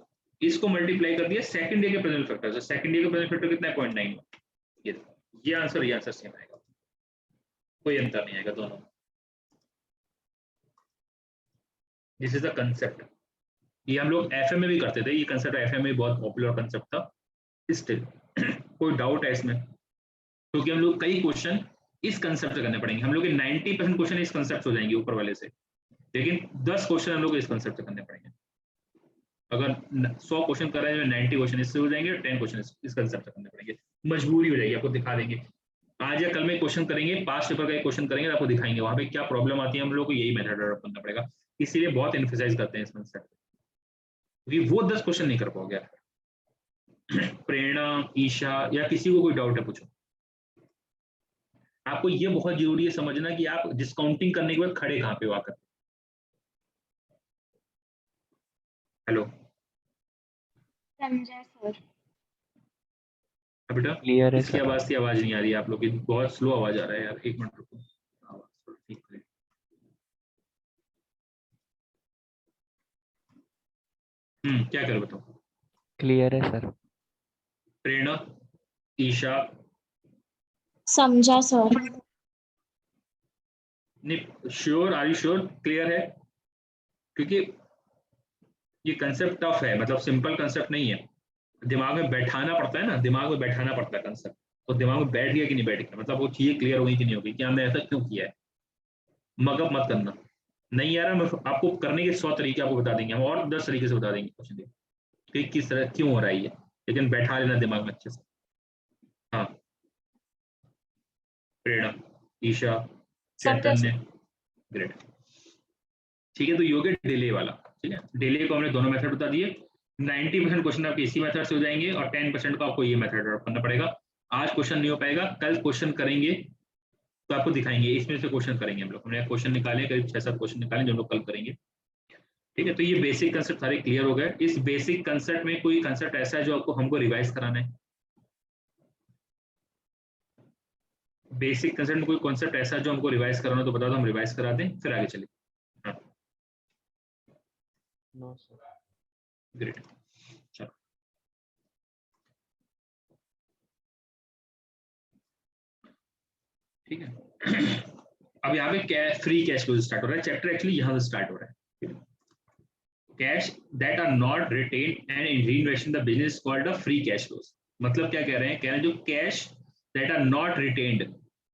इसको मल्टीप्लाई कर दिया सेकंड ईयर के प्रेजेंट फैक्टर से, सेकंड ईयर का प्रेजेंट फैक्टर कितना है, 0.9, ये आंसर सेम आएगा, कोई अंतर नहीं आएगा दोनों। दिस इज द कंसेप्ट, ये हम लोग एफए में भी करते थे, ये कंसेप्ट एफए में बहुत पॉपुलर कंसेप्ट था, स्टिल कोई डाउट है इसमें, क्योंकि हम लोग कई क्वेश्चन इस कंसेप्ट से करने पड़ेंगे, हम लोग के 90% क्वेश्चन इस कंसेप्ट हो जाएंगे ऊपर वाले से, लेकिन 10 क्वेश्चन हम लोग इस कंसेप्ट से करने पड़ेंगे। अगर 100 क्वेश्चन कर रहे हैं 90 क्वेश्चन इससे हो जाएंगे, 10 क्वेश्चन इस कंसेप्ट से करने पड़ेंगे, मजबूरी हो जाएगी, आपको दिखा देंगे, आज या कल में क्वेश्चन करेंगे, पास्ट पेपर का क्वेश्चन करेंगे, आपको दिखाएंगे वहां पे क्या प्रॉब्लम आती है, हम लोग को यही मेथड अडॉप्ट करना पड़ेगा, इसीलिए बहुत एम्फसाइज करते हैं इस कंसेप्ट, क्योंकि वो 10 क्वेश्चन नहीं कर पाओगे, प्रेरणा, ईशा या किसी को कोई डाउट है पूछो। आपको ये बहुत जरूरी है समझना कि आप डिस्काउंटिंग करने के बाद खड़े कहाँ पे आकर। हेलो समझा सर। बेटा क्लियर है इसकी सर। आवाज की आवाज नहीं आ रही है आप लोग की, बहुत स्लो आवाज आ रहा है यार, एक मिनट रुको आवाज थोड़ा ठीक करें। क्या कर बताओ। क्लियर है सर। प्रेरणा, ईशा, समझा sir. Sure, are you sure clear है? क्योंकि ये कंसेप्ट टफ है, मतलब सिंपल कंसेप्ट नहीं है, दिमाग में बैठाना पड़ता है ना, दिमाग में बैठाना पड़ता है कंसेप्ट। तो दिमाग में बैठ गया कि नहीं बैठ गया, मतलब वो चीजें क्लियर हो गई कि नहीं होगी कि हमने ऐसा क्यों किया है। मगअप मत करना, नहीं यार मैं आपको करने के 100 तरीके आपको बता देंगे हम, और 10 तरीके से बता देंगे कुछ नहीं कि किस तरह क्यों हो रहा है ये, लेकिन बैठा लेना दिमाग में अच्छे से। हाँ प्रेरणा, ईशा, चैतन्य, ग्रेट। ठीक है, तो ये हो गया डिले वाला। ठीक है, डिले को हमने दोनों मेथड बता दिए। 90% क्वेश्चन आपके इसी मेथड से हो जाएंगे और 10% को आपको ये मेथड करना पड़ेगा। आज क्वेश्चन नहीं हो पाएगा, कल क्वेश्चन करेंगे तो आपको दिखाएंगे, इसमें से क्वेश्चन करेंगे हम लोग। हमने क्वेश्चन निकाले, करीब 6-7 क्वेश्चन निकाले जो हम लोग कल करेंगे। ठीक है, तो ये बेसिक कंसेप्ट सारे क्लियर हो गए। इस बेसिक कंसेप्ट में कोई कंसेप्ट ऐसा है जो आपको हमको रिवाइज कराना है? बेसिक कंसेप्ट में कोई कॉन्सेप्ट ऐसा जो हमको रिवाइज कराना तो बता दो, हम रिवाइज करा दें फिर आगे चले। हाँ नो सर। ग्रेट, चलो ठीक है। अब यहाँ पे फ्री कैश फ्लो स्टार्ट हो रहा है, चैप्टर एक्चुअली यहाँ से स्टार्ट हो रहा है। Cash that are not retained and reinvest in the business called the free cash flows. मतलब क्या कह रहे हैं, कह रहे हैं जो cash that are not retained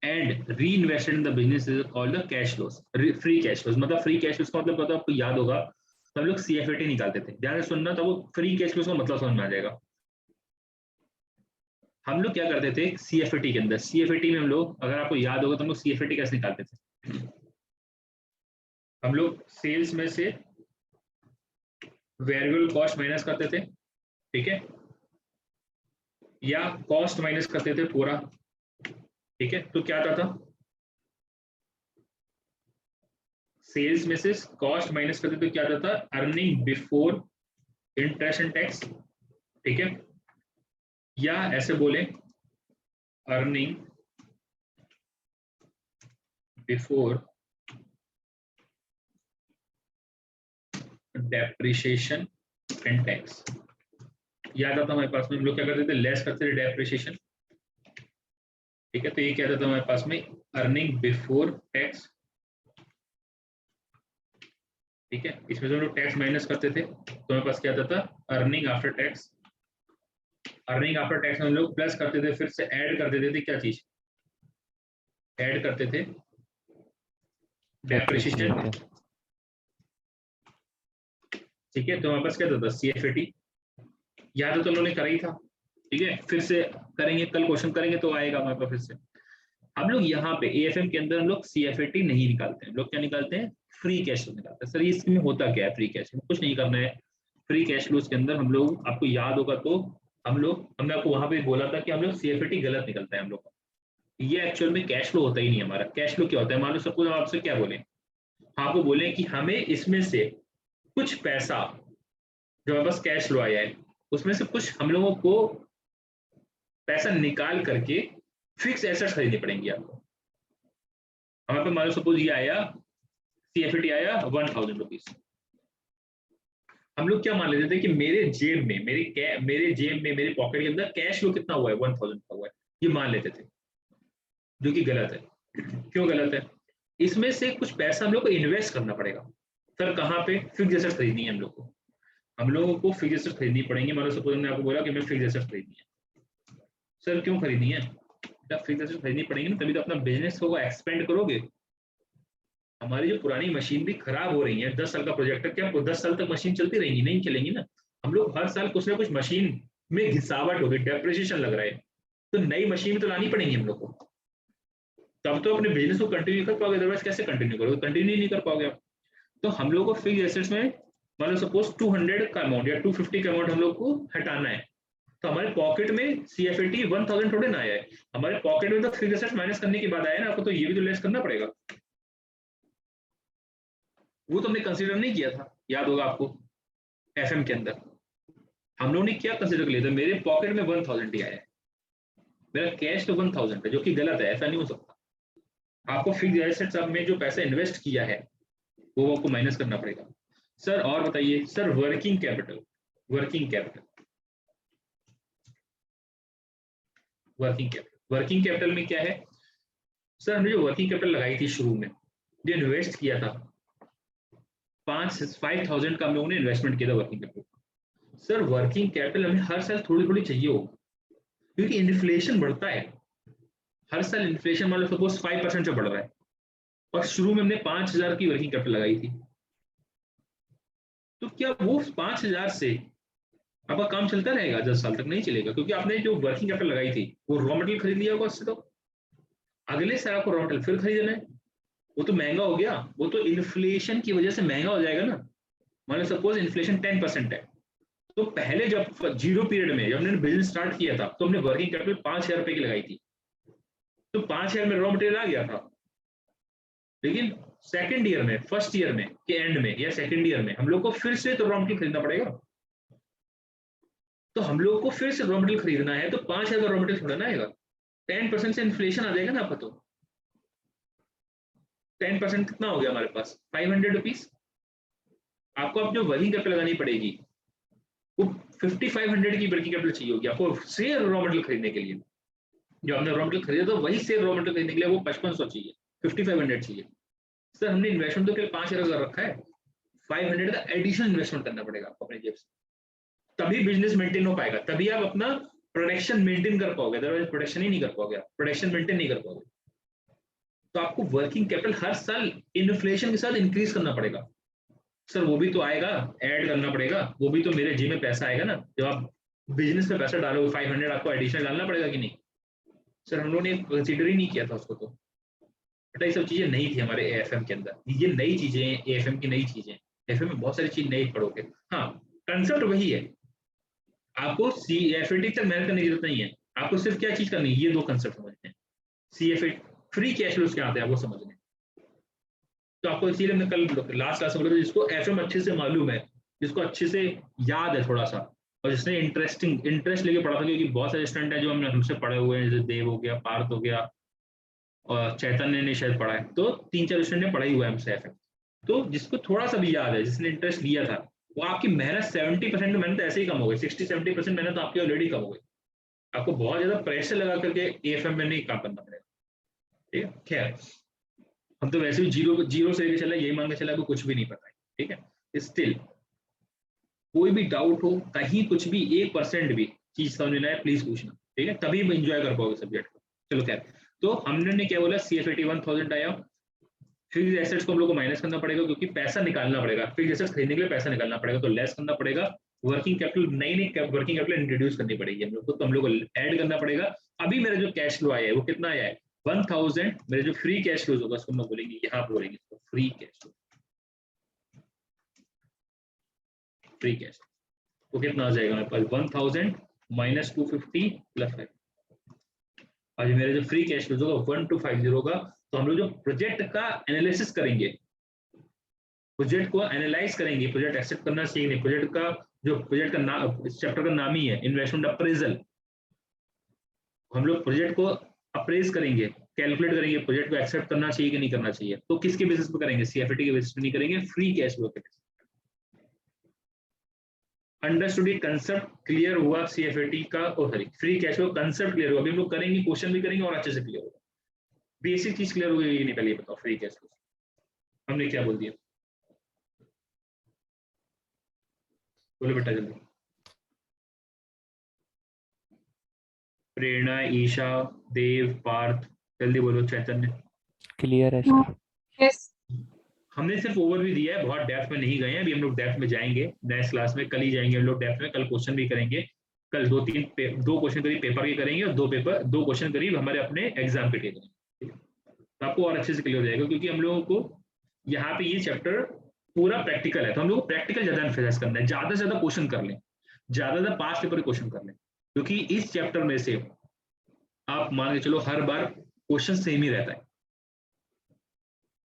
and reinvested in the business is called the cash flows, free cash flows. मतलब फ्री कैश फ्लोज का मतलब पता आपको याद होगा, सब लोग CFAT निकालते थे, ध्यान से सुनना, तो वो फ्री कैश फ्लोज का मतलब समझ में आ जाएगा। हम लोग क्या करते थे CFAT के अंदर, CFAT में हम लोग, अगर आपको याद होगा तो हम लोग CFAT कैसे निकालते थे, हम लोग सेल्स में से वेरिएबल कॉस्ट माइनस करते थे, ठीक है, या कॉस्ट माइनस करते थे पूरा, ठीक है। तो क्या आता था, सेल्स में से कॉस्ट माइनस करते थे, क्या आता था, earning before interest and tax, ठीक है, या ऐसे बोले earning before depreciation and tax. याद आता हमारे पास में, हम लोग क्या करते थे, लेस करते थे डेप्रिसिएशन, ठीक है। तो ये क्या आता था हमारे पास में, अर्निंग बिफोर टैक्स, ठीक है। इसमें से हम लोग टैक्स माइनस करते थे तो हमारे पास क्या आता था, earning after tax. Earning after tax हम लोग प्लस करते थे, फिर से ऐड कर देते थे, क्या चीज ऐड करते थे, डेप्रिसिएशन, ठीक है। तो हमारे पास क्या था CFAT, याद तो लोगों ने करा ही था, ठीक है। फिर से करेंगे, कल क्वेश्चन करेंगे तो आएगा हमारे पास फिर से। हम लोग यहाँ पे AFM के अंदर हम लोग CFAT नहीं निकालते हैं, लोग क्या निकालते हैं, फ्री कैश फ्लो निकालते हैं। सर इसमें होता क्या है फ्री कैश फ्लो, कुछ नहीं करना है। फ्री कैश फ्लो के अंदर हम लोग, आपको याद होगा तो हमने आपको वहां पे बोला था कि हम लोग CFAT गलत निकलता है हम लोग, ये एक्चुअल में कैश फ्लो होता ही नहीं हमारा। कैश फ्लो क्या होता है, मान लो सपोज हम आपसे क्या बोले, आपको बोले कि हमें इसमें से कुछ पैसा जो हमारे पास कैश फ्लो आया है उसमें से कुछ हम लोगों को पैसा निकाल करके फिक्स एसेट्स खरीदनी पड़ेंगी आपको। हमारे पास मान लो सपोज ये आया, CFAT आया 1000 रुपीज। हम लोग क्या मान लेते थे कि मेरे जेब में, मेरे पॉकेट के अंदर कैश फ्लो कितना हुआ है, 1000 का हुआ है, ये मान लेते थे, जो कि गलत है। क्यों गलत है, इसमें से कुछ पैसा हम लोग को इन्वेस्ट करना पड़ेगा। सर कहाँ पे, फिक्स एसेट्स खरीदनी है हम लोग को, हम लोगों को फिक्स एसेट्स खरीदनी पड़ेंगी। मान लो सपोज मैंने आपको बोला कि मैं फिक्स एसेट्स खरीदनी है, सर क्यों खरीदनी है, जब फिक्स एसेट्स खरीदनी पड़ेंगी ना तभी तो अपना बिजनेस को एक्सपेंड करोगे। हमारी जो पुरानी मशीनरी खराब हो रही है, 10 साल का प्रोजेक्ट है, क्या 10 साल तक मशीन चलती रहेंगी, नहीं चलेंगी ना। हम लोग हर साल कुछ ना कुछ मशीन में घिसावट हो गई, डेप्रिसिएशन लग रहा है, तो नई मशीन तो लानी पड़ेंगी हम लोग को, तब तो अपने बिजनेस को कंटिन्यू कर पाओगे, अदरवाइज कैसे कंटिन्यू करोगे, कंटिन्यू नहीं कर पाओगे आप। तो हम लोग को फिक्स एसेट्स में मान लो सपोज 200 का अमाउंट या 250 का अमाउंट हम लोग को हटाना है, तो हमारे पॉकेट में CFAT 1000 थोड़े ना आया है, हमारे पॉकेट में तो फिक्स्ड एसेट्स माइनस करने के बाद आया ना, आपको तो ये भी तो लेस करना पड़ेगा, वो तो हमने कंसीडर नहीं किया था, याद होगा आपको FM के अंदर हम लोगों ने क्या कंसीडर कर लिया था, मेरे पॉकेट में 1000 ही आया है, मेरा कैश तो 1000 है, जो कि गलत है, ऐसा नहीं हो सकता। आपको फिक्स्ड एसेट्स में जो पैसा इन्वेस्ट किया है वो आपको माइनस करना पड़ेगा। सर और बताइए sir, working capital, working capital, working capital, working capital में क्या है सर, हमने जो वर्किंग कैपिटल लगाई थी शुरू में, जो इन्वेस्ट किया था 5,000 का हम लोगों ने इन्वेस्टमेंट किया था working capital. Sir working capital हमें हर साल थोड़ी थोड़ी चाहिए होगा, क्योंकि इन्फ्लेशन बढ़ता है, हर साल इन्फ्लेशन मान लो सपोज 5% से बढ़ रहा है, और शुरू में हमने 5,000 की वर्किंग कैपिटल लगाई थी, तो क्या वो 5,000 से आपका काम चलता रहेगा 10 साल तक? नहीं चलेगा, क्योंकि आपने जो वर्किंग कैपिटल लगाई थी वो रॉ मटेरियल खरीद लिया होगा उससे, तो अगले साल आपको रॉ मटेरियल फिर खरीदना है, वो तो महंगा हो गया, वो तो इन्फ्लेशन की वजह से महंगा हो जाएगा ना। मान लो सपोज इन्फ्लेशन 10% है, तो पहले जब जीरो पीरियड में जब हमने बिजनेस स्टार्ट किया था तो हमने वर्किंग कैपिटल 5,000 रुपए की लगाई थी, तो 5,000 में रॉ मटेरियल आ गया था, लेकिन सेकंड ईयर में, फर्स्ट ईयर में के एंड में या सेकंड ईयर में हम लोग को फिर से तो रॉ मटेरियल खरीदना पड़ेगा, तो हम लोग को फिर से रॉ मटेरियल खरीदना है, तो 5,000 का रॉ मटेरियल थोड़ा ना आएगा, 10% से इन्फ्लेशन आ जाएगा ना आपका, तो 10% कितना हो गया हमारे पास 500 रुपीज। आपको अब जो वर्किंग कैपिटल लगानी पड़ेगी वो 5500 की वर्किंग कैपिटल चाहिए होगी आपको शेयर रॉ मटेरियल खरीदने के लिए, जो हमने रॉ मटेरियल खरीदा तो वही शेयर रॉ मटेरियल खरीदने के लिए वो 5500 चाहिए, 5500 चाहिए। सर हमने इन्वेस्टमेंट तो केवल 5,000 रखा है, 500 का एडिशनल इन्वेस्टमेंट करना पड़ेगा आपको अपने जेब से, तभी बिजनेस मेंटेन हो पाएगा, तभी आप अपना प्रोडक्शन मेंटेन कर पाओगे, अदरवाइज प्रोडक्शन ही नहीं कर पाओगे, प्रोडक्शन मेंटेन नहीं कर पाओगे। तो आपको वर्किंग कैपिटल हर साल इन्फ्लेशन के साथ इंक्रीज करना पड़ेगा। सर वो भी तो आएगा, ऐड करना पड़ेगा, वो भी तो मेरे जेब में पैसा आएगा ना, जब आप बिजनेस में पैसा डालोगे 500 आपको एडिशनल डालना पड़ेगा कि नहीं। सर हम लोगों ने कंसीडर ही नहीं किया था उसको, तो बेटा ये सब चीजें नहीं थी हमारे AFM के अंदर, ये नई चीजें हैं, AFM की नई चीजें, AFM में बहुत सारी चीज नहीं पढ़ोगे। हाँ कंसेप्ट वही है, आपको CFAT तक मेहनत करने की जरूरत नहीं है, आपको सिर्फ क्या चीज करनी है, ये दो कंसेप्ट समझने हैं, CFAT फ्री कैश फ्लोज क्या आते हैं वो समझने। तो आपको इसीलिए हमने कल लास्ट क्लास में बोला, जिसको FM अच्छे से मालूम है, जिसको अच्छे से याद है थोड़ा सा, और जिसने इंटरेस्ट लेके पढ़ा था, क्योंकि बहुत सारे स्टूडेंट है जो हमसे पढ़े हुए हैं, जैसे देव हो गया, पार्थ हो गया, और चैतन्य ने शायद पढ़ा है, तो 3-4 स्टूडेंट ने पढ़ा ही हुआ है हमसे FM। तो जिसको थोड़ा सा भी याद है, जिसने इंटरेस्ट लिया था, वो आपकी मेहनत 70% मेहनत ऐसे ही कम हो गई, 60-70% मेहनत आपकी ऑलरेडी कम हो गई, आपको बहुत ज्यादा प्रेशर लगा करके AFM में नहीं काम करना पड़ेगा, ठीक है। खैर हम तो वैसे भी जीरो से लेके चला, यही मान के चला को कुछ भी नहीं पता है, ठीक है। स्टिल कोई भी डाउट हो, कहीं कुछ भी 1% भी चीज समझ में आए, प्लीज पूछना, ठीक है, तभी हम एंजॉय कर पाओगे सब्जेक्ट को। चलो खैर, तो हमने क्या बोला, CFAT 1000 आया, फिक्स्ड एसेट्स को हम लोग को माइनस करना पड़ेगा, क्योंकि पैसा निकालना पड़ेगा, फिक्स्ड एसेट्स खरीदने के लिए पैसा निकालना पड़ेगा, तो लेस करना पड़ेगा। वर्किंग कैपिटल, नई वर्किंग कैपिटल इंट्रोड्यूस करनी पड़ेगी हम लोग को, तो हम लोग को ऐड करना पड़ेगा। अभी मेरा जो कैश फ्लो आया है वो कितना आया है, 1000। मेरे जो फ्री कैश फ्लोज होगा उसको हम लोग बोलेंगे, यहाँ बोलेंगे इसको free cash flow, free cash वो कितना आ जाएगा मेरे पास, 1000 माइनस 250 प्लस 5, और मेरे जो फ्री कैश फ्लोज होगा 1250 होगा। तो हम लोग जो प्रोजेक्ट का एनालिसिस करेंगे, प्रोजेक्ट को एनालाइज करेंगे, प्रोजेक्ट एक्सेप्ट करना सीखेंगे, प्रोजेक्ट का जो प्रोजेक्ट का नाम, इस चैप्टर का नाम ही है इन्वेस्टमेंट अप्रेजल, हम लोग प्रोजेक्ट को अप्रेज करेंगे, कैलकुलेट करेंगे, प्रोजेक्ट को एक्सेप्ट करना चाहिए कि नहीं करना चाहिए। तो किसके बेसिस पे करेंगे, CFAT के बेसिस पे नहीं करेंगे, फ्री कैश फ्लो के बेसिस। अंडरस्टूड, कंसेप्ट क्लियर हुआ CFAT का, और sorry free cash flow concept clear हुआ। अभी हम लोग करेंगे, क्वेश्चन भी करेंगे और अच्छे से क्लियर होगा, बेसिक चीज क्लियर हो गई कि नहीं, पहले बताओ फ्री कैश फ्लो हमने क्या बोल दिया, बोलो बेटा जल्दी। प्रेरणा, ईशा, देव, पार्थ, जल्दी बोलो, चैतन्य। क्लियर है सर। यस हमने सिर्फ ओवरव्यू दिया है, बहुत डेप्थ में नहीं गए हैं, अभी हम लोग डेप्थ में जाएंगे नेक्स्ट क्लास में, कल ही जाएंगे हम लोग डेप्थ में, कल क्वेश्चन भी करेंगे, कल 2 क्वेश्चन करीब पेपर के करेंगे, और 2 क्वेश्चन करीब हमारे अपने एग्जाम के करेंगे, तो आपको और अच्छे से क्लियर हो जाएगा, क्योंकि हम लोगों को यहाँ पे ये चैप्टर पूरा प्रैक्टिकल है, तो हम लोग को प्रैक्टिकल ज्यादा एम्फेसाइज करना है, ज्यादा से ज्यादा क्वेश्चन कर लें, ज्यादा पास्ट पेपर क्वेश्चन कर लें, क्योंकि इस चैप्टर में से आप मान के चलो हर बार क्वेश्चन सेम ही रहता है।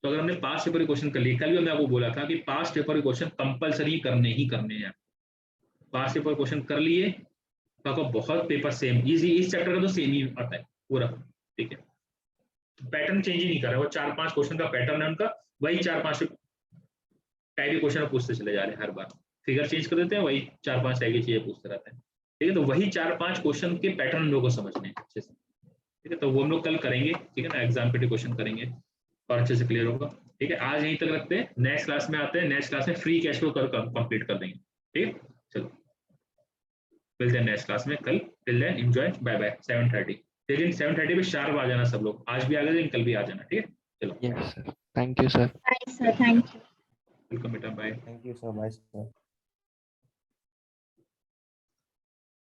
तो अगर हमने पास्ट पेपर के क्वेश्चन कर लिए, कल भी मैंने आपको बोला था कि पास्ट पेपर के क्वेश्चन कंपलसरी करने ही करने हैं। पास्ट पेपर क्वेश्चन कर लिए तो आपको बहुत पेपर सेम, इस चैप्टर का तो सेम ही आता है पूरा, ठीक है। पैटर्न चेंज ही नहीं कर रहा, वो 4-5 क्वेश्चन का पैटर्न है उनका, वही 4-5 टाइप के क्वेश्चन पूछते चले जा रहे हैं हर बार, फिगर चेंज कर देते हैं, वही 4-5 टाइप की चीजें पूछते रहते हैं, ठीक है। तो वही 4-5 क्वेश्चन के पैटर्न हम लोग को समझने हैं अच्छे से, ठीक है। तो वो हम लोग कल करेंगे, ठीक है ना, एग्जाम पे क्वेश्चन करेंगे और अच्छे से क्लियर होगा, ठीक है। आज यहीं तक रखते हैं, नेक्स्ट क्लास में आते हैं, नेक्स्ट क्लास में फ्री कैश फ्लो कंप्लीट कर देंगे, ठीक है। चलो मिलते हैं नेक्स्ट क्लास में कल, till then enjoy, bye bye. 7:30, लेकिन 7:30 पे शार्प आ जाना सब लोग, आज भी आ गए लेकिन कल भी आ जाना, ठीक है। चलो Yes, sir. Thank you, sir. Bye, sir. Thank you. Welcome बेटा, bye. Thank you so much, sir.